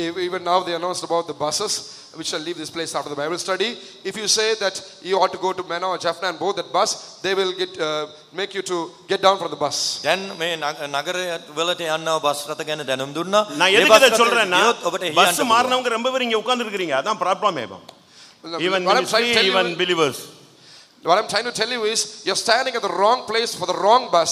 Even now they announced about the buses which shall leave this place after the Bible study. If you say that you ought to go to Manor or Jaffna and board that bus, they will make you to get down from the bus. දැන් මේ නගරය වලට යන්නව bus රථ ගැන දැනුම් දුන්නා. நான் ඒ எதுக்கு බස් இதை රථයට சொல்றேன்னா ගියොත් ඔබට එහි பஸ் යන්න පුළුවන්. மாறினவங்க ரொம்ப பேர் இங்க உட்கார்ந்து இருக்கிறீங்க. அதான் ப்ராப்ளமே. Even What I'm trying to tell you- even believers. What I'm trying to tell you is, you're standing at the wrong place for the wrong bus.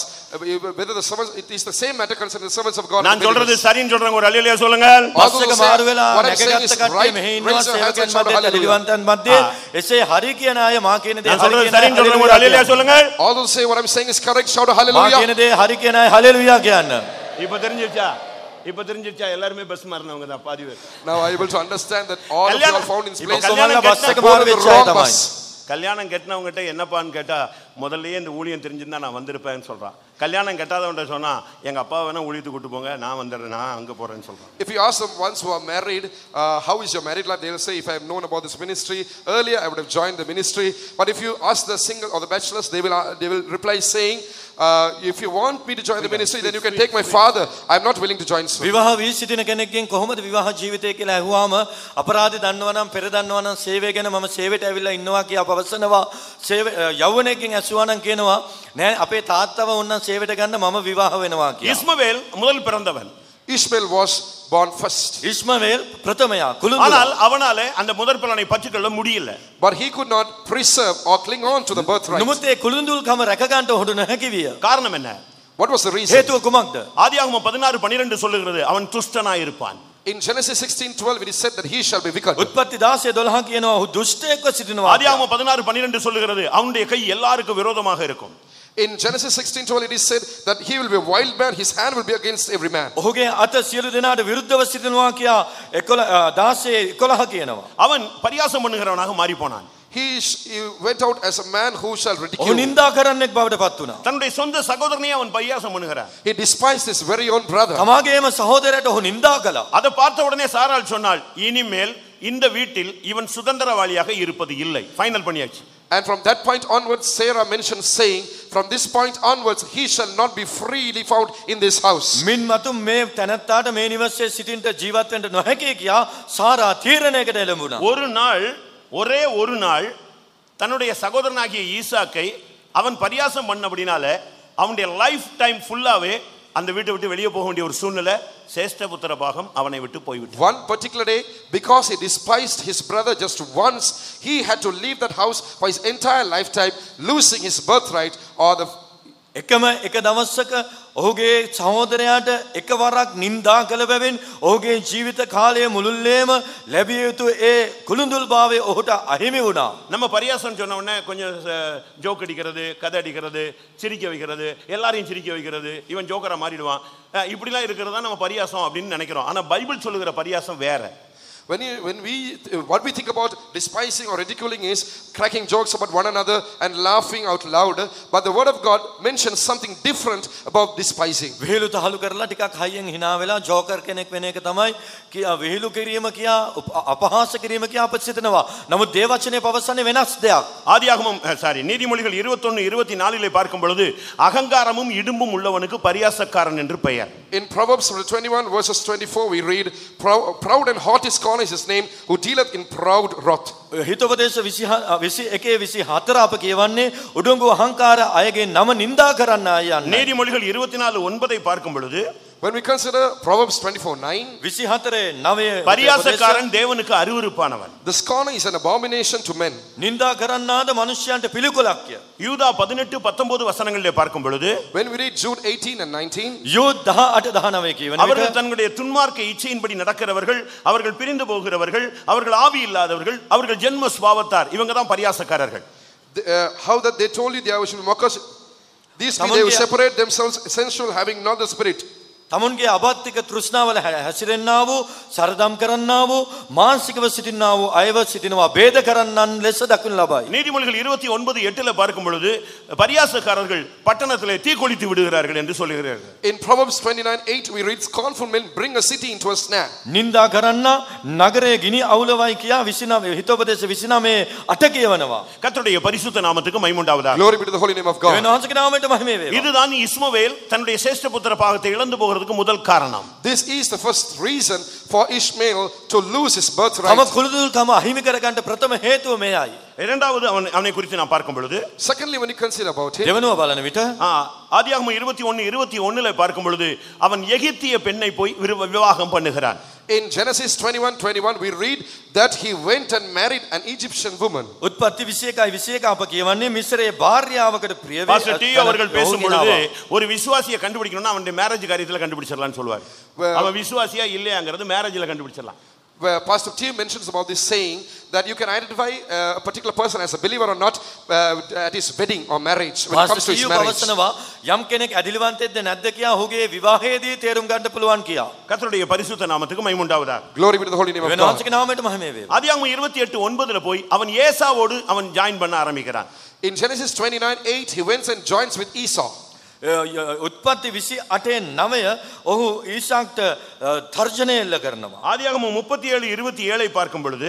Whether the servants, it is the same matter concerning the servants of God. நான் சொல்றது சரின்னு சொல்றேங்க. ஒரு அல்லேலூயா சொல்லுங்க. Bus එක මාරු වෙලා What I'm saying is නැගගත්ත කට්ටිය right. මෙහි ඉන්නවා. Raise your hands and සේවකයන් shout මැද hallelujah. ඇදිලිවන්තයන් මැද එසේ හරි කියන අය මා කියන දේ நான் හරි சொல்றது කියන අය சரின்னு சொல்றேங்க. ஒரு அல்லேலூயா හalleluya சொல்லுங்க. All those say what I'm saying is correct. Shout a මා hallelujah. කියන දේ හරි කියන අය හalleluya කියන්න. இப்ப தெரிஞ்சிருச்சா எல்லாருமே பஸ் மாறினவங்க தான் பாதி பேர். Now are you able to understand that all of you are found in this place? கல்யாணம் බස් එක Go මාරු to the වෙච්ච අය wrong තමයි. bus. கல்யாணம் கட்டினவங்ககிட்ட என்னப்பான்னு கேட்டா முதல்லயே இந்த ஊழியம் தெரிஞ்சிருந்தா நான் வந்திருப்பேன்னு சொல்றான். கல்யாணம் கட்டாதவன்ட்ட சொன்னா எங்க அப்பா வேணா ஊழியத்துக்கு கூட்டு போங்க, நான் வந்துடுறேன், நான் அங்க போறேன்னு சொல்றான். If you ask them once who are married, how is your married life, they will say, if I have known about this ministry earlier, I would have joined the ministry. But if you ask the single or the bachelors, they will reply saying, if you want me to join the ministry, then you can take my father. I am not willing to join soon. විවාහ වී සිටින කෙනෙක්ගෙන් කොහොමද විවාහ ජීවිතය කියලා ඇහුවාම අපරාධ දන්නවා නම් පෙර දන්නවා නම් සේවය ගැන මම සේවයට ඇවිල්ලා ඉන්නවා කියලා පවසනවා. යෞවනයෙක්ගෙන් ඇසුවා නම් කියනවා නෑ අපේ තාත්තව ඕනනම් සේවයට ගන්න මම විවාහ වෙනවා කියලා. இஸ்மவேல் முதல் பிறந்தவன். Ishmael was born first. ඉස්මவேල් ප්‍රථමයා කුළුඳුල. ஆனால் அவனாலே அந்த முதற் பலனை பற்றிக்கொள்ள முடியல. But he could not preserve or cling on to the birthright. නමුත් ඒ කුළුඳුල්කම රැක ගන්නට ඔහුට නොහැකි විය. காரணம் என்ன? What was the reason? හේතුව කුමක්ද? ஆதியாகமம் 16:12 சொல்லுகிறது அவன் துஷ்டனாய் இருப்பான். In Genesis 16:12 it is said that he shall be wicked. උත්පත්ති 16:12 කියනවා ඔහු දුෂ්ටයෙක්ව සිටිනවා. ஆதியாகமம் 16:12 சொல்லுகிறது அவனுடைய கை எல்லாருக்கும் விரோதமாக இருக்கும். In Genesis 16:12 it is said that he will be a wild man, his hand will be against every man. ඔහුගේ අත සියලු දෙනාට විරුද්ධව සිටිනවා කියා 16:11 කියනවා. அவன் பரியாசம் பண்ணுகிறவனாக மாறி போனான். He went out as a man who shall ඔහු ridicule. නින්දා කරන්නෙක් බවට පත් වුණා. தன்னுடைய சொந்த சகோதரனையே அவன் பரியாசம் பண்ணுகிறான். He despised his very own brother. තමාගේම සහෝදරයට ඔහු නින්දා කළා. அதை பார்த்த உடனே சாராள் சொன்னாள், இனிமேல் இந்த வீட்டில் இவன் சுதந்திரவாளியாக இருப்பது இல்லை. ஃபைனல் பண்ணியாச்சு. And from that point onwards, Sarah mentioned saying, from this point onwards, he shall not be freely found in this house. මින් මතු මේ තැනැත්තාට මේ නිවසේ සිටින්ට ජීවත් වෙන්න නොහැකි කියා සාරා තීරණයකට එළඹුණා. ஒரே ஒரு நாள் தன்னுடைய சகோதரனாகிய ஈசாக்கை அவன் பரியாசம் பண்ணபடினால அவனுடைய லைஃப் டைம் ஃபுல்லாவே அந்த வீட்டை விட்டு வெளியே போக வேண்டிய ஒரு சூழ்நிலை சேஷ்டபுத்திர பாகம் அவனை விட்டு போய்விட்டது. One particular day, because he despised his brother just once, he had to leave that house for his entire lifetime, losing his birthright or the එකම එක දවසක ඔහුගේ සහෝදරයාට එකවරක් නින්දා කළ බැවින් ඔහුගේ ජීවිත කාලය මුළුල්ලේම ලැබිය යුතු ඒ කුළුඳුල්භාවය ඔහුට අහිමි වුණා. நம்ம பரியாசம் சொன்ன உடனே கொஞ்சம் ஜோக் அடிக்கிறது, கதை அடிக்கிறது, சிரிக்க வைக்கிறது, எல்லாரையும் சிரிக்க வைக்கிறது, இவன் ஜோக்கரா மாறிடுவான், இப்படிலாம் இருக்கிறது தான் நம்ம பரியாசம் அப்படின்னு நினைக்கிறோம். ஆனா பைபிள் சொல்லுகிற பரியாசம் வேற. What we think about despising or ridiculing is cracking jokes about one another and laughing out loud. But the word of God mentions something different about despising. විහිළු තහළු කරලා ටිකක් හයියෙන් hina වෙලා ජෝකර් කෙනෙක් වෙන එක තමයි කියා විහිළු කිරීම කියා අපහාස කිරීම කියා අපිට සිතනවා. නමුත් දේව වචනේ පවසන්නේ වෙනස් දෙයක්. ஆதியாகமம் நீதிமொழிகள் 21:24 பார்க்கும் பொழுது அகங்காரமும் இடும்பும் உள்ளவனுக்கு பரியாசக்காரன் என்று பெயர். In Proverbs 21 verses 24 we read, proud and haughty scorn is his name, who dealeth in proud wrath. හිතෝපදේශ 21:24 අප කියවන්නේ උඩඟු අහංකාර අයගේ නම නිඳා කරන්න යන්නේ. நீதிமொழிகள் 24:9 பார்க்கும் பொழுது when we consider Proverbs 24:9, 24:9 பரியாசக்காரன் தேவனுக்கு அருவருப்பானவன். the scorner is an abomination to men. නිඳා කරන්නාද මනුෂ්‍යයන්ට පිළිකුලක් කිය. யூதா 18-19 வசனங்களிலே பார்க்கும் பொழுது when we read Jude 18 and 19, youth 18-19 කියවන அவர்கள் தங்களுடைய துன்மார்க்க இச்சையின்படி நடக்கிறவர்கள், அவர்கள் பிரிந்து போகிறவர்கள், அவர்கள் ஆவி இல்லாதவர்கள், அவர்கள் ஜென்ம சுபாவத்தார், இவங்க தான் பரியாசக்காரர்கள். how that they told you they should mock us, these they will separate themselves sensual, having not the spirit. තමුන්ගේ අබත්තික තෘෂ්ණාවල හැසිරෙන්නා වූ, සරදම් කරන්නා වූ, මානසිකව සිටින්නා වූ අයව සිටිනවා ભેද කරන්නන් ලෙස දක්වන ලබයි. நீதிமொழிகள் 29:8 பார்க்கும் பொழுது பரியாசக்காரர்கள் பட்டணத்திலே தீ கொளுத்தி விடுகிறார்கள் என்று சொல்கிறார்கள். In Proverbs 29:8 we read, scornful men bring a city into a snare. නින්දා කරන්න නගරයේ ගිනි අවුලවයි කියා 29 හිතෝපදේශ 29:8 කියවනවා. கர்த்தருடைய பரிசுத்த நாமத்துக்கு மகிமை உண்டாவதாக. Glory be to the holy name of God. වෙනවාසක නාමයට මහිම වේවා. இதுதான் இஸ்மவேல் தன்னுடைய சேஷ்ட புத்திர பாகத்தை இழந்து போகிறதுக்கு முதல் காரணம். This is the first reason for Ishmael to lose his birthright. තම කුළුදුල්කම අහිමි කරගන්න ප්‍රථම හේතුව මේයි. இரண்டாவது அவனை குறித்து நாம் பார்க்கும் பொழுது, secondly when you consider about him, දෙවනුව බලන විට ஆதியாகமம் 21:21 பார்க்கும் பொழுது அவன் எகிப்திய பெண்ணை போய் விவாகம் பண்ணுகிறான். in Genesis 21:21 we read that he went and married an Egyptian woman. උත්පත්ති 21:21 අප කියවන්නේ මිස්රයේ භාර්යාවකට ප්‍රිය වේ. பாஸ்டர் டி அவர்கள் பேசும் பொழுது ஒரு விசுவாசியை கண்டுபிடிக்கணும்னா அவனுடைய மேரேஜ் காரியத்துல கண்டுபிடிச்சிடலாம்னு சொல்வார். அவன் விசுவாசியா இல்லையாங்கிறது மேரேஜ்ல கண்டுபிடிச்சிடலாம். Where Pastor T mentions about this saying that you can identify a particular person as a believer or not at his wedding or marriage, when it comes to his marriage. පවසනවා යම් කෙනෙක් ඇදිලිවන්තෙක්ද නැද්ද කියා ඔහුගේ විවාහයේදී තේරුම් ගන්න පුළුවන් කියා. கர்த்தருடைய பரிசுத்த நாமத்துக்கு மகிமை உண்டாவதாக. Glory be to the holy name of God. වෙනවාසක නාමයට මහිම වේවා. ஆதியாகமம் 28:9 போய் அவன் ஏசாவோடு அவன் ஜாயின் பண்ண ஆரம்பிக்கிறான். In Genesis 29:8 he went and joins with Esau. උත්පත්ති 28:9 ඔහු ඊසාක්ට තර්ජනය එල්ල කරනවා. ஆதியாகமம் 37:27 பார்க்கும் பொழுது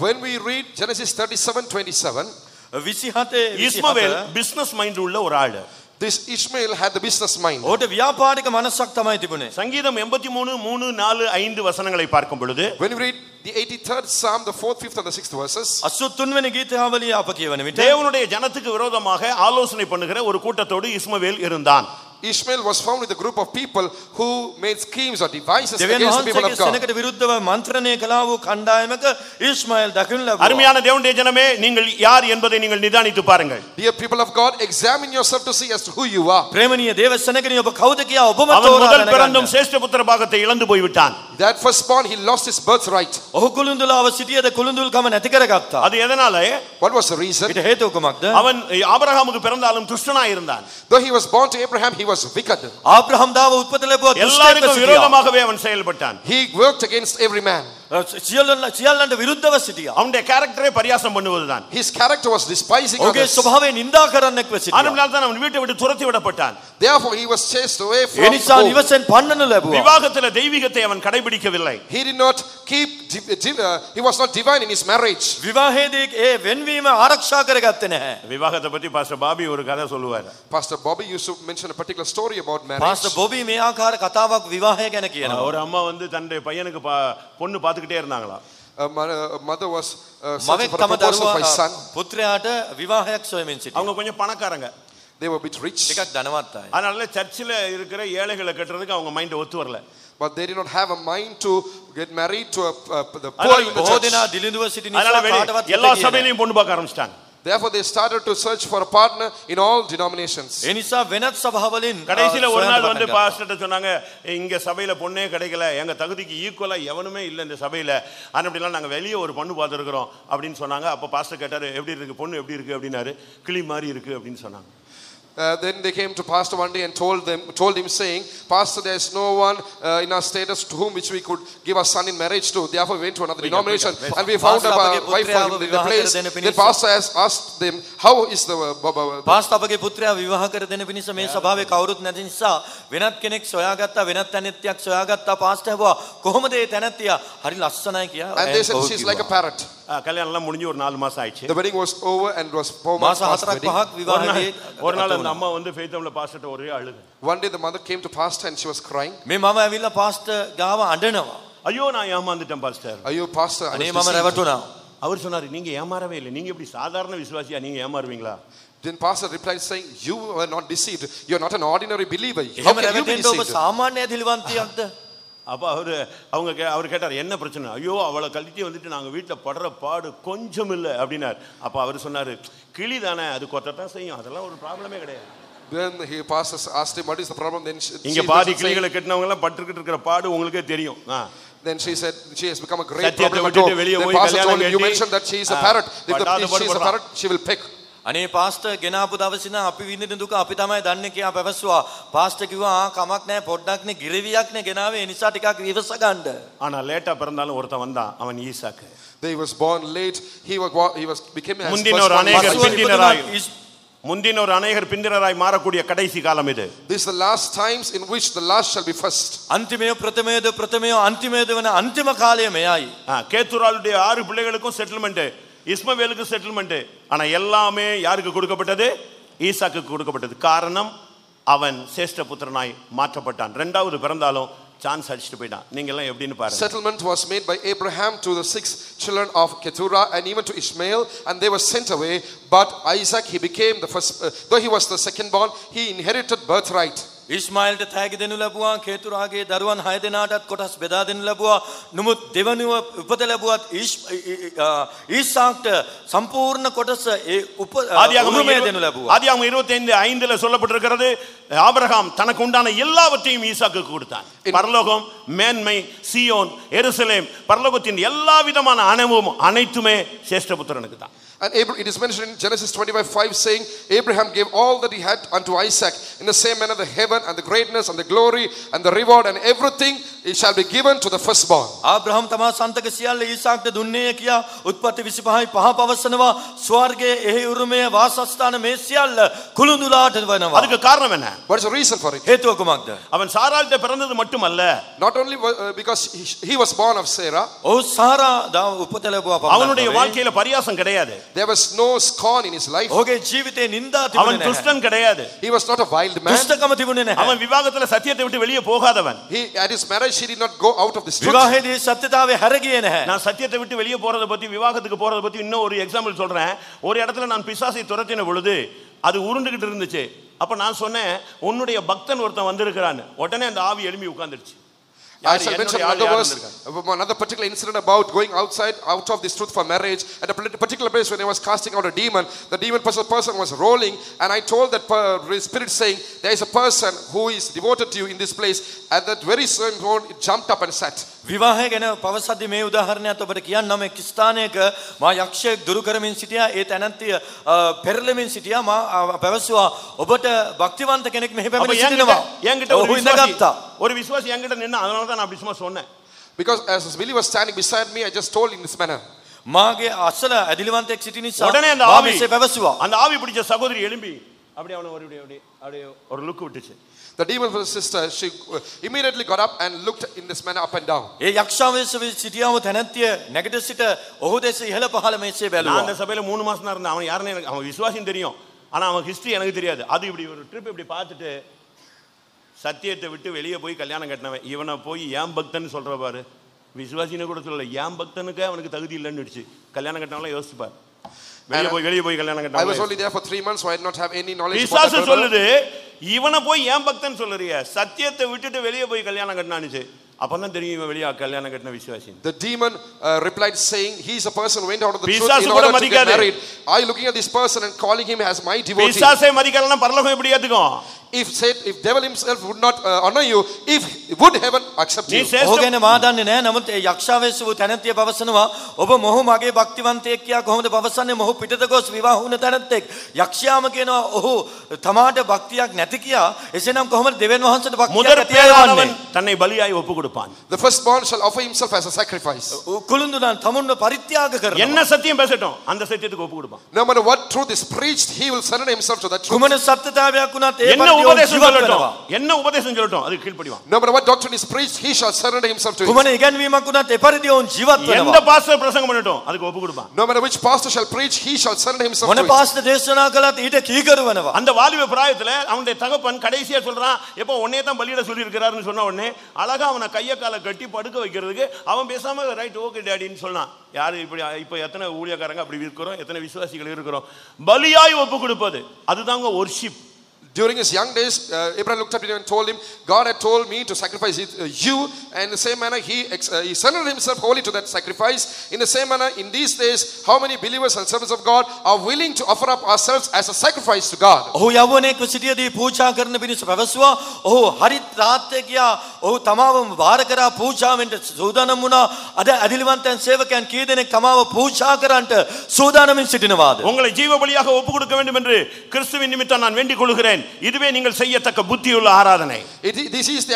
when we read Genesis 37:27, 27 Ishmael business mind உள்ள ஒரு ஆளு. this Ishmael had the business mind. ඔහුට ව්‍යාපාරික මනසක් තමයි තිබුණේ. சங்கீதம் 83:3-4-5 வசனங்களை பார்க்கும் பொழுது when we read the 83rd Psalm, the 4th, 5th and the 6th verses, 83 වෙනි ගීතාවලිය අප කියවන විට தேவனுடைய ஜனத்துக்கு விரோதமாக ஆலோசனை பண்ணுகிற ஒரு கூட்டத்தோடு இஸ்மவேல் இருந்தான். Ishmael was found with a group of people who made schemes or devices දෙවියන් against the people of වහන්සේගේ God. සෙනඟට විරුද්ධව මන්ත්‍රණය කළා වූ කණ්ඩායමක ඊශ්මාኤල් දකින්න ලැබුවා. அருமையான தேவனுடைய ஜனமே, நீங்கள் யார் என்பதை நீங்கள் நிதானித்து பாருங்கள். Dear people of God, examine yourself to see as to who you are. ප්‍රේමණීය දේව සෙනඟනි ඔබ කවුද කියා ඔබම அவன் තෝරා முதல் பிறந்தும் ගන්න. சேஷ்ட புத்திர பாகத்தை இழந்து போய் விட்டான். That firstborn, he lost his birthright. ඔහු කුළුඳුලාව සිටියද කුළුඳුල්කම නැති කරගත්තා. அது எதனால? What was the reason? ඊට හේතුව කුමක්ද? அவன் ஆபிரகாமுக்கு பிறந்தாலும் துஷ்டனாய் இருந்தான். Though he was born to Abraham, he was wicked. ආබ්‍රහම් දාව උත්පත ලැබුවා දුෂ්ටයෙක්ව எல்லாருக்கும் සිටියා. விரோதமாகவே அவன் செயல்பட்டான். He worked against every man. සියල්ලන්ට විරුද්ධව සිටියා. அவனுடைய கேரக்டரே பரியாசம் பண்ணுவதுதான். His character was despising ඔහුගේ others. ස්වභාවය නිඳා කරන්නෙක්ව සිටියා. அதனால தான் அவன் வீட்டை விட்டு துரத்தி விடப்பட்டான். Therefore, he was chased away A from නිසා home. නිවසෙන් පන්නනු ලැබුවා. விவாகத்துல தெய்வீகத்தை அவன் கடைபிடிக்கவில்லை. He did not keep, he was not divine in his marriage. විවාහයේදී ඒ වෙන්වීම ආරක්ෂා කරගත්තේ නැහැ. விவாகத்தை பத்தி பாஸ்டர் பாபி ஒரு கதை சொல்லுவார். Pastor Bobby used to mention a particular story about marriage. Pastor Bobby මේ ආකාර කතාවක් විවාහය ගැන කියනවා. ஒரு அம்மா வந்து தன்னுடைய பையனுக்கு பொண்ணு பார்த்துக்கிட்டே இருந்தாங்களா. A mother was searching මවෙක් for a තම proposal for his දරුවා son. පුත්‍රයාට විවාහයක් සොයමින් සිටියා. அவங்க கொஞ்சம் பணக்காரங்க. They were a bit rich, ටිකක් ධනවත් අය. அதனால சர்ச்சில் இருக்கிற ஏழைகளை கட்டுறதுக்கு அவங்க மைண்ட் ஒத்து வரல. but they did not have a mind to get married to the poor in the බොහෝ church. දෙනා දිලිඳුව සිටි அதனால නිසා කාටවත් எல்லா හිත ගියේ නැහැ. சபையிலையும் பொண்ணு பார்க்க ஆரம்பிச்சிட்டாங்க. Therefore they started to search for a partner in all denominations. ඒ නිසා වෙනත් සභාවලින් கடைசியில ஒரு සොයන්න நாள் පටන් வந்து ගත්තා. பாஸ்டர்ட்ட சொன்னாங்க, இங்க சபையில பொண்ணே கிடைக்கல, எங்க தகுதிக்கு ஈக்குவலா எவனுமே இல்ல இந்த சபையில, அப்படிலாம் நாங்க வெளியே ஒரு பொண்ணு பார்த்துருக்கிறோம் அப்படின்னு சொன்னாங்க. அப்ப பாஸ்டர் கேட்டாரு, எப்படி இருக்கு பொண்ணு, எப்படி இருக்கு அப்படின்னாரு. கிளி மாதிரி இருக்கு அப்படின்னு சொன்னாங்க. Then they came to pastor one day and told him saying, Pastor, there is no one in our status to whom which we could give our son in marriage to. Therefore we went to another denomination and we found a wife for him in the place. Then pastor has asked them, how is the pastor අපගේ පුත්‍රයා විවාහ කර දෙන්න පිණිස මේ සභාවේ කවුරුත් නැති නිසා වෙනත් කෙනෙක් සොයාගත්තා, වෙනත් තැනැත්තියක් සොයාගත්තා. පාස්ටර් හුවා කොහොමද ඒ තැනැත්තියා හරි ලස්සනයි කියා. and they said she's like a parrot. கல்யாணம் எல்லாம் முடிஞ்சு ஒரு 4 மாசம் ஆயிடுச்சு. The wedding was over and it was 4 months මාස past the 4ක් wedding. 5ක් විවාහයේ ஒரு நாள் அந்த அம்மா வந்து ஃபெய்த்தம்ல பாஸ்டர்ட்ட ஒரே அழுகு. One day the mother came to pastor and she was crying. මේ මම ඇවිල්ලා පාස්ටර් ගාව අඬනවා. ஐயோ நான் ஏமாந்துட்டேன் pastor. Are you pastor? I අනේ was මම deceived. රැවටුණා. அவர் சொன்னாரு, நீங்க ஏமாறவே இல்லை, நீங்க இப்படி சாதாரண விசுவாசியா நீங்க ஏமாறுவீங்களா? Then pastor replied saying, you were not deceived. You are not an ordinary believer. How එහෙම can you be රැවටෙන්න ඔබ deceived? සාමාන්‍ය දිලිවන්තියක්ද? அப்ப அவர் கேட்டார், என்ன பிரச்சனை? ஐயோ அவளை கழட்டி வந்துட்டு நாங்க வீட்டுல படுற பாடு கொஞ்சம் இல்லை அப்படின்னார். அப்ப அவர் சொன்னாரு, கிளி தானே, அது கொத்தத்தான் செய்யும், அதெல்லாம் ஒரு ப்ராப்ளமே கிடையாது. Then he pastor asked him, what is the problem? Then இங்க பாதி கிளிகளை கட்டினவங்க எல்லாம் பட்டுக்கிட்டு இருக்கிற பாடு உங்களுக்கே தெரியும். Then she said she has become a great சத்தியத்தை problem at விட்டுட்டு home. வெளியே Then போய் pastor கல்யாணம் told him, you கட்டி, mentioned that she is a parrot. If she is a parrot, she will peck. අනේ පාස්ටර් ගෙනාපු දවසින අපි විඳින දුක අපි තමයි දන්නේ කියා පැවසුවා. පාස්ටර් කිව්වා කමක් නැහැ, පොඩ්ඩක් නේ ගිරවියක් නේ ගෙනාවේ, ඒ නිසා ටිකක් ඉවස ගන්න. ஆனா லேட்டா பிறந்தாலும் ஒருத்தன் வந்தான், அவன் ஈசாக்கு. He was born late. He became as முந்தினோர் அநேகர் பிந்தினராய் மாறக்கூடிய கடைசி காலம் இது. This is the last times in which the last shall be first. අන්තිමයේ ප්‍රථමයේද ප්‍රථමයෝ අන්තිමයේද වන අන්තිම කාලය මෙයයි. கேத்துராளுடைய 6 பிள்ளைகளுக்கும் செட்டில்மெண்ட், இஸ்மவேலுக்கு செட்டில்மெண்ட். ஆனா எல்லாமே யாருக்கு கொடுக்கப்பட்டது? ஈசாக்கு கொடுக்கப்பட்டது. காரணம், அவன் சேஷ்ட புத்திரனாய் மாற்றப்பட்டான். இரண்டாவது பிறந்தாலும் சான்ஸ் அடிச்சிட்டு போயிட்டான். நீங்க எல்லாம் எப்படின்னு பாருங்க. Settlement was made by Abraham to the 6 children of Keturah and even to Ishmael, and they were sent away. But Isaac, he became the first, though he was the second born, he inherited birthright. ඉස්මායිල්ට තෑගි දෙනු ලැබුවා, කේතුරාගේ දරුවන් 6 දෙනාටත් කොටස් බෙදා දෙනු ලැබුවා. නමුත් දෙවනුව උපත ලැබුවත් ඊසාක්ට සම්පූර්ණ කොටස ඒ උරුමය දෙනු ලැබුවා. ஆதியாகமம் 25:5 சொல்லப்பட்டிருக்கிறது, ஆபிரகாம் தனக்கு உண்டான எல்லாவற்றையும் ஈசாக்கு கொடுத்தான். பரலோகம், மேன்மை, சீயோன், எருசலேம், பரலோகத்தின் எல்லா விதமான அனைத்துமே சேஷ்டபுத்திரனுக்கு தான். And it is mentioned in Genesis 25:5 saying, Abraham gave all that he had unto Isaac. In the same manner the heaven and the greatness and the glory and the reward and everything, it shall be given to the firstborn. ආබ්‍රහම් තමා සන්තක සියල්ල ඊසාක්ට දුන්නේය කියා උත්පත්ති 25:5 පවසනවා. ස්වර්ගයේ එහි උරුමය වාසස්ථාන මේ සියල්ල කුළුඳුලාට වෙනවා. அதுக்கு காரணம் என்ன? What is the reason for it? හේතුව කුමක්ද? அவன் சாராள்கிட்ட பிறந்தது மட்டுமல்ல, Not only because he was born of Sarah. ඔහු සාරා උපත ලැබුවා அவனுடைய පමණක්. வாழ்க்கையில பரியாசம் கிடையாது. There was no scorn in his life. ඔහුගේ ජීවිතේ නින්දා அவன் තිබුණේ නැහැ. துஷ்டன் கிடையாது. He was not a wild man. දුෂ්ටකම තිබුණේ නැහැ. அவன் விவாகத்துல சத்தியத்தை விட்டு வெளியே போகாதவன். At his marriage he did not go out of this truth. විවාහයේදී සත්‍යතාවය හැරගියේ නැහැ. நான் சத்தியத்தை விட்டு வெளியே போறத பத்தி, விவாகத்துக்கு போறத பத்தி இன்னும் ஒரு எக்ஸாம்பிள் சொல்றேன். ஒரு இடத்துல நான் பிசாசை துரத்தின பொழுது அது உருண்டுகிட்டு இருந்துச்சு. அப்ப நான் சொன்னேன், உன்னுடைய பக்தன் ஒருத்தன் வந்திருக்கிறான்னு. உடனே அந்த ஆவி எழும்பி உட்கார்ந்துருச்சு. I shall mention another particular incident about going out of this truth for marriage. At a particular place when I was casting out a demon, the demon person was rolling, and I told that spirit saying, there is a person who is devoted to you in this place. At that very same moment, it jumped up and sat. විවාහය ගැන පවසද්දී මේ උදාහරණයක් ඔබට කියන්නම්. එක් ස්ථානයක මා යක්ෂයෙක් දුරු කරමින් සිටියා. ඒ තැනැත්තිය පෙරළමින් සිටියා. මා පැවසුවා, ඔබට භක්තිවන්ත කෙනෙක් මෙහි පැමිණ සිටිනවා. என்கிட்ட ஒரு விசுவாசி என்கிட்ட நின்னா, அதனால தான் நான் அப்படி சும்மா சொன்னேன். Because as this believer was standing beside me, I just told in this manner. මාගේ අසල ඇදිලිවන්තයෙක් සිටි නිසා உடனே அந்த මා ஆவி මෙසේ පැවසුවා. அந்த ஆவி பிடிச்ச சகோதரி எழும்பி அப்படியே அவனை ஒரு லுக் விட்டுச்சு. The demon sister, she immediately got up and looked in this manner up and down. ඒ යක්ෂාවේශ සිටියාව තැනැත්තිය නැගිට සිට ඔහු දෙස ඉහළ පහළ මෙසේ நான் බැලුවා. அந்த சபையில 3 மாசம் தான் இருந்தேன். அவன் யாருன்னு எனக்கு, அவன் விசுவாசின்னு தெரியும், ஆனா அவன் ஹிஸ்டரி எனக்கு தெரியாது. அது இப்படி ஒரு ட்ரிப் இப்படி பார்த்துட்டு சத்தியத்தை விட்டு வெளியே போய் கல்யாணம் கட்டினவன் இவனை போய் ஏன் பக்தன்னு சொல்ற பாரு. விசுவாசின்னு கூட சொல்லல, ஏன் பக்தனுக்கு அவனுக்கு தகுதி இல்லைன்னு விடுச்சு. கல்யாணம் கட்டினவெல்லாம் யோசிப்பார். வெளியே போய் கல்யாணம் கட்டினவன். I was only there for 3 months, so I did not have any knowledge about விசுவாசம் that. சொல்லுது, இவனை போய் ஏன் பக்தன் சொல்லுறிய, சத்தியத்தை விட்டுட்டு வெளியே போய் கல்யாணம் கட்டினானுச்சு. அப்பதான் தெரியும் இவன் வெளியே கல்யாணம் கட்டின விசுவாசி. The demon replied saying, he is a person who went out of the truth பிசாசு in கூட order to get மதிக்காது. married. Are you looking at this person and calling him as my devotee? பிசாசை மதிக்கலன்னா பரலோகம் எப்படி ஏத்துக்கும்? If devil himself would not honor you, if would heaven accept நீ you? சேஷ்ட ඔහු ගැන මා දන්නේ නැහැ. නමුත් ඒ යක්ෂාවේශ වූ තැනැත්තිය පවසනවා ඔබ මොහු මගේ භක්තිවන්තයෙක් කියා කොහොමද පවසන්නේ? මොහු පිටත ගොස් විවාහ වුණ තැනැත්තෙක්. යක්ෂයාම කියනවා ඔහු තමාට භක්තියක් නැති කියා. එසේනම් කොහොමද දෙවියන් වහන්සේට භක්තියක් முதற் ඇති කරවන්නේ? பேரானவன் தன்னை பலியாய் ஒப்பு கொடுப்பான். The firstborn shall offer himself as a sacrifice. කුළුඳුනන් තමුන්ව පරිත්‍යාග කරනවා. என்ன சத்தியம் பேசட்டும் அந்த சத்தியத்துக்கு ஒப்பு கொடுப்பான். No matter what truth is preached, he will surrender himself to that truth. කුමන සත්‍යතාවයක් වුණත් ඒ என்ன පරිදි உபதேசம் ජීවත් சொல்லட்டும் වෙනවා. என்ன உபதேசம் சொல்லட்டும் அதுக்கு கீழ்ப்படிவான். No matter what doctrine is preached, he shall surrender himself to it. කුමන ඉගැන්වීමක් වුණත් ඒ පරිදි ඔවුන් ජීවත් எந்த වෙනවා. பாஸ்டர் பிரசங்கம் பண்ணட்டும் அதுக்கு ஒப்பு கொடுப்பான். No matter which pastor shall preach, he shall surrender himself මොන to it. පාස්ටර් දේශනා කළත් ඊට කීකරු වෙනවා. அந்த வாலிப பிராயத்துல அவனுடைய தகப்பன் கடைசியா சொல்றான் எப்போ உன்னையே தான் பலியிட சொல்லி இருக்கிறாருன்னு சொன்ன உடனே அழகா அவனை கைய காலை கட்டி படுக்க வைக்கிறதுக்கு அவன் பேசாம ரைட் ஓகே டாடின்னு சொன்னான். யாரு இப்படி இப்ப எத்தனை ஊழியக்காரங்க அப்படி இருக்கிறோம், எத்தனை விசுவாசிகள் இருக்கிறோம். பலியாய் ஒப்பு கொடுப்பது அதுதாங்க worship. During his young days, Abraham looked up to him and told him, God had told me to sacrifice you, and in the same manner he surrendered himself wholly to that sacrifice. In the same manner, in these days, how many believers and servants of God are willing to offer up ourselves as a sacrifice to God? ඔහු යවුණෙක්ව සිටියදී පූජා කරන පිණිස පැවසුවා. ඔහු හරිත් රාත්‍රියේ ගියා. ඔහු තමාව වාර කරා පූජාවෙන්ට සූදානම් වුණා. අද අදිලිවන්තයන් සේවකයන් කී දෙනෙක් තමාව පූජා කරන්නට සූදානමින් සිටිනවාද? உங்களை ஜீவ பலியாக ஒப்பு கொடுக்க வேண்டும் என்று கிறிஸ்துவின் நிமித்தம் நான் வேண்டிக் கொள்கிறேன். இதுவே நீங்கள் செய்யத்தக்க புத்தியுள்ள ஆராதனை. This is the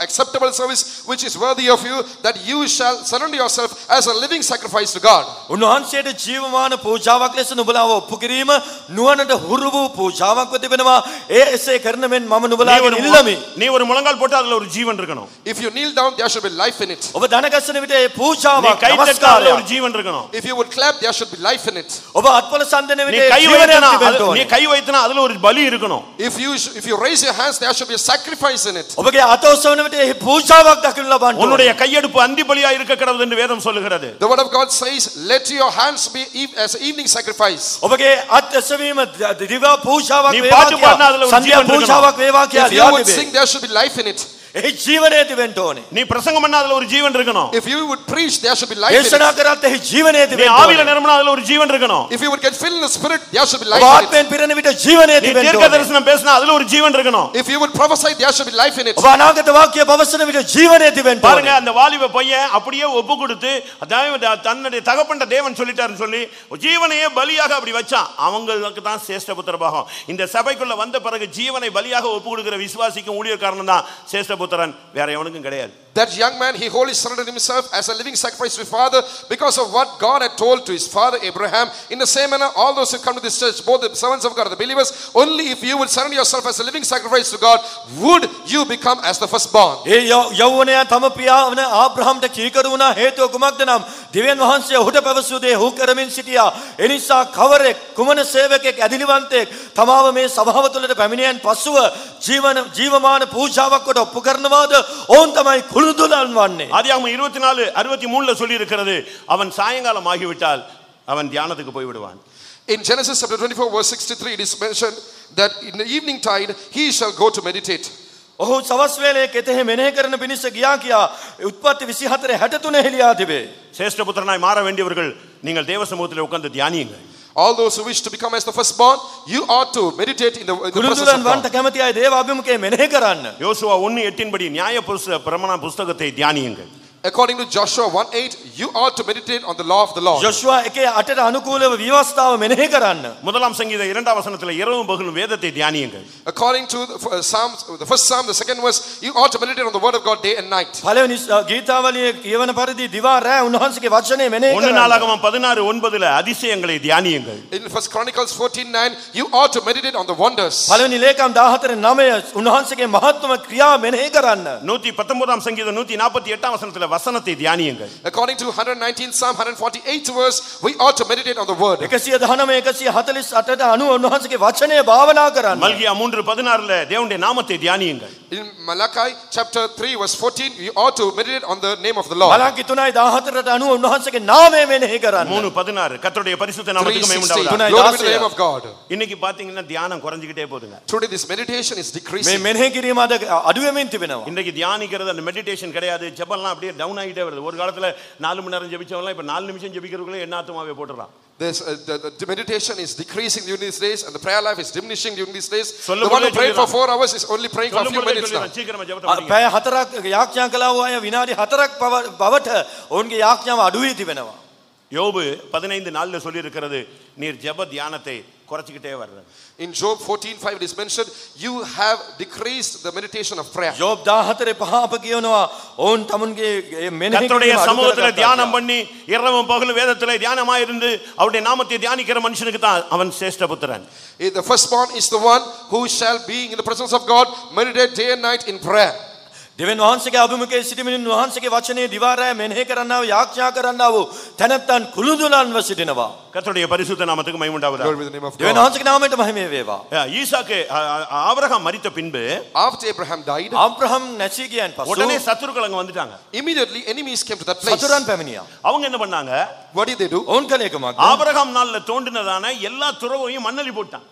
acceptable service which is worthy of you, that you shall surrender yourself as a living sacrifice to God. උන්වහන්සේට ජීවමාන පූජාවක් ලෙස නුඹලාව ඔප්පු කිරීම නුවණට හුරු වූ පූජාවක් තිබෙනවා. ඒ එසේ කරන මෙන් මම නුඹලාගෙන් ඉල්ලමි. நீ ஒரு முழங்கால் போட்டு அதுல ஒரு ஜீவன் இருக்கணும். If you kneel down, there should be life in it. ඔබ දනගස්සන විට ඒ நீ පූජාවක් கை தட்டினா அதுல ஒரு නමස්කාරයක්. ஜீவன் இருக்கணும். If you would clap, there should be life in it. ඔබ අත්පොළ සම්දෙන நீ විට ඒ கை ජීවනයක් வைத்தனா තිබෙන්න நீ ඕනේ. கை வைத்தனா அதுல ஒரு பலி இருக்கணும். If you raise your hands, there should be a sacrifice in it. ඔබගේ අත ඔසවන විට ඒ පූජාවක් දකින්න ලබන්න ඕනේ. உன்னுடைய கையெடுப்பு அந்தி பலியா இருக்க கடவுது என்று வேதம் சொல்லுகிறது. The word of God says, let your hands be as an evening sacrifice. ඔබගේ අත් එසවීම දිවා පූජාවක් நீ වේවා பாட்டு කියලා. பாடினா அதுல ஒரு සන්ධ්‍යා ජීවන இருக்கணும். පූජාවක් වේවා If කියලා you would ලියන්නේ. sing, there should be life in it. ඒ ජීවනය තිබෙන්න ඕනේ. நீ பிரசங்கம் பண்ணா அதுல ஒரு ஜீவன் இருக்கணும். If you would preach, there should be life in දේශනා it. කරත් එහි ජීවනය நீ තිබෙන්න ஆவியில ඕනේ. நிரம்பினா அதுல ஒரு ஜீவன் இருக்கணும். If you would get filled in the spirit, there should be ඔබ life in it. ආත්මයෙන් පිරෙන විට ජීවනය நீ තිබෙන්න தீர்க்க ඕනේ. தரிசனம் பேசினா அதுல ஒரு ஜீவன் இருக்கணும். If you would prophesy, there should be life in it. ඔබ අනාගත වාක්‍ය පවසන විට ජීවනය තිබෙන්න பாருங்க ඕනේ. அந்த வாலிப பையன் அப்படியே ஒப்பு கொடுத்து அதாவது தன்னுடைய தகப்பன்ட தேவன் சொல்லிட்டாருன்னு சொல்லி ஜீவனையே பலியாக அப்படி வச்சான். அவங்களுக்கு தான் சேஷ்ட புத்திர பாகம். இந்த சபைக்குள்ள வந்த பிறகு ஜீவனை பலியாக ஒப்பு கொடுக்கிற விசுவாசிக்கும் ஊழியக்காரன் தான் சேஷ்ட புத்திரன், வேற எவனுக்கும் கிடையாது. That young man, he wholly surrendered himself as a living sacrifice to his father because of what God had told to his father Abraham. In the same manner, all those who come to this church, both the servants of God and the believers, only if you would surrender yourself as a living sacrifice to God, would you become as the firstborn. ඒ යෞවනයා තම පියාවන ආබ්‍රහම්ට කීකරු වුණා. හේතුව කුමක්ද නම් දෙවියන් වහන්සේ ඔහුට පැවසූ දේ ඔහු කරමින් සිටියා. ඒ නිසා කවරෙක් කුමන සේවකෙක් ඇදිලිවන්තයෙක් තමාව මේ සභාව තුළට පැමිණියන් පසුව ජීවමාන පූජාවක් කොට ඔප්පු කරනවාද ඔවුන් තමයි කුළුදුලන් වන්නේ. ஆதியாகமம் 24:63 சொல்லி இருக்கிறது, அவன் சாயங்காலம் ஆகிவிட்டால் அவன் தியானத்துக்கு போய் விடுவான். In Genesis chapter 24 verse 63, it is mentioned that in the evening tide he shall go to meditate. ඔහු සවස් වේලේ කෙතෙහි මෙනෙහි කරන පිණිස ගියා කියා උත්පත්ති 24:63 හෙළියා තිබේ. சேஷ்ட புத்திரனாய் மாற வேண்டியவர்கள் நீங்கள் தேவ சமூகத்தில் உட்கார்ந்து தியானியுங்கள். All those who wish to become as the firstborn, you ought to meditate in the presence කුළුදුලන් of වන්ට God. කැමති අය දේව අභිමුඛයේ මෙනෙහි කරන්න. யோசுவா 1:8 படி நியாய பிரமாண புஸ்தகத்தை தியானியுங்கள். According to Joshua 1:8, you ought to meditate on the law of the Lord. ජොෂුවා 1:8ට අනුකූලව විවස්ථාව මෙනෙහි කරන්න. முதலாம் சங்கீத 2ஆம் வசனத்தில் இரவும் பகலும் வேதத்தை தியானியுங்கள். According to the first Psalm, the second verse, you ought to meditate on the word of God day and night. පළවෙනි ගීතාවලියේ කියවන පරිදි දිවා රැ උන්වහන්සේගේ වචනේ මෙනෙහි 1 කරන්න. நாளாகமம் 16:9 அதிசயங்களை தியானியுங்கள். In 1 Chronicles 14:9, you ought to meditate on the wonders. පළවෙනි ලේකම් 14:9 උන්වහන්සේගේ මහත්ම ක්‍රියා මෙනෙහි කරන්න. 119ஆம் சங்கீதம் 148ஆம் வசனத்தில் அந்த வசனத்தை தியானியுங்கள். According to 119 Psalm 148 verse, we ought to meditate on the word. 119 148 අනුව උන්වහන්සේගේ වචනය භාවනා කරන්න. மல்கியா 3:16 தேவனுடைய நாமத்தை தியானியுங்கள். In Malachi chapter 3 verse 14, we ought to meditate on the name of the Lord. Malachi 3:14 අනුව උන්වහන්සේගේ නාමය මෙනෙහි කරන්න. 3:16 கர்த்தருடைய பரிசுத்த நாமத்துக்கு மகிமை 3:16, உண்டாவதாக. glory be to the name of God. இன்னைக்கு பாத்தீங்கன்னா தியானம் குறைஞ்சிக்கிட்டே போகுதுங்க. Today this meditation is මේ decreasing. මෙනෙහි කිරීම අද අඩු වෙමින් තිබෙනවා. இன்னைக்கு தியானிக்கிறது அந்த மெடிடேஷன் கிடையாது. ஜெபம்லாம் அப்படியே டவுன் ஆகிட்டே வருது. ஒரு காலத்துல 4 மணி நேரம் ஜெபிச்சவங்க இப்ப 4 நிமிஷம் ஜெபிக்கிறவங்களே என்ன ஆத்துமாவே போட்டுறான். The meditation is decreasing during these days, and the prayer life is diminishing during these days. சொல்லும் The one who பொழுதே prayed for சொல்லிடுறான். 4 hours is only praying for a few minutes now. சீக்கிரமா ஜெபத்தை முடிங்க. පැය 4ක් යාඥා කළා වූ අය විනාඩි 4ක් බවට ඔවුන්ගේ යාඥාව අඩු වී තිබෙනවා. யோபு 15:4 சொல்லி இருக்கிறது, நீர் ஜெப தியானத்தை குறைச்சிக்கிட்டே வர்ற. In Job 14:5 it is mentioned, you have decreased the meditation of prayer. යෝබ් 14 5 කියනවා ඔවුන් තමුන්ගේ මෙනෙහි கர்த்தருடைய කිරීම අඩු சமூகத்துல කරගත්තා. தியானம் பண்ணி இரவும் பகலும் வேதத்திலே தியானமாய் இருந்து அவருடைய நாமத்தை தியானிக்கிற மனுஷனுக்கு தான் அவன் சிரேஷ்ட புத்திரன். The firstborn is the one who shall be in the presence of God, meditate day and night in prayer. දෙවියන් වහන්සේගේ අභිමුඛයේ සිටමින් වහන්සේගේ වචනේ දිවා රැ මෙනෙහි කරන්නා වූ යාඥා කරන්නා වූ තැනැත්තන් කුළුදුලන්ව සිටිනවා. கர்த்தருடைய பரிசுத்த நாமத்துக்கு மகிமை உண்டாவதாக. Glory be to the name of දෙවියන් God. වහන්සේගේ නාමයට මහිම වේවා. ஈசாக்கு ஆபிரகாம் மரித்த பின்பு After Abraham died, ආබ්‍රහම් නැසී ගියන් පසු உடனே சத்துருக்கள் அங்க வந்துட்டாங்க. immediately enemies came to that place. සතුරන් පැමිණියා. அவங்க என்ன பண்ணாங்க? What did they do? ඔවුන් කළේ කුමක්ද? ஆபிரகாம் நாள்ல தோண்டினதான எல்லா துறவையும் மண்ணலி போட்டான்.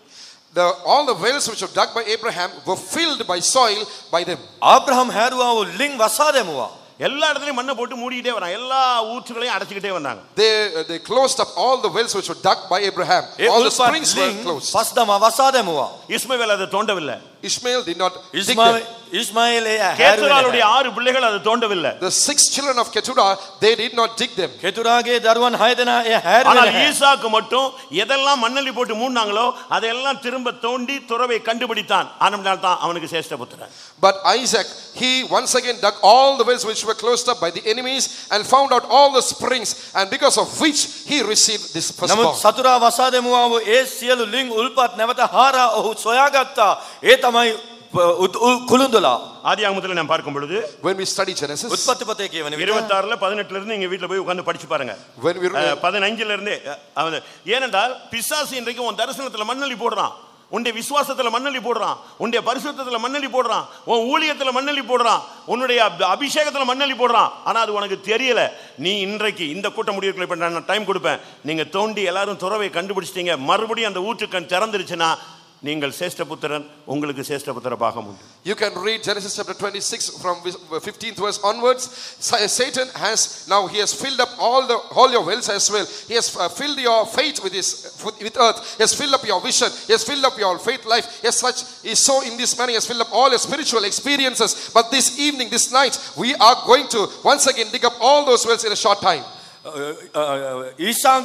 All the wells which were dug by Abraham were filled by soil by them. ආබ්‍රහම් හැරුවා වූ ලිං වසා දැමුවා. எல்லா இடத்துலயும் மண்ணை போட்டு மூடிக்கிட்டே வரான். எல்லா ஊற்றுகளையும் அடைச்சிக்கிட்டே வந்தாங்க. They closed up all the wells which were dug by Abraham. All the springs were closed. පස්දම වසා දැමුවා. இஸ்மவேல் அதை தோண்டவில்லை. Ishmael did not dig them. Ismail கேத்துராளுடைய 6 பிள்ளைகள் அதை தோண்டவில்லை. The 6 children of Keturah, they did not dig them. කෙතුරාගේ දරුවන් 6 දෙනා එය හැරුවේ ஆனால் නැහැ. ஈசாக்கு மட்டும் எதெல்லாம் மண்ணலி போட்டு மூடினாங்களோ அதெல்லாம் திரும்ப தோண்டி துறவை கண்டுபிடித்தான். அதனால தான் அவனுக்கு சிரேஷ்ட புத்திரன். But Isaac, he once again dug all the wells which were closed up by the enemies and found out all the springs, and because of which he received this firstborn. නමුත් සතුරා වසා දැමුවා වූ ඒ සියලු ලිං උල්පත් නැවත හාරා ඔහු සොයාගත්තා. ඒ තමයි කුළුඳුලා. ஆதியாகமத்தில் நாம் பார்க்கும் பொழுது When we study Genesis, උත්පත්ති පොතේ කියවන විට 26ல 18ல இருந்து நீங்க வீட்ல போய் உட்கார்ந்து படிச்சு பாருங்க. when we 15ல இருந்தே ஏனென்றால் பிசாசு இன்றைக்கு உன் தரிசனத்துல மண்ணலி போடுறான். உன்னுடைய விசுவாசத்துல மண்ணலி போடுறான். உன்னுடைய பரிசுத்தத்துல மண்ணலி போடுறான். உன் ஊழியத்துல மண்ணலி போடுறான். உன்னுடைய அபிஷேகத்துல மண்ணலி போடுறான். ஆனா அது உனக்கு தெரியல. நீ இன்றைக்கு இந்த கூட்டம் முடிவுக்குள்ள இப்ப நான் டைம் கொடுப்பேன். நீங்க தோண்டி எல்லாரும் துறவை கண்டுபிடிச்சிட்டீங்க. மறுபடியும் அந்த ஊற்றுக்கண் திறந்துருச்சுன்னா நீங்கள் சிரேஷ்ட புத்திரன், உங்களுக்கு சிரேஷ்ட புத்திர பாகம் உண்டு. you can read Genesis chapter 26 from 15th verse onwards. Satan has now, he has filled up all your wells as well. He has filled your faith with earth. He has filled up your vision. He has filled up your faith life. Yes, such is so in this manner he has filled up all your spiritual experiences. But this evening, this night, we are going to once again dig up all those wells in a short time. ඊසාන්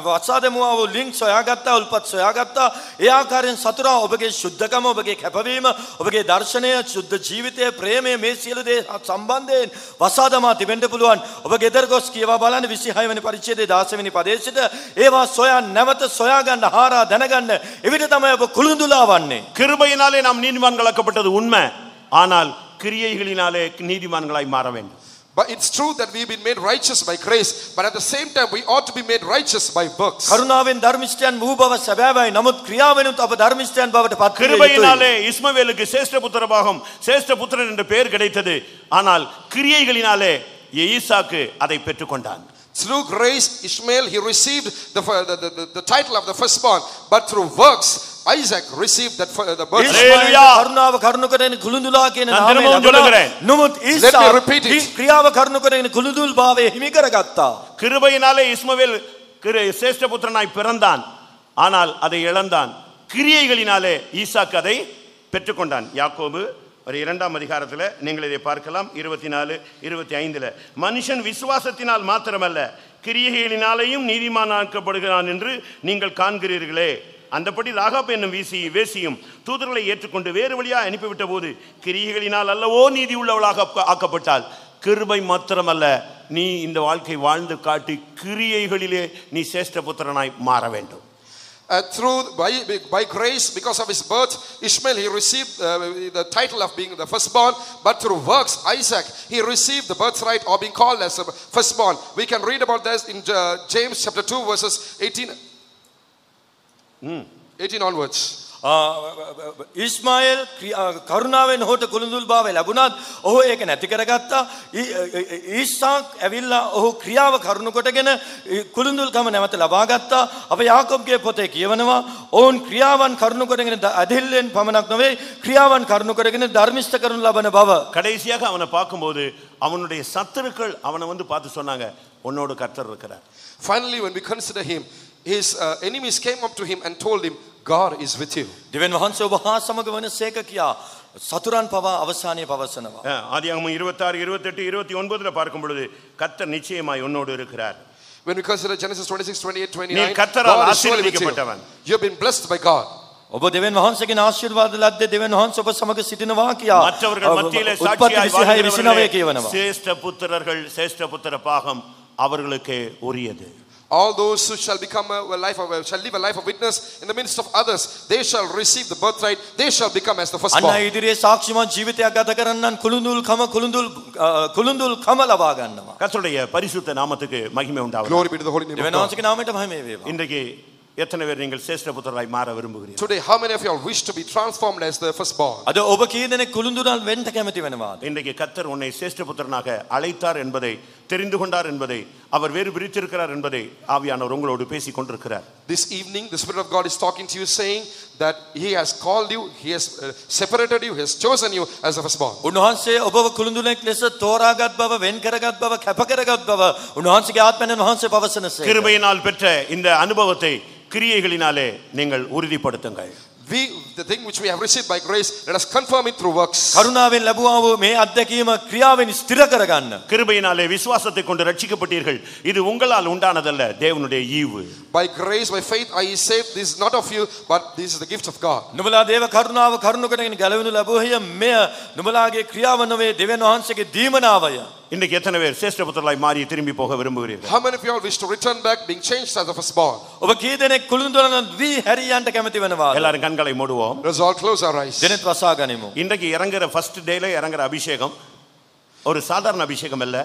වසා දැමුවා වූ ලිං සොයාගත්තා, උල්පත් සොයාගත්තා. ඒ ආකාරයෙන් සතුරා ඔබගේ ශුද්ධකම, ඔබගේ කැපවීම, ඔබගේ දර්ශනය, ශුද්ධ ජීවිතය, ප්‍රේමය මේ සියලු දේ සම්බන්ධයෙන් වසා දමා තිබෙන්න පුළුවන්. ඔබ ගෙදර ගොස් කියවා බලන්න 26 වෙනි පරිච්ඡේදයේ 16 වෙනි පදේශයට ඒවා සොයා නැවත සොයා ගන්න, හාරා දැනගන්න. එවිට තමයි ඔබ කුළුඳුලා වන්නේ. கிருபையினாலே நாம் நீதிமான்களாக்கப்பட்டது உண்மை. ஆனால் கிரியைகளினாலே நீதிமான்களாய் மாற வேண்டும். But it's true that we've been made righteous by grace, but at the same time we ought to be made righteous by works. කරුණාවෙන් ධර්මිෂ්ඨයන් වූ බව සැබෑවයි. නමුත් ක්‍රියාවෙනුත් අප ධර්මිෂ්ඨයන් බවට පත් වෙ යුතුයි. கிருபையினாலே இஸ்மவேலுக்கு சிரேஷ்ட புத்திர பாகம், சிரேஷ்ட புத்திரன் என்ற பெயர் கிடைத்தது. ஆனால் கிரியைகளினாலே ஈசாக்கு அதை பெற்றுக்கொண்டான். Through grace, Ishmael, he received the title of the firstborn, but through works, Isaac received the birth. කරුණාව කරුණු කරගෙන කුළුඳුලා කියන நான் නාමය திரும்பவும் சொல்லுகிறேன். නමුත් Let me repeat it. ක්‍රියාව කරුණු කරගෙන කුළුඳුල් භාවය හිමි කරගත්තා. கிருபையினாலே இஸ்மவேல் சிரேஷ்ட புத்திரனாய் பிறந்தான். ஆனால் அதை இழந்தான். கிரியைகளினாலே ஈசாக்கு அதை பெற்றுக்கொண்டான். யாக்கோபு ஒரு 2ஆம் அதிகாரத்தில் நீங்கள் இதை பார்க்கலாம். 24 25 மனுஷன் விசுவாசத்தினால் மாத்திரமல்ல கிரியைகளினாலேயும் நீதிமானாக்கப்படுகிறான் என்று நீங்கள் காண்கிறீர்களே. அந்தபடி ராகாப் என்னும் வேசியும் தூதர்களை ஏற்றுக்கொண்டு வேறு வழியாக அனுப்பிவிட்ட போது கிரியைகளினால் அல்லவோ நீதி உள்ளவளாக ஆக்கப்பட்டால். கிருபை மாத்திரமல்ல, நீ இந்த வாழ்க்கை வாழ்ந்து காட்டி கிரியைகளிலே நீ சிரேஷ்ட புத்திரனாய் மாற வேண்டும். by grace, because of his birth, Ishmael, he received the title of being the firstborn. But through works, Isaac, he received the birthright or being called as a firstborn. We can read about this in James chapter 2 verses 18 onwards. Ismail කරුණාවෙන් ඔහුට කුළුඳුල් භාවය ලැබුණත් ඔහු ඒක නැති කරගත්තා. Isaac ඇවිල්ලා ඔහු ක්‍රියාව කරුණු කොටගෙන කුළුඳුල්කම නැවත ලබා ගත්තා. අප යාකෝබ්ගේ පොතේ කියවනවා ඔවුන් ක්‍රියාවන් කරුණු කොටගෙන අදිල්ලෙන් පමණක් නොවේ ක්‍රියාවන් කරුණු කොටගෙන ධර්මිෂ්ඨ කරනු ලබන බව. கடைசியாக அவனை பார்க்கும்போது அவனுடைய சத்துருக்கள் அவனை வந்து பார்த்து சொன்னாங்க உன்னோடு கர்த்தர் இருக்கிறார். Finally, when we consider him, his enemies came up to him and told him, God is with you. දෙවියන් වහන්සේ ඔබ හා සමග වනසේක කියා සතුරන් පවා අවසානයේ පවසනවා. ஆதியாகமம் 26 28 29ல பார்க்கும் பொழுது கர்த்தர் நிச்சயமாய் உன்னோடு இருக்கிறார். When we consider Genesis 26 28 நீ 29, கர்த்தரால் God is surely with you. ஆசீர்வதிக்கப்பட்டவன். You have been blessed by God. ඔබ දෙවියන් වහන්සේගෙන් ආශිර්වාද ලද්දේ දෙවියන් වහන්සේ ඔබ සමග සිටිනවා කියා மற்றவர்கள் மத்தியிலே උත්පත්ති சாட்சியாய் 26 29 வாழ்கிறவர்களே, කියවනවා. சேஷ்ட புத்திரர்கள் சேஷ்ட புத்திர பாகம் அவர்களுக்கே உரியது. All those who shall shall live a life of witness in the midst of others, they shall receive the birthright. They shall become as the අන්න firstborn. ඉදිරියේ සාක්ෂිමත් ජීවිතයක් ගත කරන්නන් කුළුඳුල් කම ලබා ගන්නවා. கர்த்தருடைய பரிசுத்த நாமத்துக்கு மகிமை உண்டாவதாக. Glory be to the holy name of දෙවියන් God. වහන්සේගේ නාමයට මහිම වේවා. இன்றைக்கு எத்தனை பேர் நீங்கள் சேஷ்ட புத்திரராய் மாற விரும்புகிறீர்கள்? Today, how many of you all wish to be transformed as the firstborn? අද ඔබ කී දෙනෙක් කුළුඳුරල් වෙන්න කැමති වෙනවාද? இன்றைக்கு கர்த்தர் உன்னை சேஷ்ட புத்திரனாக அழைத்தார் என்பதை தெரிந்து கொண்டார் என்பதை அவர் வேறு பிரித்திருக்கிறார் என்பதை ஆவியானவர் உங்களோடு பேசிக் கொண்டிருக்கிறார். This evening, the Spirit of God is talking to you, saying that He has called you, He has separated you, He has chosen you as the firstborn. උන්වහන්සේ ඔබව කුළුඳුරෙක් ලෙස තෝරාගත් බව, වෙන් කරගත් බව, කැප කරගත් බව උන්වහන්සේගේ ආත්මයෙන් වහන්සේ පවසනසේ. கிருபையினால் பெற்ற இந்த அனுபவத்தை கிரியைகளினாலே நீங்கள் உறுதிப்படுத்துங்கள். The thing which we have received by grace, let us confirm it through works. කරුණාවෙන් ලැබුවා වූ මේ අත්දැකීම ක්‍රියාවෙන් ස්ථිර කරගන්න. கிருபையினாலே விசுவாசத்தை கொண்டு ரட்சிக்கப்பட்டீர்கள். இது உங்களால் உண்டானதல்ல, தேவனுடைய ஈவு. By grace, by faith are ye saved. This is not of you, but this is the gift of God. නුඹලා දේව කරුණාව කරුණු කොටගෙන ගැලවෙනු ලැබුවේය. මෙය නුඹලාගේ ක්‍රියාව නොවේ, දෙවියන් වහන්සේගේ දීමනාවය. இன்றைக்கு எத்தனை பேர் சேஷ்ட புத்திரராய் மாறி திரும்பி போக விரும்புகிறீர்கள்? How many of you all wish to return back, being changed as the firstborn? ඔබ කී දෙනෙක් කුළුඳුරන් වී හැරියන්ට කැමති වෙනවාද? எல்லாரும் கண்களை மூடுவோம். Let us all close our eyes. දෙනෙත් වසා ගනිමු. இன்றைக்கு இறங்குற ஃபர்ஸ்ட் டேல இறங்குற அபிஷேகம் ஒரு சாதாரண அபிஷேகம் அல்ல,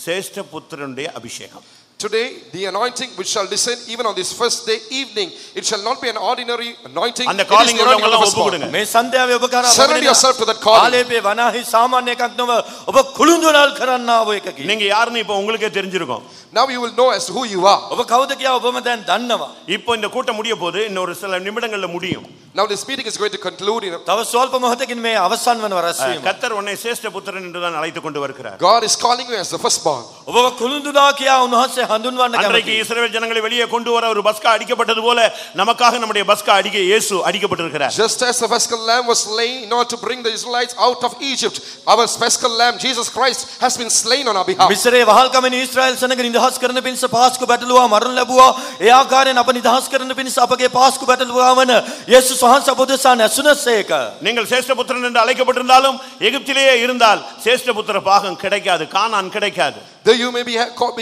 சேஷ்ட புத்திரனுடைய அபிஷேகம். Today, the anointing which shall descend even on this first day evening, it shall not be an ordinary anointing. அந்த It is calling the anointing of the உள்ளவங்க firstborn. ஒப்பு கொடுங்க. මේ සන්ධ්‍යාවේ ඔබ කරා Surrender yourself to that calling. ආලේපේ වනාහි සාමාන්‍ය එකක් නොව ඔබ කුළුඳුරල් කරන්නා වූ එකකි. நீங்க யாருன்னு இப்போ உங்களுக்கே தெரிஞ்சிருக்கும். Now you will know as to who you are. ඔබ කවුද කියලා ඔබම දැන් දන්නවා. இப்போ இந்த கூட்டம் முடிய போது இன்னொரு சில நிமிடங்கள்ல முடியும். Now this meeting is going to conclude in තව ස්වල්ප මොහොතකින් මේ අවසන් වන රැස්වීම. கர்த்தர் உன்னை சேஷ்ட புத்திரன் என்று தான் அழைத்துக் கொண்டு வருகிறார். God is calling you as the firstborn. ඔබව කුළුඳුලා කියා උන්වහන්සේ හඳුන්වන්න அன்றைக்கு කැමතියි. இஸ்ரவேல் ஜனங்களை வெளியே கொண்டு வர ஒரு பஸ்கா அடிக்கப்பட்டது போல நமக்காக நம்முடைய பஸ்கா அடிக்க இயேசு அடிக்கப்பட்டிருக்கிறார். Just as the paschal lamb was slain in order to bring the Israelites out of Egypt, our paschal lamb Jesus Christ has been slain on our behalf. මිස්රේ වහල්කමෙන් Israel සෙනඟ නිදහස් කරන පිණිස පාස්කු බැටළුවා මරණ ලැබුවා. ඒ ආකාරයෙන් අප නිදහස් කරන පිණිස අපගේ පාස්කු බැටළුවා වන යේසුස් වහන්සේ අප උදෙසා නැසුණසේක. நீங்கள் சேஷ்ட புத்திரன் என்று அழைக்கப்பட்டிருந்தாலும் எகிப்திலேயே இருந்தால் சேஷ்ட புத்திர பாகம் கிடைக்காது, கானான் கிடைக்காது. Though you may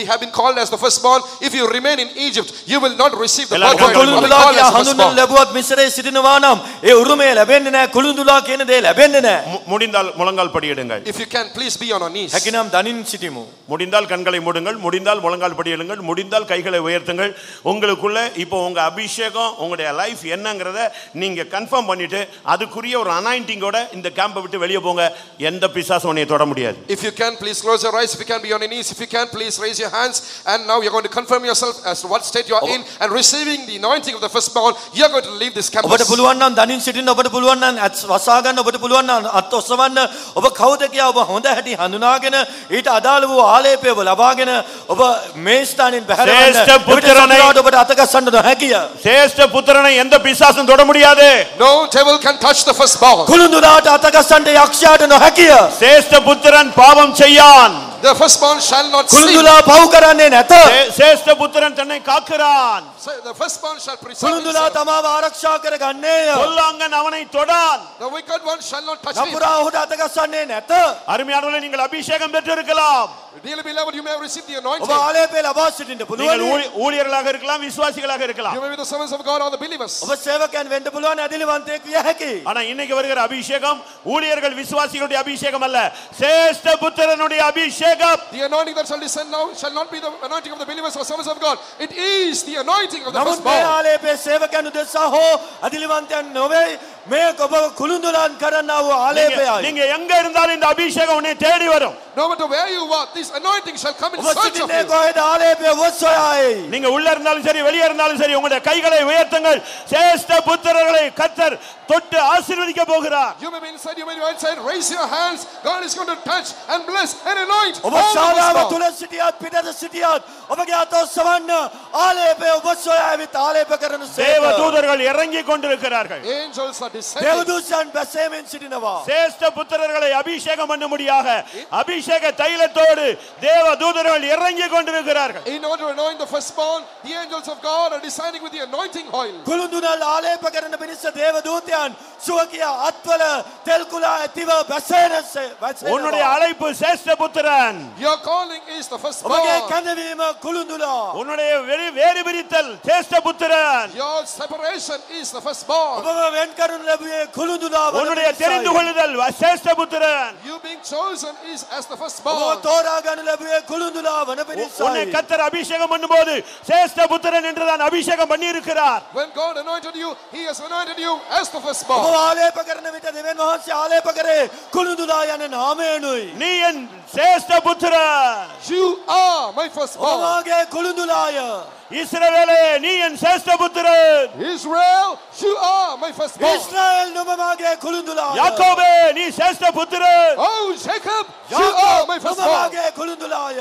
have been called as the firstborn, if you remain in Egypt, you will not receive the எல்லாரும் birthright of being කුළුඳුලා called කියා as the හඳුන්වන්න firstborn. ලැබුවත් මිස්රේ සිටිනවා නම් ඒ උරුමය ලැබෙන්නේ නැහැ. කුළුඳුලා කියන දේ ලැබෙන්නේ නැහැ. முடிந்தால் முழங்கால் படியிடுங்கள். If you can, please be on our knees. හැකිනම් දනින් සිටිමු. முடிந்தால் கண்களை மூடுங்கள், முடிந்தால் முழங்கால் படியிடுங்கள், முடிந்தால் கைகளை உயர்த்துங்கள். உங்களுக்குள்ள இப்போ உங்க அபிஷேகம் உங்களுடைய லைஃப் என்னங்கறத நீங்க கன்ஃபார்ம் பண்ணிட்டு அதுக்குரிய ஒரு அனாயிண்டிங்கோட இந்த கேம்பை விட்டு வெளியே போங்க. எந்த பிசாசும் உன்னை தொட முடியாது. If you can, please close your eyes. If you can, be on your knees. If you can, please raise your hands. And now you're going to confirm yourself as to what state you are in, and receiving the anointing of the firstborn, you're going to leave this ඔබට campus. පුළුවන් නම් දනින් සිටින්න, ඔබට පුළුවන් නම් වසා ගන්න, ඔබට පුළුවන් නම් අත් ඔසවන්න. ඔබ කවුද කියලා ඔබ හොඳ හැටි හඳුනාගෙන ඊට අදාළ වූ ආලේපය ඔබ ලබාගෙන ඔබ මේ ස්ථානින් බැහැර ශ්‍රේෂ්ඨ පුත්‍රයනයි. ඔබට අතගස්සන්න නොහැකිය. சேஷ்ட புத்திரனை எந்த பிசாசும் தொட முடியாது. No devil can touch the firstborn. කුළුඳුලාට අතගස්සන්න යක්ෂයාට නොහැකිය. சேஷ்ட புத்திரன் பாவம் செய்யான். The firstborn shall not sin. කුළුඳුලා පව් කරන්නේ නැත. சேஷ்ட புத்திரன் தன்னை காக்கிறான். So the firstborn shall preserve කුළුඳුලා himself. තමාව ආරක්ෂා කරගන්නේය. பொல்லாங்கன் அவனை தொடான். The wicked one shall not touch him. නපුරා ඔහුට අතගස්සන්නේ නැත. அருமையானவர்களே, நீங்கள் அபிஷேகம் பெற்றிருக்கலாம். Dearly beloved, you may have received the ඔබ anointing. ආලේපය ලබා සිටින්න நீங்கள் පුළුවන්. ஊழியர்களாக இருக்கலாம், விசுவாசிகளாக இருக்கலாம். You may be the servants of God or the believers. ඔබ සේවකයන් වෙන්න පුළුවන්, ඇදිලිවන්තයෙක් විය හැකියි. ஆனா இன்னைக்கு வருகிற அபிஷேகம் ஊழியர்கள் விசுவாசிகளுடைய அபிஷேகம் அல்ல, சேஷ்ட புத்திரனுடைய அபிஷேகம். The anointing that shall descend now shall not be the anointing of the believers or servants of God. It is the anointing of the නමුත් මේ firstborn. ආලේපය සේවකයන් උදෙසා හෝ ඇදිලිවන්තයන් නොවේ. මේක ඔබ කුළුඳුලාන් කරන්නා වූ ආලේපයයි. நீங்க எங்க இருந்தாலும் இந்த அபிஷேகம் உன்னை தேடி வரும். No matter where you are, this anointing shall come in ඔබ search of සිටින්නේ you. කොහෙද ආලේපය ඔබ සොයයි. நீங்க உள்ள இருந்தாலும் சரி, வெளியே இருந்தாலும் சரி, உங்களுடைய கைகளை உயர்த்துங்கள். சேஷ்ட புத்திரர்களை கர்த்தர் தொட்டு ஆசீர்வதிக்க போகிறார். You may be inside, you may be outside. Raise your hands. God is going to touch and bless and anoint ඔබ all the ශාලාව firstborn. තුල සිටියත් පිටත සිටියත් ඔබගේ අත ඔසවන්න ආලේපය ඔබ සොයා ඇවිත් ආලේප කරන தேவ සේක. தூதர்கள் இறங்கி கொண்டிருக்கிறார்கள். Angels are descending. දේවදූතයන් බැසෙමින් සිටිනවා. சேஷ்ட புத்திரர்களை அபிஷேகம் பண்ணும்படியாக அபிஷேக தைலத்தோடு தேவ தூதர்கள் இறங்கி கொண்டிருக்கிறார்கள். In order to anoint the firstborn, the angels of God are descending with the anointing oil. කුළුඳුනල් ආලේප කරන පිණිස දේවදූතයන් සුවකිය අත්වල තෙල් කුලා ඇතිව බැසෙනවා. உன்னுடைய அழைப்பு சேஷ்ட புத்திரன். Your calling is the ඔබගේ firstborn. කැඳවීම කුළුඳුලා. உன்னுடைய வேறு பிரித்தல் சேஷ்ட புத்திரன். Your separation is the firstborn. ඔබව වෙන් කරනු ලැබුවේ කුළුඳුලා වන உன்னுடைய தெரிந்து පිණිසයි. கொள்ளுதல் சேஷ்ட புத்திரன். You being chosen is as the ඔබව firstborn. තෝරා ගන්න ලැබුවේ කුළුඳුලා වන உன்னை පිණිසයි. கர்த்தர் அபிஷேகம் பண்ணும்போது சேஷ்ட புத்திரன் என்று தான் அபிஷேகம் பண்ணி இருக்கிறார். When God anointed you, He has anointed you as the ඔබ firstborn. ආලේප කරන විට දෙවියන් වහන්සේ ආලේප කරේ කුළුඳුලා යන නාමයෙන්ුයි. நீ என் சேஷ்ட புத்திரன். You are my ඔබ firstborn. මාගේ කුළුඳුලාය. இஸ்ரவேலே, நீ என் சேஷ்ட புத்திரன். Israel, you are my firstborn. ඉස්රායෙල් නුඹ මාගේ කුළුඳුලාය. யாக்கோபே, நீ சேஷ்ட புத்திரன். Oh, Jacob, you are my නුඹ firstborn. මාගේ කුළුඳුලාය.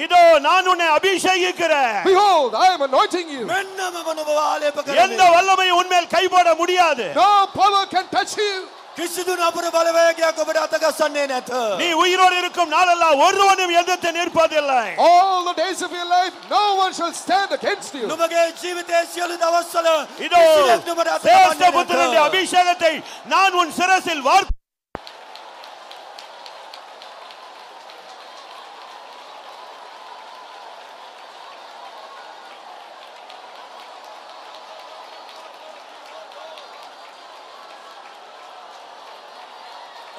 இதோ நான் உன்னை அபிஷேகிக்கிறேன். Behold, I am anointing you. මෙන්න මම නුඹව ආලේප எந்த කරන්නේ. வல்லமையும் உன்மேல் கைபோட முடியாது. No power can touch you. කිසිදු නපුර බලවේගයක් ඔබට අතගස්සන්නේ නැත. நீ உயிரோடு இருக்கும் நாளெல்லாம் ஒருவனும் எதிர்த்து நிற்பதில்லை. All the days of your life, no one shall stand against you. නුඹගේ ජීවිතයේ සියලු දවස්වල இதோ කිසිවෙක් නුඹට சேஷ்ட අතගස්සන්නේ புத்திரனுடைய නැත. அபிஷேகத்தை நான் உன் சிரசில் வார்த்து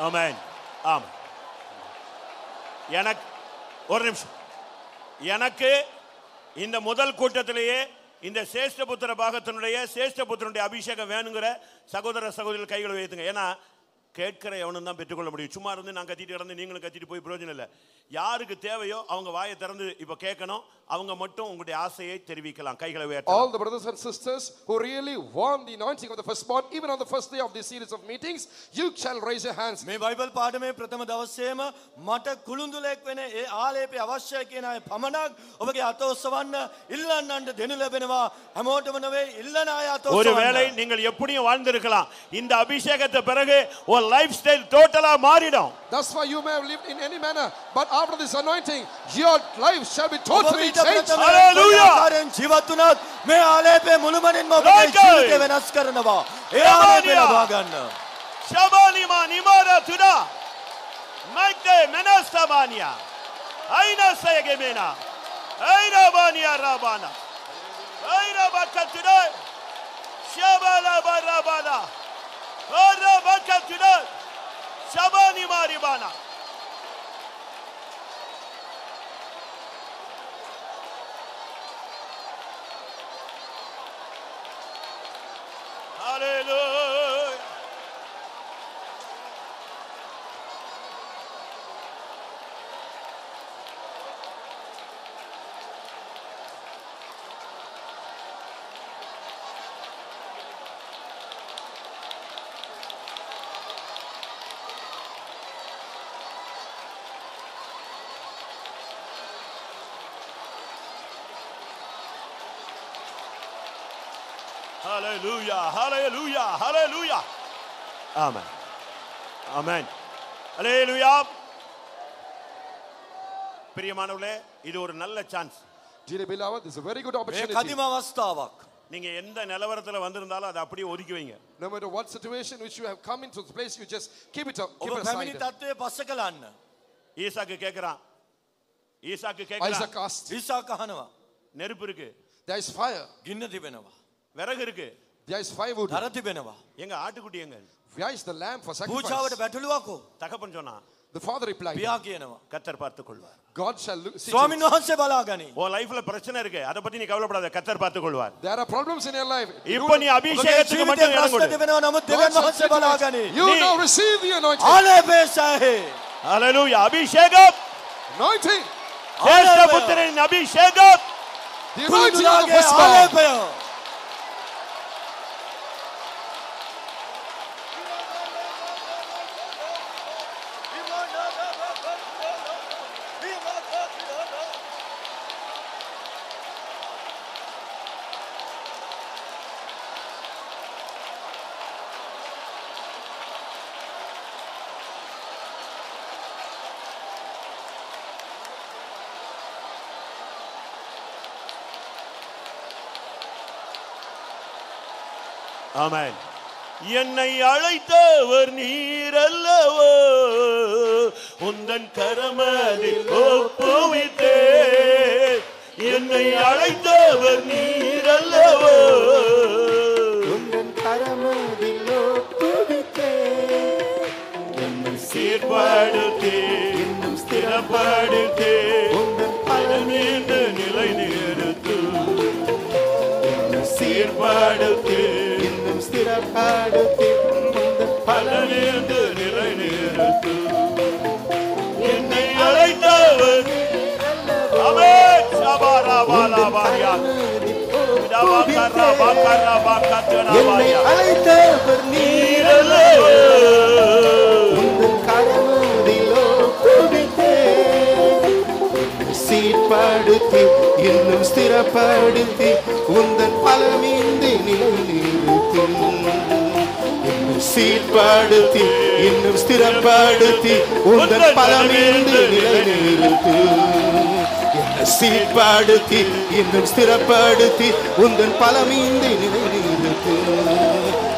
ஆமென். ஆம். எனக்கு ஒரு நிமிஷம். எனக்கு இந்த முதல் கூட்டத்திலேயே இந்த சேஷ்ட புத்திர பாகத்தினுடைய சேஷ்ட புத்திரனுடைய அபிஷேகம் வேணுங்கிற சகோதர சகோதரிகள் கைகளை வைத்துங்க. ஏன்னா கேட்கிற எவனும் தான் பெற்றுக்கொள்ள முடியும். சும்மா இருந்து நான் கத்திட்டு கிடந்து நீங்களும் கத்திட்டு போய் பிரயோஜனம் இல்லை. யாருக்கு தேவையோ அவங்க வாயை திறந்து இப்போ கேட்கணும். அவங்க மட்டும் உங்களுடைய ஆசையை தெரிவிக்கலாம். கைகளை All உயர்த்தலாம். the brothers and sisters who really want the anointing of the firstborn, even on the first day of this series of meetings, you shall raise your hands. මේ බයිබල් පාඩමේ ප්‍රථම දවසේම මට කුළුඳුලෙක් වෙන ඒ ආලේපය අවශ්‍යයි කියන අය පමණක් ඔබගේ අත ඔසවන්න ඉල්ලන්නන්ට දෙනු ලැබෙනවා. හැමෝටම නෙවෙයි ඉල්ලන අය අත ஒருவேளை ඔසවන්න. நீங்கள் எப்படியும் வாழ்ந்திருக்கலாம். இந்த அபிஷேகத்தை பிறகு ஒரு லைஃப் ஸ்டைல் டோட்டலா மாறிடும். That's why you may have lived in any manner, but after this anointing, your life shall be ඔබ totally ඊට changed. ප්‍රථම Hallelujah. ආකාරයෙන් ජීවත් වුණත් මේ ආලේපය මුළුමනින්ම ඔබගේ Right. ජීවිතය වෙනස් කරනවා. ඒ ආලේපය ලබා ගන්න. ஷபானிமா நிமாரா துடா மைக்டே மெனஸ்தபானியா Aina சயகேமேனா ஐராபானியா ராபானா ஐராபக்கத்துடா ஷபாலா பராபானா ஓரபக்கத்துடா ஷபானிமா ரிபானா Hallelujah. Hallelujah, hallelujah, hallelujah. Amen. Amen. Hallelujah. பிரியமானவர்களே, இது ஒரு நல்ல chance. Dearly beloved, this is a very good මේ opportunity. කදිම අවස්ථාවක්. நீங்க எந்த நிலவரத்துல வந்திருந்தாலும் அதை அப்படியே ஒதுக்கி வைங்க. No matter what situation which you have come into the place, you just keep it up, keep ඔබ it පැමිණි aside. තත්ත්වය පස්ස කළන්න. ஈசாக்கு கேக்குறான். ஈசாக்கு Isaac கேக்குறான். asked, ඊසාක අහනවා. நெருப்பு இருக்கு, there is fire, ගින්න තිබෙනවා. விறகு இருக்கு, there is firewood, දර තිබෙනවා. எங்க ஆட்டுக்குட்டி எங்க? where is the lamb for පූජාවට sacrifice? බැටළුවකෝ. தகப்பன் சொன்னா, The father replied, පියා කියනවා. கர்த்தர் பார்த்துக் கொள்வார். God shall see to it. ස්වාමීන් වහන්සේ බලාගනි. உன் லைஃப்ல பிரச்சனை இருக்கு, அதை பத்தி நீ கவலைப்படாத, கர்த்தர் பார்த்துக் கொள்வார். There are problems in your life. இப்போ நீ ඔබගේ அபிஷேகத்துக்கு ජීවිතේ மட்டும் இடம் ප්‍රශ්න கொடு. තිබෙනවා නමුත් God දෙවියන් shall වහන්සේ see to it. බලාගනි. You now receive the anointing. ආලේපේසාහේ. ஹalleluya, அபிஷேகம், Anointing. சேஷ்ட புத்திரனின் அபிஷேகம். The anointing of the කුරුඳුලාගේ firstborn. ආලේපය. ஆமென். என்னை அழைத்தவர் நீர் அல்லவோ, உந்தன் கரமதில் ஒப்புவித்தே. என்னை அழைத்தவர் நீர் அல்லவோ, உந்தன் கரமதில் ஒப்புவித்தே. என்னை சீர்படுத்தே, இன்னும் ஸ்திரப்படுத்தே, உந்தன் பலமீண்டு நிலை நிறுத்து. என்னை சீர்படுத்தே, இன்னும் ஸ்திரப்படுத்தி உந்தன் பலமீண்டு நிலை நிறுத்து. என்னை அழைத்தவர் ஆமென். ஷபாராபாலாபாரியா. என்னை அழைத்தவர் நீர் அல்லவோ, உந்தன் கரமதில் ஒப்புவித்தே. என்னை சீர்படுத்தி இன்னும் ஸ்திரப்படுத்தி உந்தன் பலமீந்து நிலை நிறுத்தி. என்னை சீர்படுத்தி இன்னும் ஸ்திரப்படுத்தி உந்தன் பலமீந்து நிலை நிறுத்தி. என்னை சீர்படுத்தி இன்னும் ஸ்திரப்படுத்தி உந்தன் பலமீந்து நிலை நிறுத்தி.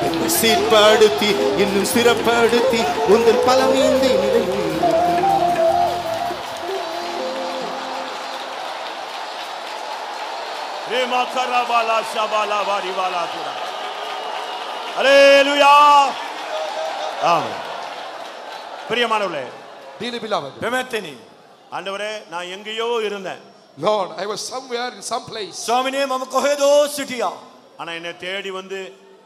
என்னை சீர்படுத்தி இன்னும் ஸ்திரப்படுத்தி உந்தன் பலமீந்து நிலை நிறுத்தி. ரேமா கரபாலா ஷபாலா வாரிவாலா துரா. ஹalleluya. ஆமென். பிரியமானவர்களே, Dearly beloved, පෙමැත්තෙනි. ஆண்டவரே, நான் எங்கேயோ இருந்தேன், Lord, I was somewhere in some place. ස්වාමිනේ මම කොහෙදෝ සිටියා. ஆனா என்னை தேடி வந்து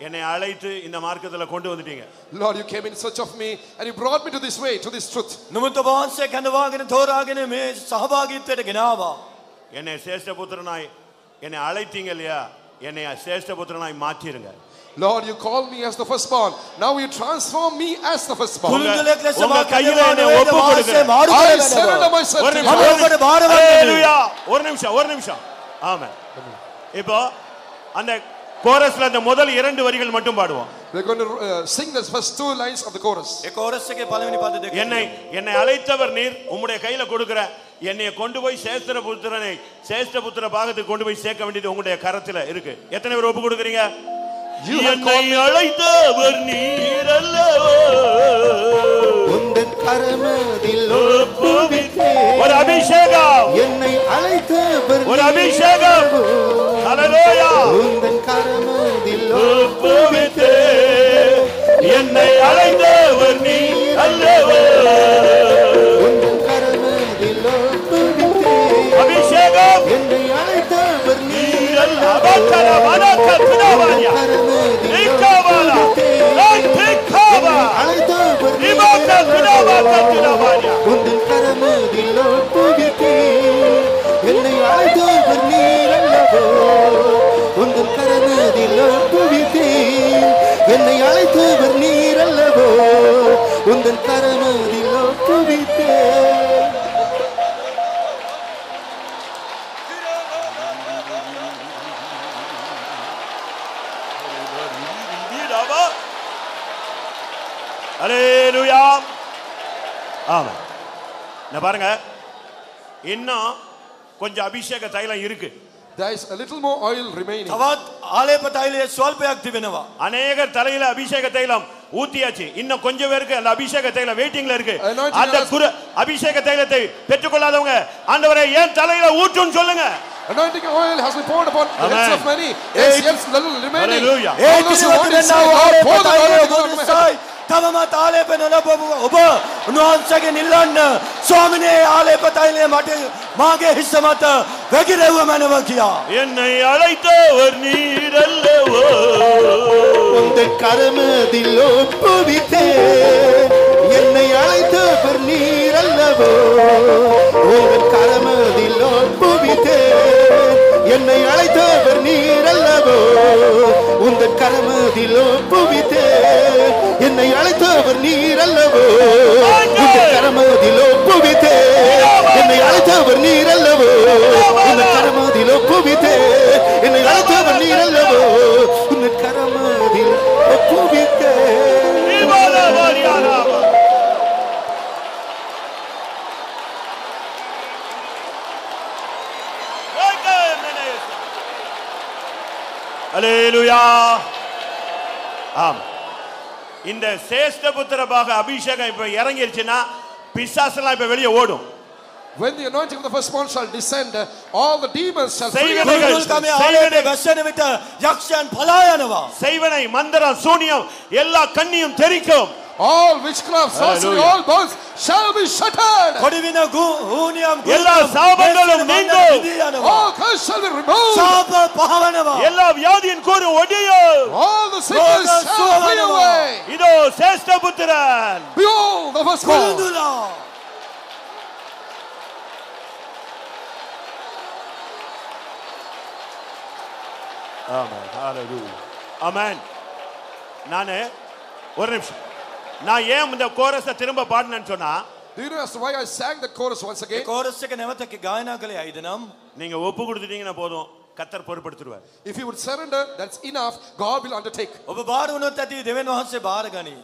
என்னை அழைத்து இந்த மார்க்கத்துல கொண்டு வந்துட்டீங்க. Lord, you came in search of me and you brought me to this way, to this truth. නමුත් ඔබ වහන්සේ කැඳවාගෙන තෝරාගෙන මේ සහභාගීත්වයට ගෙනාවා. என்னை சேஷ்ட புத்திரனாய் என்னை அழைத்தீங்க இல்லையா, என்னை சேஷ்ட புத்திரனாய் மாற்றிருங்க. Lord, you called me as the firstborn. Now you transform me as the firstborn. කුරුඳුලෙක් ලෙස உங்க මා கையில කැඳවාගෙන என்னை වේද ஒப்பு වහන්සේ கொடுக்கிறேன். මාරු I කරගන්නවා. surrender myself ஒரு to நிமிஷம், you. ஒரு ඔබට බාර ගන්න. ஹalleluya. ஒரு நிமிஷம். ஆமென். இப்போ அந்த கோரஸ்ல அந்த முதல் 2 வரிகள் மட்டும் பாடுவோம். We're going to sing the first 2 lines of the chorus. A chorus එකේ පළවෙනි පද දෙක. என்னை அழைத்தவர் நீர், உம்முடைய கையில கொடுக்கிற என்னை கொண்டு போய் சேஷ்ட புத்திர பாகத்துக்கு கொண்டு போய் சேர்க்க வேண்டியது உங்களுடைய கரத்துல இருக்கு. எத்தனை பேர் ஒப்பு கொடுக்குறீங்க? என்னை அழைத்தவர் நீர் அல்லவோ, உந்தன் கரமதில் ஒப்புவித்தே. ஒரு அபிஷேகம், என்னை அழைத்தவர் ஒரு நீர் அபிஷேகம். அல்லவோ, ஹalleluya. உந்தன் கரமதில் ஒப்புவித்தே. என்னை அழைத்தவர் நீர் அல்லவோ, உந்தன் கரமதில் ஒப்புவித்தே. அபிஷேகம். என்னை அழைத்தவர் நீர் அல்லவோ, அபக்கர வனக்க துணவாயா. கரமதில் நிக்கவாலா. நிக்கவா. அழைத்தவர் நீர் நிமக்க துணவாக்க அல்லவோ, துணவாயா. உந்தன் கரமதில் ஒப்புவித்தே. என்னை அழைத்தவர் நீர் அல்லவோ, உந்தன் கரமதில் ஒப்புவித்தே. என்னை அழைத்தவர் நீர் அல்லவோ, உந்தன் கரமதில் ஒப்புவித்தே. ஹalleluya. ஆமென். நான் பாருங்க, இன்னும் கொஞ்சம் அபிஷேக தைலம் இருக்கு. There is a little more oil remaining. තවත් ආලේප තෛලයේ ස්වල්පයක් තිබෙනවා. அநேகர் தலையில அபிஷேக தைலம் ஊத்தியாச்சு. இன்னும் கொஞ்சம் பேருக்கு அந்த அபிஷேக தைலம் வெயிட்டிங்ல இருக்கு. Anointing அந்த அபிஷேக தைலத்தை பெற்றுக்கொள்ளாதவங்க ஆண்டவரே ஏன் தலையில ஊற்றுன்னு சொல்லுங்க. Anointing oil has been poured upon the heads of many. Yes, little remaining. Hallelujah. All those who want to say, Lord, pour the anointing on my head. තවමත් ආලේප නොලබව ඔබ උන්වහන්සේගෙන් ඉල්ලන්න ස්වාමිනේ ආලේප තෛලය මට මාගේ හිස මත වැగిරෙව්ව මනව කියා. என்னை அழைத்தவர் நீர் அல்லவோ. உந்தன் கரமதில் ஒப்புவித்தே என்னை அழைத்தவர் நீர் அல்லவோ. உந்தன் கரமதில் ஒப்புவித்தே என்னை அழைத்தவர் நீர் அல்லவோ. உந்தன் கரமதில் ஒப்புவித்தே என்னை அழைத்தவர் நீர் அல்லவோ. உந்தன் கரமதில் ஒப்புவித்தே என்னை அழைத்தவர் நீர் அல்லவோ. உந்தன் கரமதில் ஒப்புவித்தே என்னை அழைத்தவர் நீர் அல்லவோ. உந்தன் கரமதில் ஒப்புவித்தே. அல்லேலூயா. ஆம், இந்த சேஷ்ட புத்திர பாக அபிஷேகம் இப்ப இறங்கிருச்சுன்னா பிசாசெல்லாம் இப்ப வெளியே ஓடும். When the anointing of the firstborn shall descend, all the demons shall flee. செய்வனை மந்திரம் சூனியம் எல்லா கண்ணியும் தெரிக்கும். All witchcraft, sorcery, all bonds shall be shattered. எல்லா சாபங்களும் நீங்கும். All curse shall be removed. எல்லா வியாதியின் கூறு ஒடியும். All the sickness shall flee away. இதோ சேஷ்ட புத்திரன். Behold the firstborn. ஆமென். ஹalleluya. ஆமென். நானே ஒரு நிமிஷம், நான் ஏன் இந்த கோரஸை திரும்ப பாடினேன்னு சொன்னா, Do you know as to why I sang the chorus once again? Chorus එක නැවත ගායනා කළේ ඇයිද නම් நீங்க ஒப்பு கொடுத்துட்டீங்கன்னா போதும், கர்த்தர் பொறுப்படுத்துவார். If you would surrender, that's enough. God will undertake. ඔබ බාර වුණොත් ඇති දෙවියන් වහන්සේ බාර ගනී.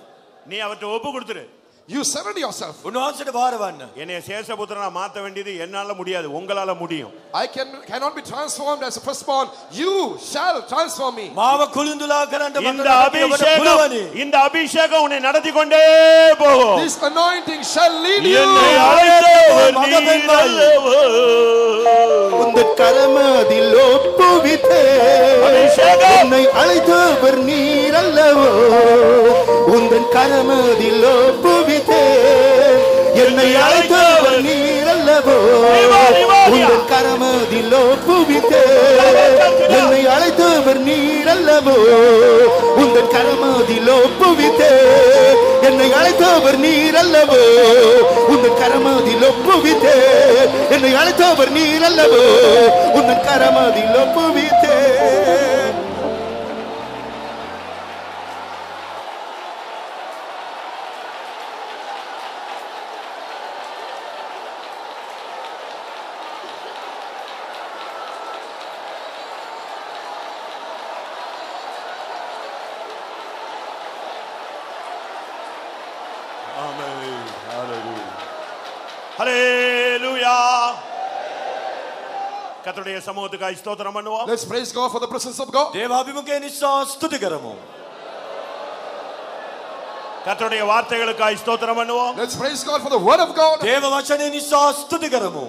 நீ அவர்ட்ட ஒப்பு கொடுத்துரு. You surrender yourself. උන්වහන්සේට බාර වන්න. என்னைய சேஷபுத்திரனா மாத்த வேண்டியது என்னால முடியாது, உங்களால முடியும். I cannot be transformed as a firstborn. You shall transform me. මාව කුළුඳුලා කරන්න இந்த அபிஷேகம் இந்த அபிஷேகம் உன்னை நடத்தி கொண்டே போகும். This anointing shall lead you. என்னை அழைத்தவர் நீர் அல்லவோ. உந்தன் கரமதில் ஒப்புவித்தே என்னை அழைத்தவர் நீர் அல்லவோ. உந்தன் கரமதில் ஒப்புவித்தே என்னை அழைத்தவர் நீர் அல்லவோ. உந்தன் கரமதில் ஒப்புவித்தே என்னை அழைத்தவர் நீர் அல்லவோ. உந்தன் கரமதில் ஒப்புவித்தே என்னை அழைத்தவர் நீர் அல்லவோ. உந்தன் கரமதில் ஒப்புவித்தே என்னை அழைத்தவர் நீர் அல்லவோ. உந்தன் கரமதில் ஒப்புவித்தே. ஹalleluya. கர்த்தருடைய சமூகத்துக்காய் ஸ்தோத்திரம் பண்ணுவோம். Let's praise God for the presence of God. දේවාභිමුඛය නිසා ස්තුති කරමු. கர்த்தருடைய வார்த்தைகளுக்காய் ஸ்தோத்திரம் பண்ணுவோம். Let's praise God for the word of God. දේව වචනය නිසා ස්තුති කරමු.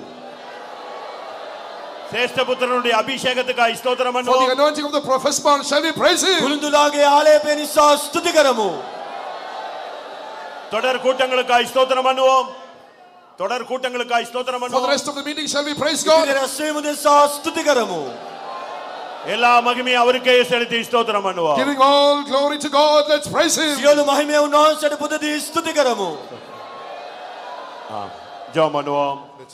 சேஷ்ட புத்திரனுடைய அபிஷேகத்துக்காய் ஸ்தோத்திரம் For the பண்ணுவோம். anointing of the firstborn shall we praise him. කුළුඳුලාගේ ආලේපය නිසා ස්තුති කරමු. தொடர் கூட்டங்களுக்காய் ஸ்தோத்திரம் பண்ணுவோம். தொடர் கூட்டங்களுக்காய் ஸ்தோத்திரம் For the பண்ணுவோம். rest of the meeting shall we praise God. රැස්වීම දෙසා ස්තුති කරමු. எல்லா மகிமையும் அவருக்கே செலுத்தி ஸ்தோத்திரம் பண்ணுவோம். Giving all glory to God, let's praise him. සියලු මහිමය උන්වහන්සේට පුදදී ස්තුති කරමු. ஜெபம் பண்ணுவோம். Let's